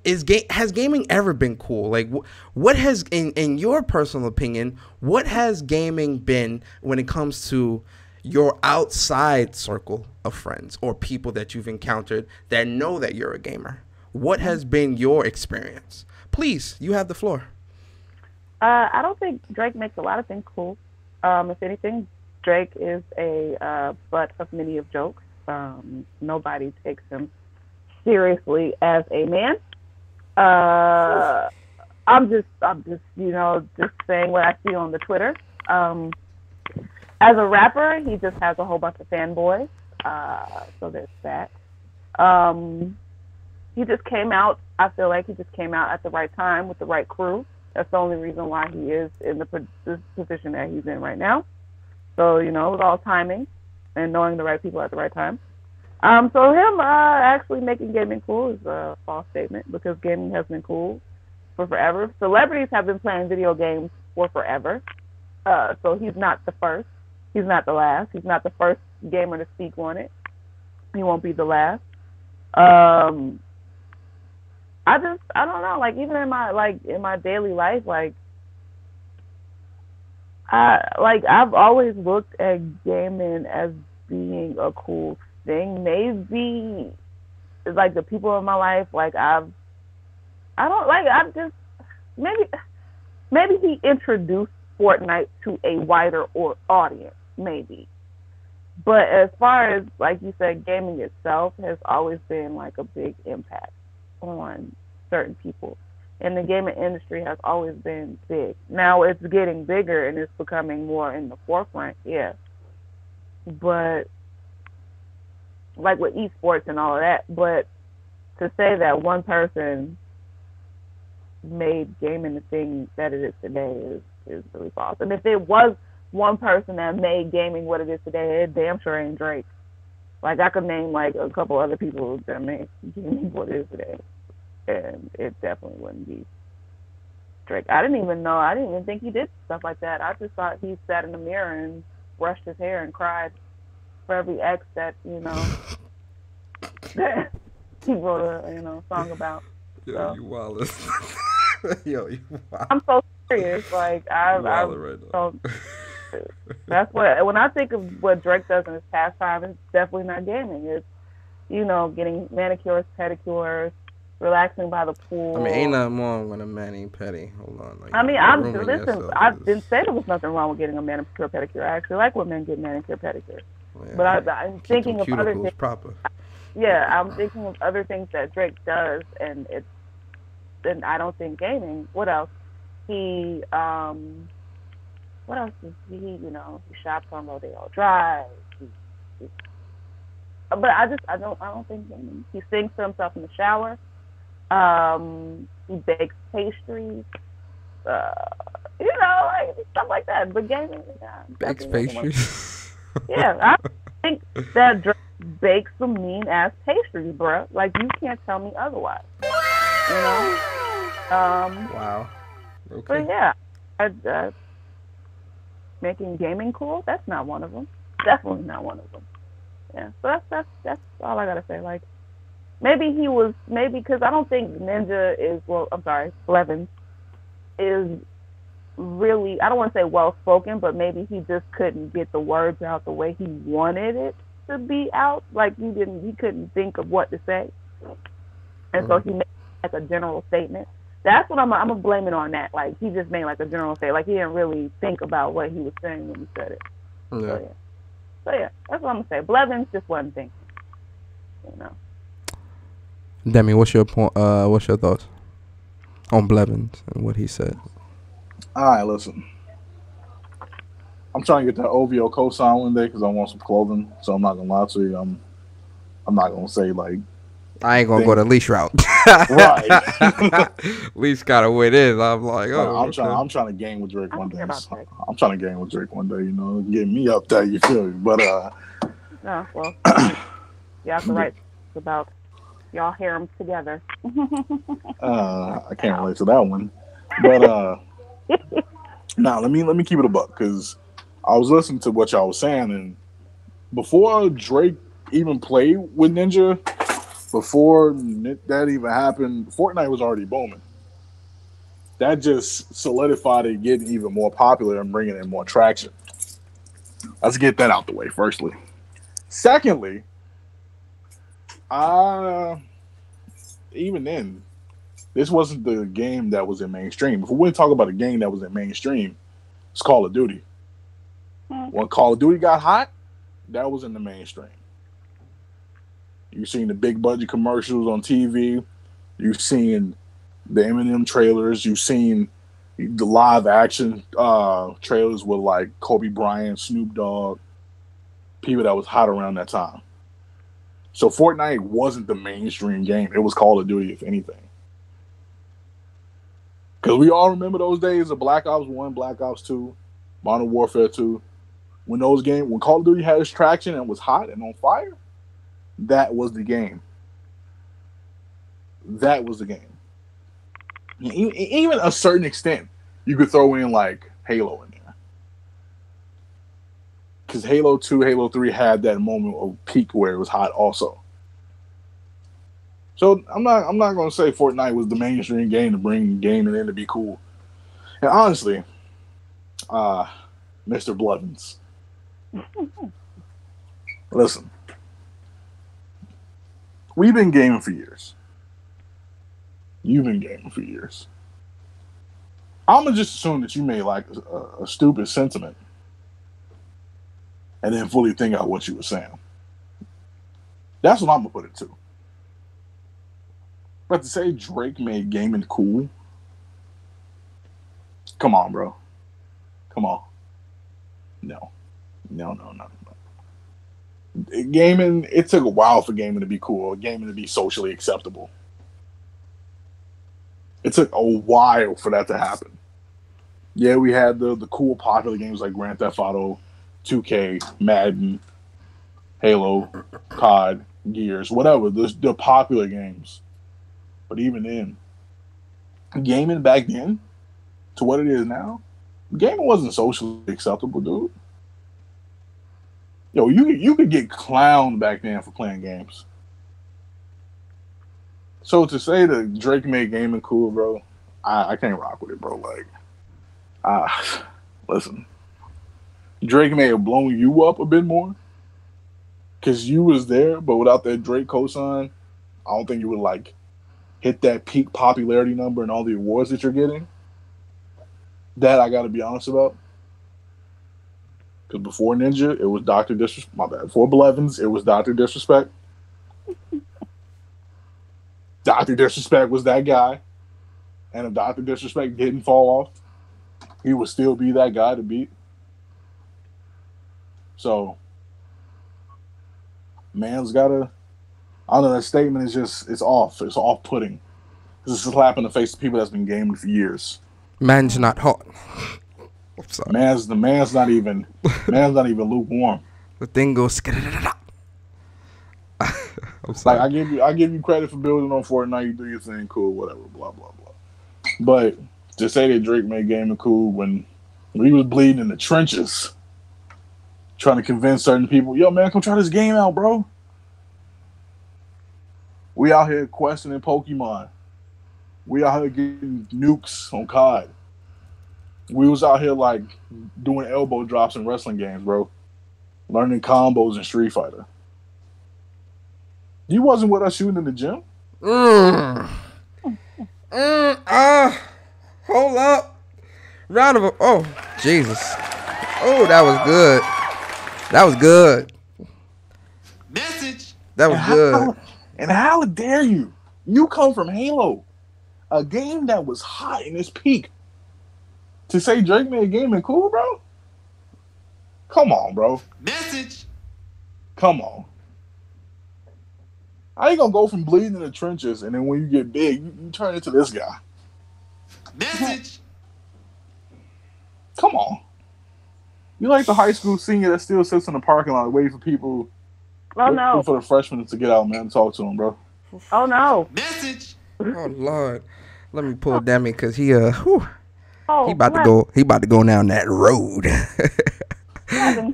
ever been cool? Like, what has, in your personal opinion, what has gaming been when it comes to your outside circle of friends or people that you've encountered that know that you're a gamer? What has been your experience? Please, you have the floor. I don't think Drake makes a lot of things cool. If anything, Drake is a butt of many of jokes. Nobody takes him seriously as a man. I'm just just saying what I see on the Twitter. As a rapper, he just has a whole bunch of fanboys. So there's that. He just came out. I feel like he just came out at the right time with the right crew. That's the only reason why he is in this position that he's in right now. So, it was all timing and knowing the right people at the right time. So him actually making gaming cool is a false statement because gaming has been cool for forever. Celebrities have been playing video games for forever. So he's not the first. He's not the last. He's not the first gamer to speak on it. He won't be the last. I don't know. Like even in my daily life, like I've always looked at gaming as being a cool thing. Maybe like the people in my life, like I just maybe he introduced Fortnite to a wider audience, maybe. But as far as, like you said, gaming itself has always been like a big impact on certain people. And the gaming industry has always been big. Now it's getting bigger and it's becoming more in the forefront, yeah. But like with esports and all of that, but to say that one person made gaming the thing that it is today is really false. And if it was one person that made gaming what it is today, it damn sure ain't Drake. Like I could name like a couple other people that made gaming what it is today, and it definitely wouldn't be Drake. I didn't even think he did stuff like that. I just thought he sat in the mirror and brushed his hair and cried for every ex that that he wrote a song about. Yo, so. You Wallace. Yo, you Wallace. I'm so serious. Like I right so, that's what when I think of what Drake does in his pastime, it's definitely not gaming. It's getting manicures, pedicures, relaxing by the pool. I mean, ain't nothing wrong with a mani pedi. Hold on. Like, I mean, I didn't say there was nothing wrong with getting a manicure, pedicure. I actually like when men get manicure, pedicure. Yeah, but I'm thinking of other things. Proper. Yeah, I'm thinking of other things that Drake does, and I don't think gaming. What else? What else does he? He shops on Rodeo Drive. But I don't think gaming. He sings to himself in the shower. He bakes pastries. Like stuff like that. But gaming, bakes pastries. Yeah, I think that Drake bakes some mean ass pastries, bruh. Like you can't tell me otherwise. Wow. Okay. But yeah, making gaming cool. That's not one of them. Definitely not one of them. Yeah. So that's all I gotta say. Like maybe because I don't think Blevins is really, I don't want to say well spoken, but maybe he just couldn't get the words out the way he wanted it to be out. Like he couldn't think of what to say, and so he made like a general statement. That's what I'm gonna blame it on. That like he just made like a general statement. Like he didn't really think about what he was saying when he said it. Yeah. So yeah, that's what I'm gonna say. Blevins just wasn't thinking. Demi, what's your point? What's your thoughts on Blevins and what he said? All right, listen. I'm trying to get that OVO cosign one day because I want some clothing. So I'm not gonna lie to you. I'm not gonna say like. I ain't gonna go the leash route. Right. Leash gotta win in. I'm like, I'm trying to game with Drake one day. I'm trying to game with Drake one day. Get me up there. You feel me? But no, well, you have to write about y'all harem together. I can't relate to that one. But now let me keep it a buck because I was listening to what y'all was saying, and before Drake even played with Ninja, before that even happened, Fortnite was already booming. That just solidified it getting even more popular and bringing in more traction. Let's get that out the way, firstly. Secondly, even then, this wasn't the game that was in mainstream. If we want to talk about a game that was in mainstream, it's Call of Duty. When Call of Duty got hot, that was in the mainstream. You've seen the big budget commercials on TV. You've seen the Eminem trailers. You've seen the live action trailers with like Kobe Bryant, Snoop Dogg, people that was hot around that time. So Fortnite wasn't the mainstream game. It was Call of Duty, if anything. Because we all remember those days of Black Ops 1, Black Ops 2, Modern Warfare 2. When Call of Duty had its traction and was hot and on fire, that was the game. That was the game. Even a certain extent, you could throw in like Halo in there. Because Halo 2, Halo 3 had that moment of peak where it was hot also. So I'm not going to say Fortnite was the mainstream game to bring gaming in to be cool. And honestly, Mr. Blevins. Listen, we've been gaming for years. You've been gaming for years. I'm gonna just assume that you made like a stupid sentiment and then fully think out what you were saying. That's what I'm gonna put it to. But to say Drake made gaming cool, come on, bro. Come on. No. Gaming, it took a while for gaming to be cool, gaming to be socially acceptable. It took a while for that to happen. Yeah, we had the cool popular games like Grand Theft Auto, 2K, Madden, Halo, COD, Gears, whatever, the popular games. But even then, gaming back then, to what it is now, gaming wasn't socially acceptable, dude. Yo, you could get clowned back then for playing games. So to say that Drake made gaming cool, bro, I can't rock with it, bro. Like, listen, Drake may have blown you up a bit more because you was there, but without that Drake cosign, I don't think you would like hit that peak popularity number and all the awards that you're getting. That I got to be honest about. Because before Ninja, it was Dr. Disrespect. My bad. Before Blevins, it was Dr. Disrespect. Dr. Disrespect was that guy. And if Dr. Disrespect didn't fall off, he would still be that guy to beat. So, man's got to... I don't know, that statement is just... It's off. It's off-putting. This is a slap in the face to people that's been gaming for years. Man's not hot. I'm sorry. Man's not even lukewarm. The thing goes. I'm sorry. Like I give you credit for building on Fortnite. You do your thing, cool, whatever, blah blah blah. But to say that Drake made gaming cool when we was bleeding in the trenches, trying to convince certain people, yo man, come try this game out, bro. We out here questioning Pokemon. We out here getting nukes on COD. We was out here like doing elbow drops in wrestling games, bro. Learning combos in Street Fighter. You wasn't with us shooting in the gym? Hold up. Round of oh, Jesus. Oh, that was good. That was good. Message. That was good. And how dare you? You come from Halo, a game that was hot in its peak. To say Drake made gaming cool, bro? Come on, bro. Message. Come on. How you gonna go from bleeding in the trenches and then when you get big, you turn into this guy? Message. Come on. You like the high school senior that still sits in the parking lot waiting for people. Oh no. For the freshmen to get out, man, and talk to him, bro. Oh no. Message. Oh Lord. Let me pull Demi because he whew, Oh, he about to go down that road.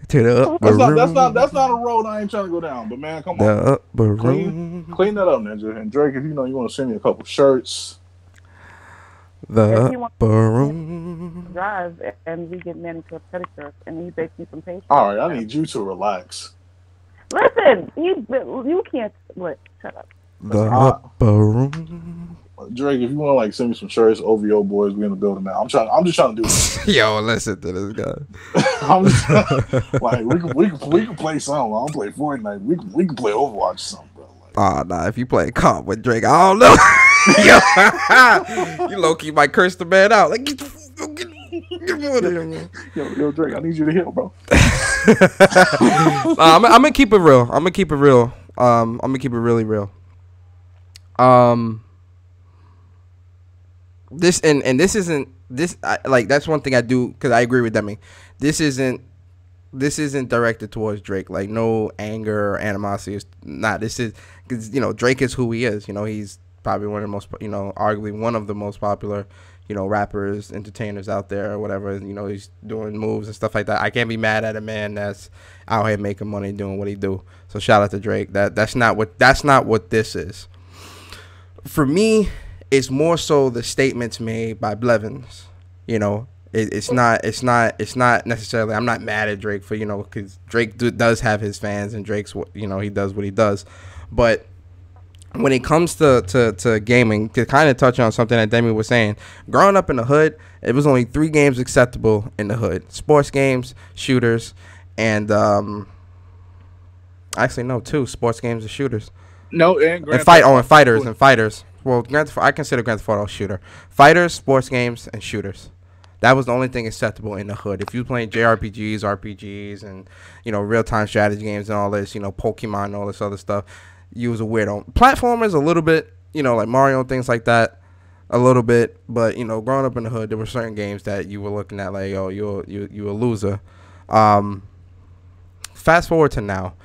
To the upper room. That's not a road I ain't trying to go down. But man, come on. The upper room. Clean that up, Ninja. And Drake, if you know you want to send me a couple shirts. The upper room. Drive and we get manicure pedicure and he bakes me some patience. All right, I need you to relax. Listen, you can't. What? Shut up. The upper room. Drake, if you want to like send me some shirts, OVO boys, we in the building now. I'm just trying to do this. Yo, listen to this guy. I'm just, like we can play something. I don't play Fortnite. We can play Overwatch or something, bro. Like, Nah, if you play comp with Drake, I don't know. Yo, you low key might curse the man out. Like, get out of here, man. Yo, Drake, I need you to heal, bro. I'm gonna keep it real. I'm gonna keep it real. I'm gonna keep it really real. This and this isn't this like that's one thing I do because I agree with Demi. This isn't directed towards Drake. Like no anger or animosity. Is not. This is because Drake is who he is. He's probably one of the most arguably one of the most popular rappers, entertainers out there or whatever. He's doing moves and stuff like that. I can't be mad at a man that's out here making money doing what he do. So shout out to Drake. That's not what this is. For me, it's more so the statements made by Blevins, It's not necessarily. I'm not mad at Drake for, because Drake does have his fans, and Drake's, he does what he does. But when it comes to gaming, to kind of touch on something that Demi was saying, growing up in the hood, it was only 3 games acceptable in the hood: sports games, shooters, and actually no, 2 sports games and shooters. No, and fighters. Well, I consider Grand Theft Auto a shooter. Fighters, sports games, and shooters. That was the only thing acceptable in the hood. If you were playing JRPGs, RPGs, and real-time strategy games and all this, Pokemon and all this other stuff, you was a weirdo. Platformers a little bit, like Mario and things like that, a little bit. But growing up in the hood, there were certain games that you were looking at like, oh, you a loser. Fast forward to now.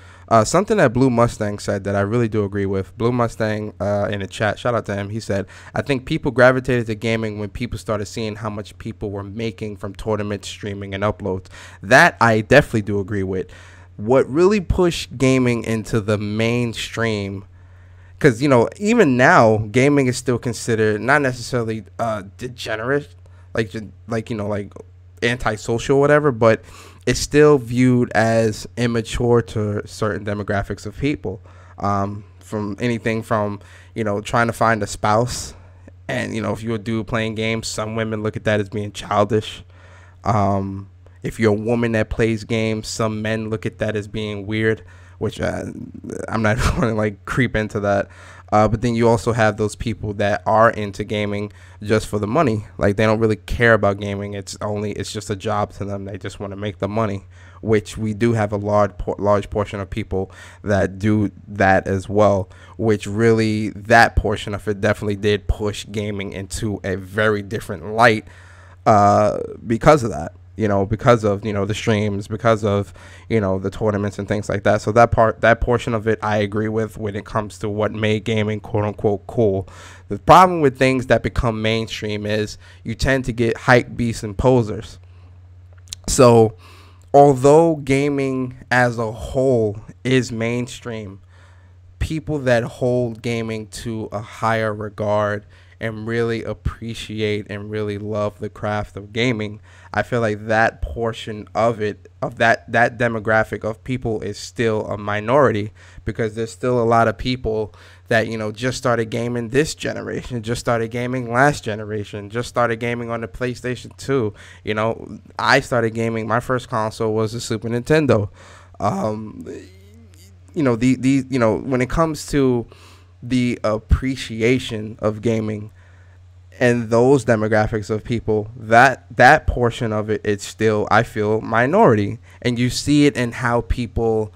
Something that Blue Mustang said that I really do agree with. Blue Mustang in the chat, shout out to him. He said, I think people gravitated to gaming when people started seeing how much people were making from tournaments, streaming, and uploads. That I definitely do agree with. What really pushed gaming into the mainstream, because, even now, gaming is still considered not necessarily degenerate, like antisocial or whatever, but it's still viewed as immature to certain demographics of people, from anything from, trying to find a spouse. And, if you're a dude playing games, some women look at that as being childish. If you're a woman that plays games, some men look at that as being weird, which I'm not going to creep into that. But then you also have those people that are into gaming just for the money. Like, they don't really care about gaming. It's just a job to them. They just want to make the money, which we do have a large portion of people that do that as well, which really, that portion of it definitely did push gaming into a very different light because of that. Because of, the streams, because of, the tournaments and things like that. So that portion of it, I agree with when it comes to what made gaming quote unquote cool. The problem with things that become mainstream is you tend to get hype beasts and posers. So although gaming as a whole is mainstream, people that hold gaming to a higher regard and really appreciate and really love the craft of gaming, I feel like that portion of it, of that demographic of people, is still a minority, because there's still a lot of people that, just started gaming this generation, just started gaming last generation, just started gaming on the PlayStation 2. I started gaming, my first console was the Super Nintendo. When it comes to the appreciation of gaming and those demographics of people, that portion of it, it's still, I feel, minority. And you see it in how people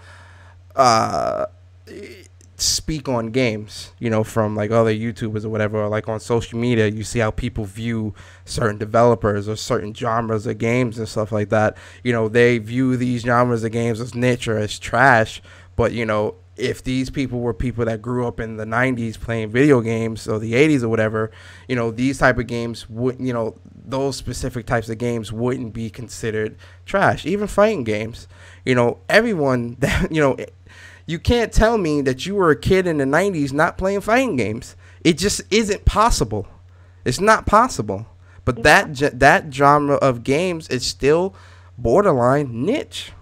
speak on games, from other YouTubers or whatever, or on social media. You see how people view certain developers or certain genres of games and stuff like that. They view these genres of games as niche or as trash, but if these people were people that grew up in the 90s playing video games, or the 80s or whatever, these type of games wouldn't, those specific types of games wouldn't be considered trash. Even fighting games, everyone that, you can't tell me that you were a kid in the 90s not playing fighting games. It just isn't possible. It's not possible. But that genre of games is still borderline niche.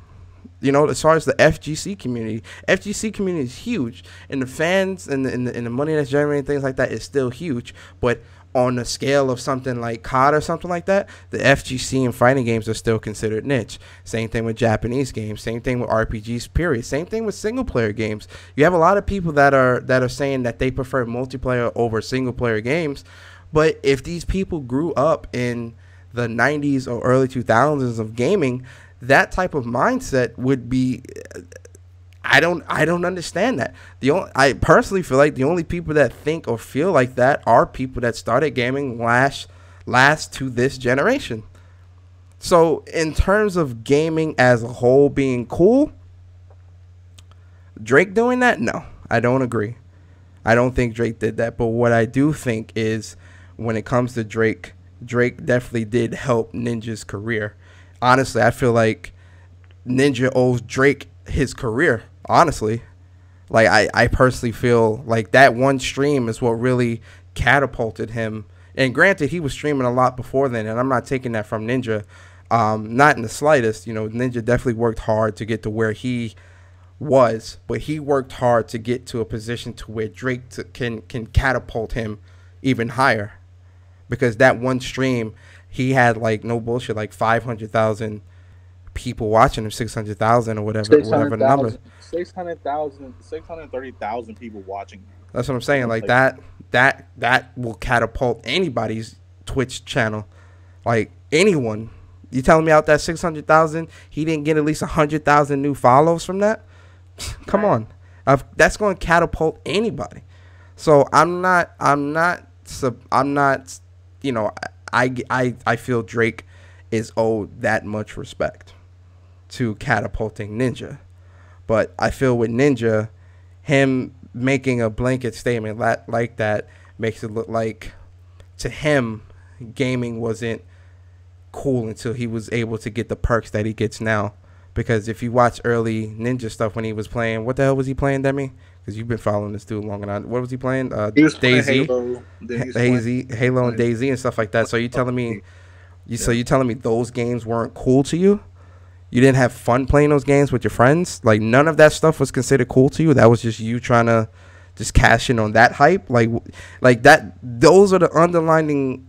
As far as the FGC community is huge, and the fans and the money that's generating, things like that, is still huge. But on the scale of something like COD or something like that, the FGC and fighting games are still considered niche. Same thing with Japanese games. Same thing with RPGs. Period. Same thing with single player games. You have a lot of people that are saying that they prefer multiplayer over single player games. But if these people grew up in the 90s or early 2000s of gaming, that type of mindset would be, I don't understand that. I personally feel like the only people that think or feel like that are people that started gaming last to this generation. So in terms of gaming as a whole being cool, Drake doing that, no, I don't agree. I don't think Drake did that. But what I do think is, when it comes to Drake definitely did help Ninja's career. Honestly, I feel like Ninja owes Drake his career, honestly. I personally feel like that one stream is what really catapulted him, And granted, he was streaming a lot before then, and I'm not taking that from Ninja, not in the slightest. You know, Ninja definitely worked hard to get to where he was, but he worked hard to get to a position to where Drake can catapult him even higher, because that one stream he had, like, no bullshit, like 500,000 people watching him, 600,000 or whatever the number. 630,000 people watching. That's what I'm saying. Like that will catapult anybody's Twitch channel. Like anyone. You telling me out that 600,000, he didn't get at least 100,000 new follows from that? Come on. That's going to catapult anybody. So I'm not, you know, I feel Drake is owed that much respect to catapulting Ninja. But I feel with Ninja, him making a blanket statement like that makes it look like, to him, gaming wasn't cool until he was able to get the perks that he gets now. Because if you watch early Ninja stuff when he was playing, what the hell was he playing, Demi? Because you've been following this dude long enough. What was he playing? He was Daisy, playing Halo and Daisy and stuff like that. So you telling me, you telling me those games weren't cool to you? You didn't have fun playing those games with your friends? Like, none of that stuff was considered cool to you? That was just you trying to just cash in on that hype? Like that, those are the underlining,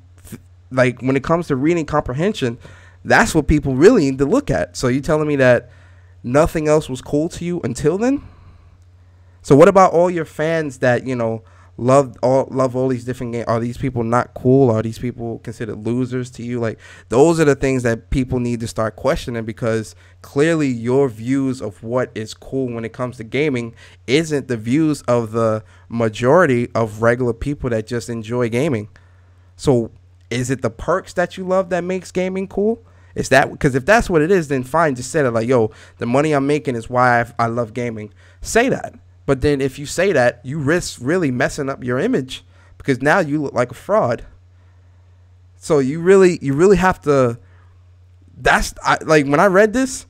like, when it comes to reading comprehension, that's what people really need to look at. So you telling me that nothing else was cool to you until then? So what about all your fans that, you know, love all these different games? Are these people not cool? Are these people considered losers to you? Like, those are the things that people need to start questioning, because clearly your views of what is cool when it comes to gaming isn't the views of the majority of regular people that just enjoy gaming. So is it the perks that you love that makes gaming cool? Is that, because if that's what it is, then fine, just say it, like, yo, the money I'm making is why I love gaming. Say that. But then if you say that, you risk really messing up your image, because now you look like a fraud. So you really have to, like, when I read this,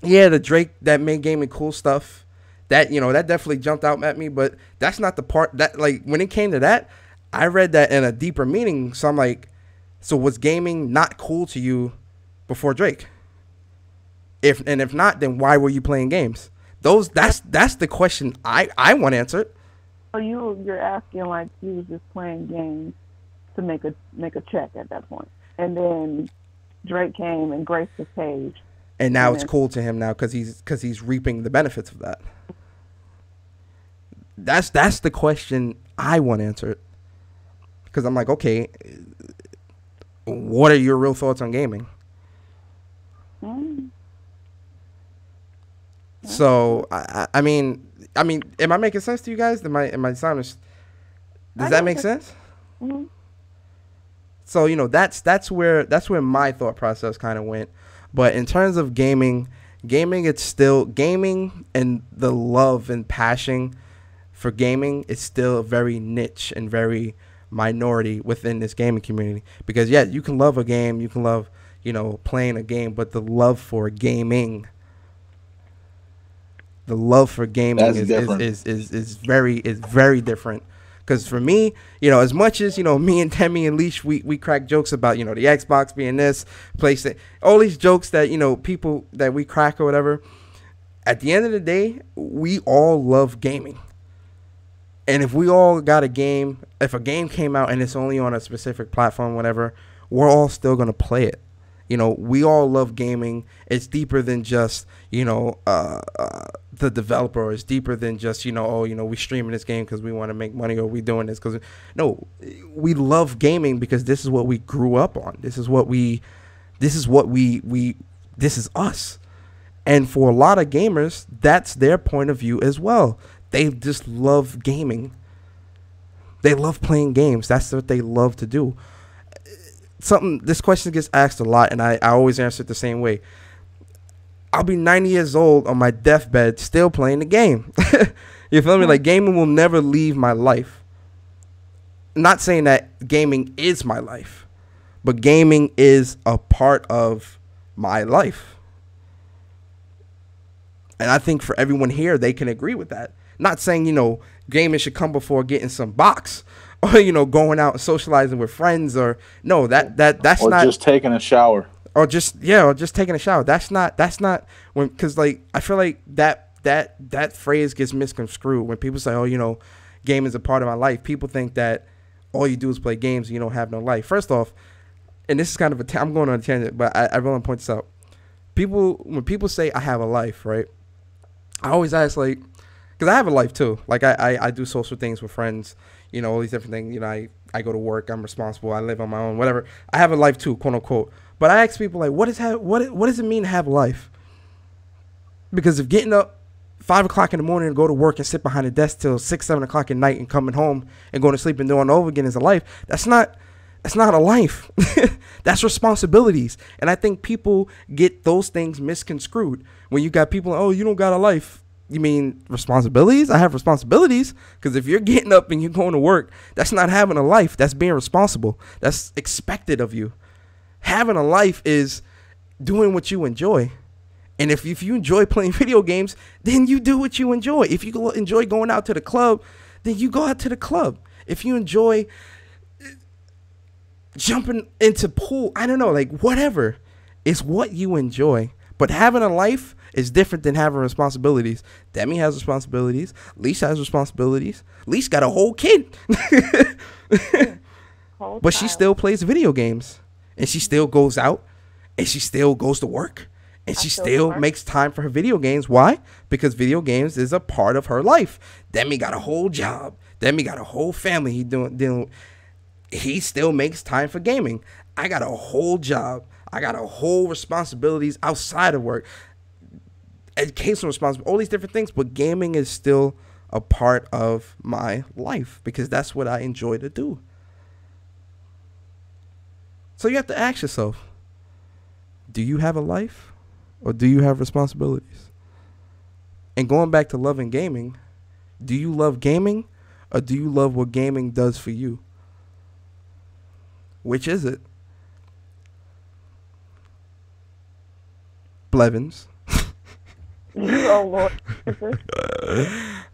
yeah, the Drake that made gaming cool stuff, that, you know, that definitely jumped out at me, but that's not the part that, like, when it came to that, I read that in a deeper meaning. So I'm like, so was gaming not cool to you before Drake? If not, then why were you playing games? That's the question I want answered. So you're asking like you was just playing games to make a check at that point, and then Drake came and graced his page, and now it's cool to him now because he's reaping the benefits of that. That's the question I want answered, because I'm like, okay, what are your real thoughts on gaming? So I mean, am I making sense to you guys? Am I sounding? Does that make sense? Mm-hmm. So, you know, that's where my thought process kind of went. But in terms of gaming, it's still gaming, and the love and passion for gaming is still very niche and very minority within this gaming community. Because yeah, you can love a game, you can love, you know, playing a game, but the love for gaming. The love for gaming is very different. Because for me, you know, as much as, you know, me and Temmie and Leash, we crack jokes about, you know, the Xbox being this, PlayStation, all these jokes that, you know, people that we crack or whatever. At the end of the day, we all love gaming. And if we all got a game, if a game came out and it's only on a specific platform, whatever, we're all still going to play it. You know, we all love gaming. It's deeper than just, you know, the developer. It's deeper than just, you know, oh, you know, we streaming this game because we want to make money, or we doing this because, no, we love gaming because this is what we grew up on. This is us. And for a lot of gamers, that's their point of view as well. They just love gaming. They love playing games. That's what they love to do. This question gets asked a lot, and I always answer it the same way. I'll be 90 years old on my deathbed still playing the game. You feel me? Like, gaming will never leave my life. I'm not saying that gaming is my life, but gaming is a part of my life. And I think for everyone here, they can agree with that. Not saying, you know, gaming should come before getting some box or going out and socializing with friends, or no, that's or not, just taking a shower, or just taking a shower. That's not when, because like I feel like that phrase gets misconstrued when people say, oh, gaming is a part of my life. People think that all you do is play games and you don't have no life. First off, and this is kind of I'm going on a tangent, but I really want to point this out. When people say I have a life, right? I always ask, like, because I have a life too. Like I do social things with friends, all these different things. I go to work. I'm responsible. I live on my own. Whatever. I have a life too, quote unquote. But I ask people, like, what does it mean to have a life? Because if getting up 5 o'clock in the morning and go to work and sit behind a desk till 6, 7 o'clock at night and coming home and going to sleep and doing it over again is a life, that's not a life. That's responsibilities. And I think people get those things misconstrued. When you got people, oh, you don't got a life. You mean responsibilities? I have responsibilities. Because if you're getting up and you're going to work, that's not having a life. That's being responsible. That's expected of you. Having a life is doing what you enjoy. And if you enjoy playing video games, then you do what you enjoy. If you enjoy going out to the club, then you go out to the club. If you enjoy jumping into pool, I don't know, like whatever, it's what you enjoy. But having a life is different than having responsibilities. Demi has responsibilities. Leash has responsibilities. Leash got a whole kid. But she still plays video games. And she still goes out. And she still goes to work. And she still makes time for her video games. Why? Because video games is a part of her life. Demi got a whole job. Demi got a whole family he still makes time for gaming. I got a whole job. I got a whole responsibilities outside of work. Educational responsibility, all these different things. But gaming is still a part of my life because that's what I enjoy to do. So you have to ask yourself, do you have a life or do you have responsibilities? And going back to loving gaming, do you love gaming or do you love what gaming does for you? Which is it? Blevins. Oh, Lord. All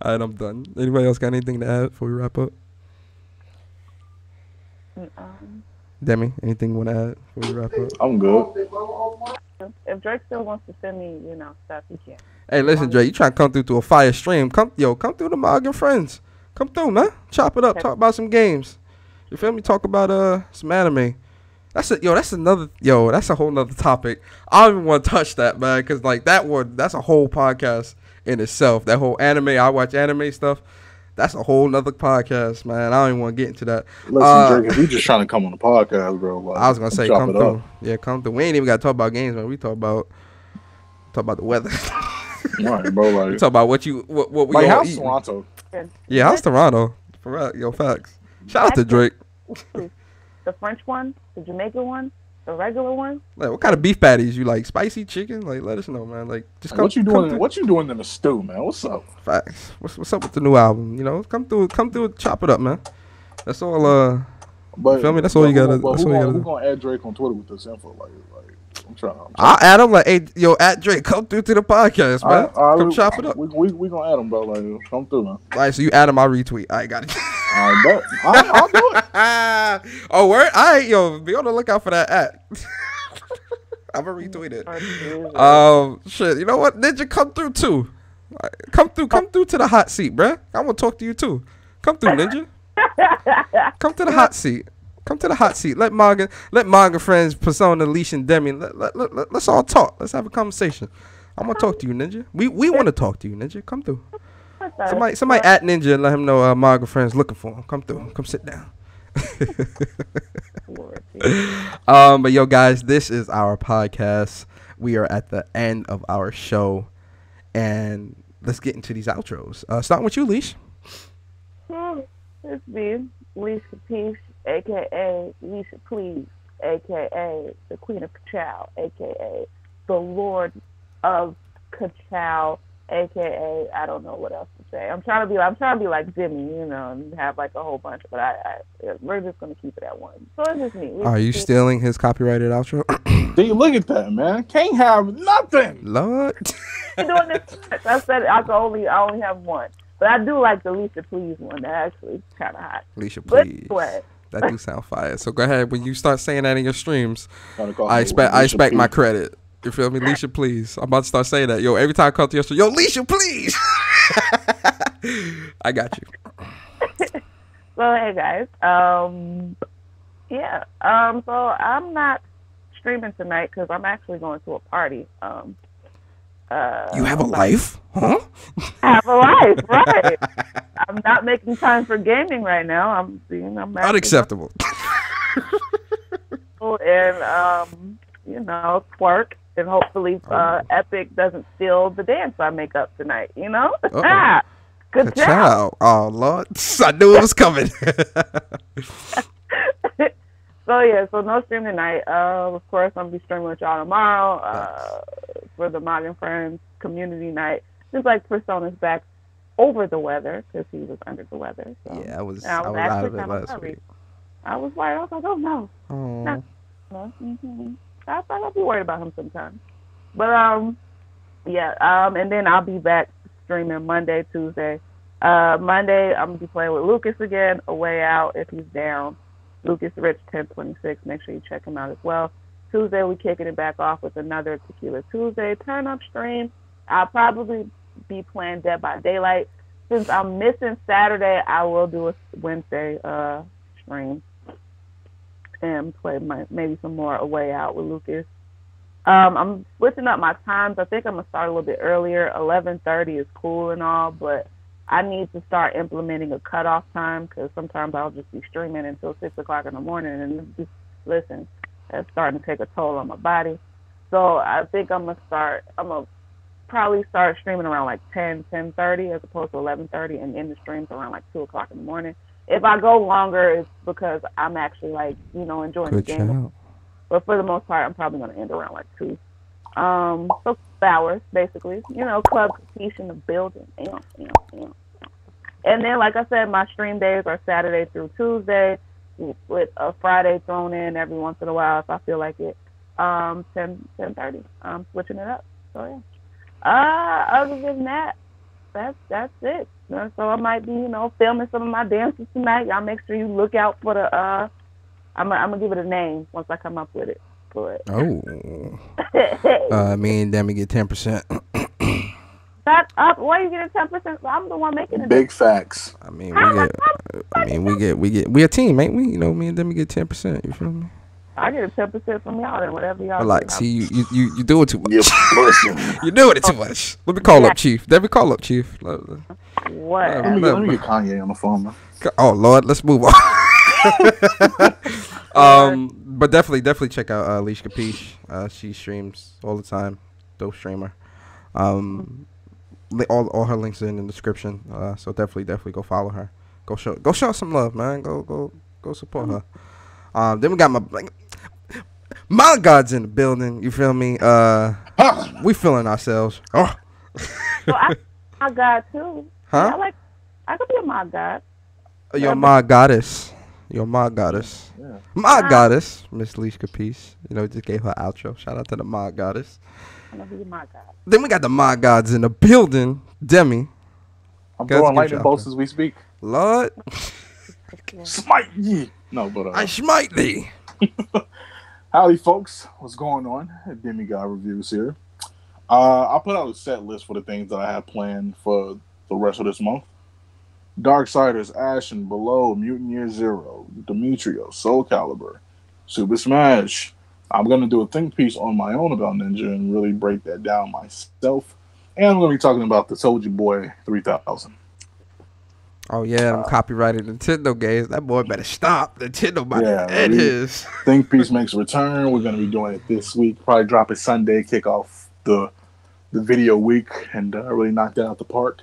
right, I'm done. Anybody else got anything to add before we wrap up? Demi, anything you want to add before we wrap up? I'm good. If Drake still wants to send me, stuff, he can. Hey, listen, Drake, you trying to come through to a fire stream. Come through the MOG and Friends. Come through, man. Chop it up. Talk about some games. You feel me? Talk about some anime. That's a whole nother topic. I don't even want to touch that, man, because like that's a whole podcast in itself. That whole anime, I watch anime stuff. That's a whole nother podcast, man. I don't even want to get into that. Listen, Drake, if you just trying to come on the podcast, bro. Like, I was gonna say come through. Up. Yeah, come through. We ain't even got to talk about games, man. We talk about the weather. Right, bro. Like, we talk about what we like, all how's eat. Toronto? Yeah, how's Toronto? For real, yo, facts. Shout out to Drake. The French one, the Jamaican one, the regular one. Like, what kind of beef patties you like? Spicy chicken? Like, let us know, man. Like, just come. What you doing? What you doing in the stew, man? What's up? Facts. What's up with the new album? Come through, chop it up, man. That's all. But, you feel me? That's all you gotta. That's all you gotta do. We're gonna add Drake on Twitter with this info. Like I'm trying. I'll add him. Like, hey, yo, at Drake, come through to the podcast, man. Come chop it up. We gonna add him, bro. Like, come through, man. All right, so you add him, I'll retweet. I got it. I'll do it. Oh, word? All right, yo, be on the lookout for that at. I'm gonna retweet it. Shit, you know what? Ninja, come through too. Come through to the hot seat, bruh. I want to talk to you too. Come through, Ninja. Come to the hot seat. Come to the hot seat. Let Manga friends, Persona, Leash, and Demi. Let's all talk. Let's have a conversation. I'm gonna talk to you, Ninja. We want to talk to you, Ninja. Come through. Somebody at Ninja and let him know Manga friends looking for him. Come through. Come sit down. But yo, guys, this is our podcast. We are at the end of our show, and let's get into these outros. Starting with you, Leash. It's me, Leash Peace, aka Leisha Please, aka the Queen of Kachow, aka the Lord of Kachow, aka I don't know what else to say. I'm trying to be like Jimmy, and have like a whole bunch, but we're just gonna keep it at one. So it's just me. Are you stealing his copyrighted outro? Dude, look at that, man. Can't have nothing. Lord. Doing this. I said I only have one. But I do like the Alicia Please one. That actually kind of hot. Alicia But Please. what? That do sound fire. So go ahead. When you start saying that in your streams, I expect my credit. You feel me? Alicia Please. I'm about to start saying that. Yo, every time I come to your stream, yo, Alicia Please. I got you. So hey guys, yeah, so I'm not streaming tonight because I'm actually going to a party. You have a life, huh? I have a life, right? I'm not making time for gaming right now. I'm unacceptable. And twerk, and hopefully Epic doesn't steal the dance I make up tonight. You know. Good job. Oh Lord, I knew it was coming. So no stream tonight. Of course, I'm gonna be streaming with y'all tomorrow for the MOG and Friends community night. Seems like Persona's back over the weather because he was under the weather. So. Yeah, I was out of it last week. I was worried. I was like, oh no. No. Mm-hmm. I thought I'd be worried about him sometimes. But and then I'll be back streaming Monday, Tuesday. Monday I'm gonna be playing with Lucas again, A Way Out if he's down. Lucas Rich 1026. Make sure you check him out as well. Tuesday we kicking it back off with another Tequila Tuesday turn up stream. I'll probably be playing Dead by Daylight. Since I'm missing Saturday, I will do a Wednesday stream and play maybe some more A Way Out with Lucas. I'm switching up my times. I think I'm gonna start a little bit earlier. 11:30 is cool and all, but I need to start implementing a cutoff time because sometimes I'll just be streaming until 6 o'clock in the morning, and just listen, that's starting to take a toll on my body. So I think I'm gonna probably start streaming around like 10:30 as opposed to 11:30, and end the streams around like 2 o'clock in the morning. If I go longer, it's because I'm actually enjoying the game. Job. But for the most part, I'm probably going to end around like 2. So hours, basically. Club Capiche in the building. And then, like I said, my stream days are Saturday through Tuesday with a Friday thrown in every once in a while if I feel like it. 10:30. I'm switching it up. So, yeah. Other than that, that's it. So I might be, filming some of my dances tonight. Y'all make sure you look out for the I'm gonna give it a name once I come up with it. But me and Demi get 10%. Shut up! Why are you getting 10%? I'm the one making it. Big facts. We a team, ain't we? Me and Demi get 10%. You feel me? I get a 10% from y'all and whatever y'all. But like, see, you do it too much. You're you doing it too much. Let me call up Chief. Demi, call up Chief. What? Let me get Kanye on the phone, man. Oh Lord, let's move on. But definitely check out Alicia Capiche. She streams all the time. Dope streamer. All her links are in the description. So definitely go follow her. Go show her some love, man. Go support her. Then we got my God's in the building. You feel me? We feeling ourselves. Oh. So my God too. Huh? I could be a my God. You're my goddess. You're my goddess. Yeah. My goddess, Miss Alicia Capiche. Just gave her outro. Shout out to the my goddess. I'm gonna be my God. Then we got the my gods in the building. Demi. I'm throwing lightning bolts as we speak. Lord. Smite ye. No, but I smite thee. Howdy, folks. What's going on? Demigod Reviews here. I put out a set list for the things that I have planned for the rest of this month. Darksiders, Ashen, Below, Mutant Year Zero, Demetrios, Soul Calibur, Super Smash. I'm going to do a think piece on my own about Ninja and really break that down myself. And I'm going to be talking about the Soulja Boy 3000. Oh, yeah, them copyrighted Nintendo games. That boy better stop. Nintendo might end his. Think piece makes a return. We're going to be doing it this week. Probably drop it Sunday, kick off the video week, and really knock that out the park.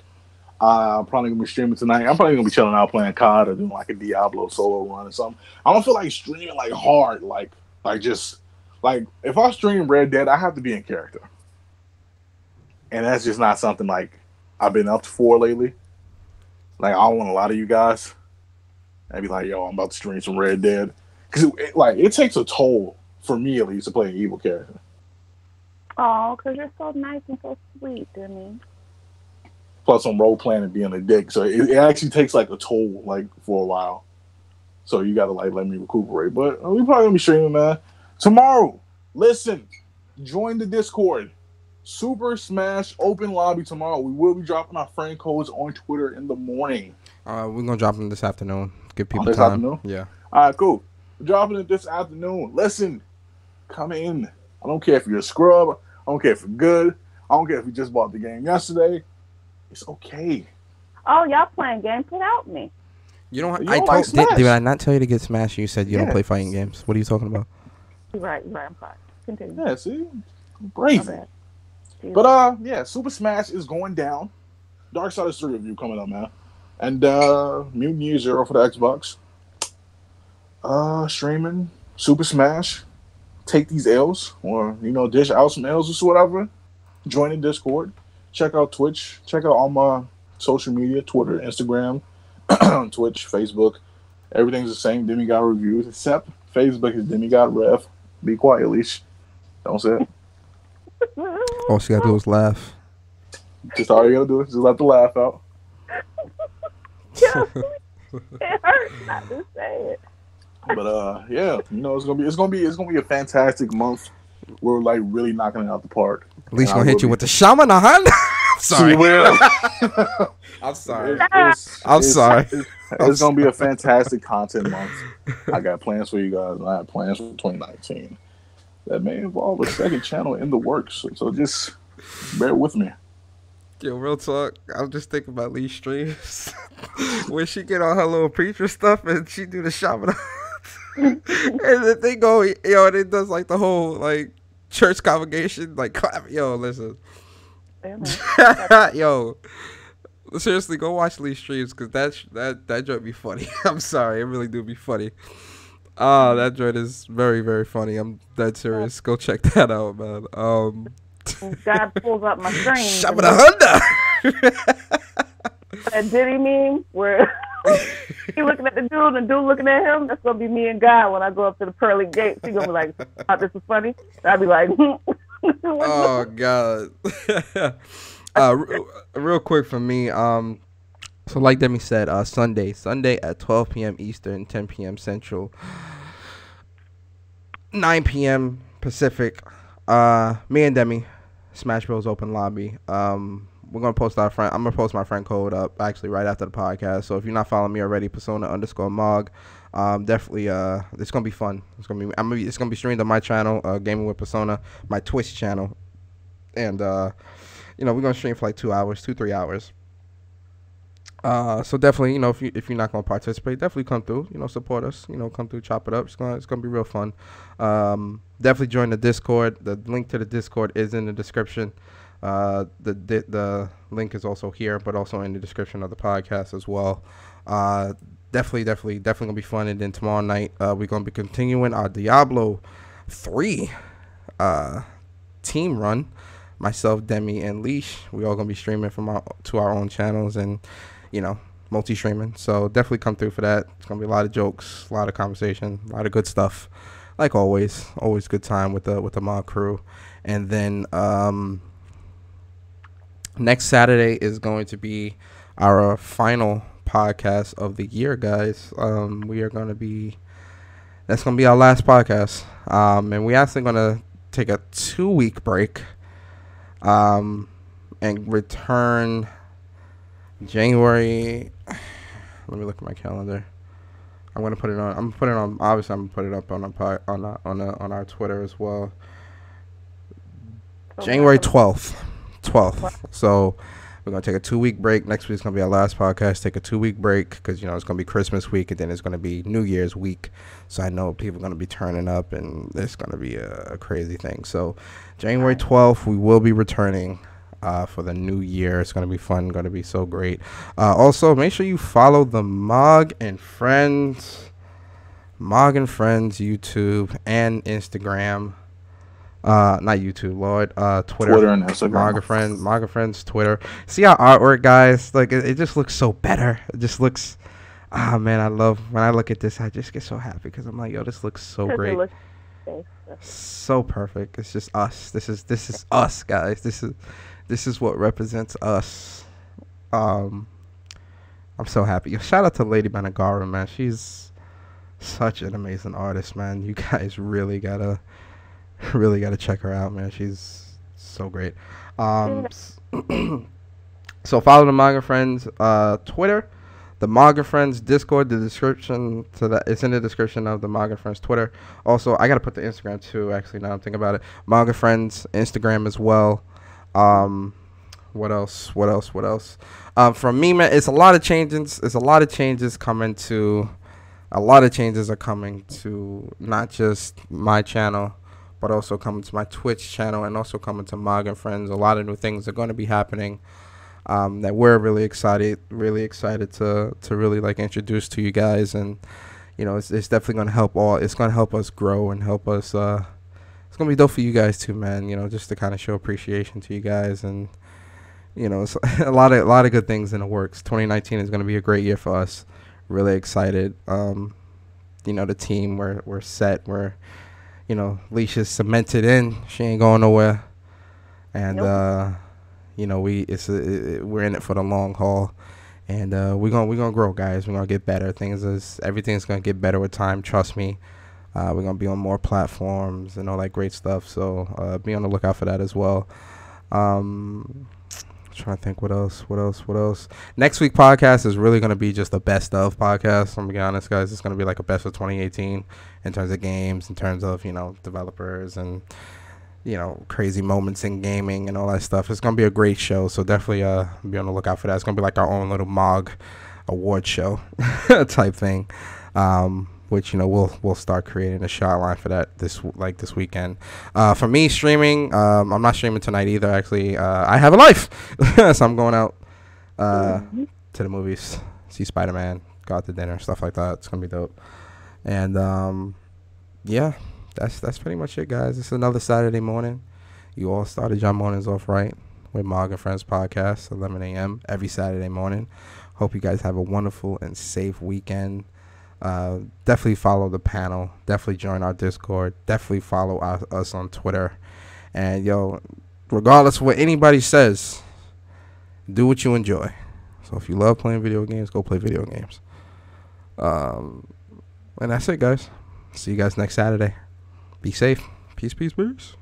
I'm probably gonna be streaming tonight. I'm probably gonna be chilling out playing COD or doing like a Diablo solo run or something. I don't feel like streaming like hard, like if I stream Red Dead, I have to be in character, and that's just not something like I've been up for lately. Like I don't want a lot of you guys. I'd be like, yo, I'm about to stream some Red Dead because it takes a toll for me at least to play an evil character. Oh, because you're so nice and so sweet, Demi. plus I'm role playing and being a dick. So it actually takes like a toll like for a while. So you gotta like let me recuperate. But we probably gonna be streaming, man. Tomorrow, listen, join the Discord. Super Smash Open Lobby tomorrow. We will be dropping our friend codes on Twitter in the morning. We're gonna drop them this afternoon. Give people this time. Afternoon? Yeah. All right, cool. We're dropping it this afternoon. Listen, come in. I don't care if you're a scrub. I don't care if you're good. I don't care if you just bought the game yesterday. It's okay. Oh, y'all playing games without me. You don't. Did I not tell you to get Smash? You said you don't play fighting games. What are you talking about? Right. I'm fine. Continue. Yeah, see, crazy. But yeah, Super Smash is going down. Darksiders 3 review coming up, man. And Mutant Year Zero for the Xbox. Streaming Super Smash. Take these L's, or dish out some L's or whatever. Join the Discord. Check out Twitch. Check out all my social media: Twitter, Instagram, Twitch, Facebook. Everything's the same. Demigod Reviews, except Facebook is Demigod Rev. Be quiet, Leash. Don't say it. All she gotta do is laugh. Just all you gotta do is just let the laugh out. It hurts not to say it. But yeah, it's gonna be a fantastic month. We're like really knocking it out the park. At least gonna hit you with the shaman. I'm sorry. I'm sorry. I'm sorry. It's gonna be a fantastic content month. I got plans for you guys. I have plans for 2019 that may involve a second channel in the works. So just bear with me. Yo, real talk. I'm just thinking about Lee's streams when she get on her little preacher stuff and she do the shaman. And then they go, and it does like the whole like church congregation, like clap. Yo, listen. Yo, seriously, go watch Lee's streams because that joint be funny. I'm sorry, it really do be funny. That joint is very, very funny. I'm dead serious. Go check that out, man. God pulls up my screen. Shabba Honda. That Diddy meme where he looking at the dude and the dude looking at him. That's gonna be me and God when I go up to the pearly gates. He gonna be like, "Oh, this is funny." I'll be like, "Oh God." Real quick for me. So like Demi said, Sunday at 12 p.m. Eastern, 10 p.m. Central, 9 p.m. Pacific. Me and Demi, Smash Bros. Open Lobby. We're gonna post I'm gonna post my friend code up actually right after the podcast. So if you're not following me already, Persona_MOG. Definitely, it's gonna be fun. It's gonna be streamed on my channel, Gaming with Persona, my Twitch channel, and we're gonna stream for like 2-3 hours. So definitely, if you're not gonna participate, definitely come through. Support us. Come through, chop it up. It's gonna be real fun. Definitely join the Discord. The link to the Discord is in the description. The link is also here, but also in the description of the podcast as well. Definitely gonna be fun. And then tomorrow night, we're gonna be continuing our Diablo 3 team run. Myself, Demi, and Leash. We all gonna be streaming to our own channels and multi-streaming. So definitely come through for that. It's gonna be a lot of jokes, a lot of conversation, a lot of good stuff. Like always good time with the MOG crew. And then next Saturday is going to be our final podcast of the year, guys. That's gonna be our last podcast. And we're actually gonna take a 2-week break. And return January. Let me look at my calendar. I'm gonna put it on. Obviously, I'm gonna put it up on our Twitter as well. January 12th. So we're gonna take a 2-week break. Next week's gonna be our last podcast. Take a 2-week break because it's gonna be Christmas week and then it's gonna be New Year's week. So I know people are gonna be turning up and it's gonna be a crazy thing. So January 12th, we will be returning for the new year. It's gonna be fun. Gonna be so great. Also, make sure you follow the MOG and Friends YouTube and Instagram. Not YouTube, Lord. Twitter and Instagram. MOG and Friends Twitter. See our artwork, guys. Like it just looks so better. It just looks. Man, I love when I look at this. I just get so happy because I'm like, yo, this looks so great. So perfect. It's just us. This is us, guys. This is what represents us. I'm so happy. Shout out to Lady Banagara, man. She's such an amazing artist, man. You guys really gotta check her out, man. She's so great. So follow the Manga Friends Twitter, the Manga Friends Discord. The description to that, it's in the description of the Manga Friends Twitter. Also, I gotta put the Instagram too. Actually, now I'm thinking about it, Manga Friends Instagram as well. What else? From me, man, it's a lot of changes. It's a lot of changes coming to. A lot of changes are coming to not just my channel, but also coming to my Twitch channel and also coming to Manga Friends. A lot of new things are going to be happening. That we're really excited to really like introduce to you guys, and you know it's definitely gonna help it's gonna help us grow and help us. It's gonna be dope for you guys too, man. You know, just to kind of show appreciation to you guys, and you know, it's a lot of good things in the works. 2019 is gonna be a great year for us. Really excited. You know, the team we're set. We're you know, Leisha's cemented in. She ain't going nowhere, and Nope. you know, we're in it for the long haul, and we're gonna grow, guys. We're gonna get better. Everything's gonna get better with time. Trust me. We're gonna be on more platforms and all that great stuff. So be on the lookout for that as well. Trying to think what else. Next week podcast is really gonna be just a best of podcast. I'm gonna be honest, guys. It's gonna be like a best of 2018 in terms of games, in terms of, you know, developers and, you know, crazy moments in gaming and all that stuff. It's gonna be a great show, so definitely be on the lookout for that. It's gonna be like our own little MOG award show type thing, which, you know, we'll start creating a shot line for that this weekend. For me, streaming, I'm not streaming tonight either. Actually, I have a life, so I'm going out to the movies, see Spider-Man, go out to dinner, stuff like that. It's gonna be dope, and yeah. That's pretty much it, guys. It's another Saturday morning. You all started your mornings off right with Mog and Friends podcast, 11 a.m. every Saturday morning. Hope you guys have a wonderful and safe weekend. Definitely follow the panel. Definitely join our Discord. Definitely follow us on Twitter. And, yo, regardless of what anybody says, do what you enjoy. So if you love playing video games, go play video games. And that's it, guys. See you guys next Saturday. Be safe. Peace, peace, peace.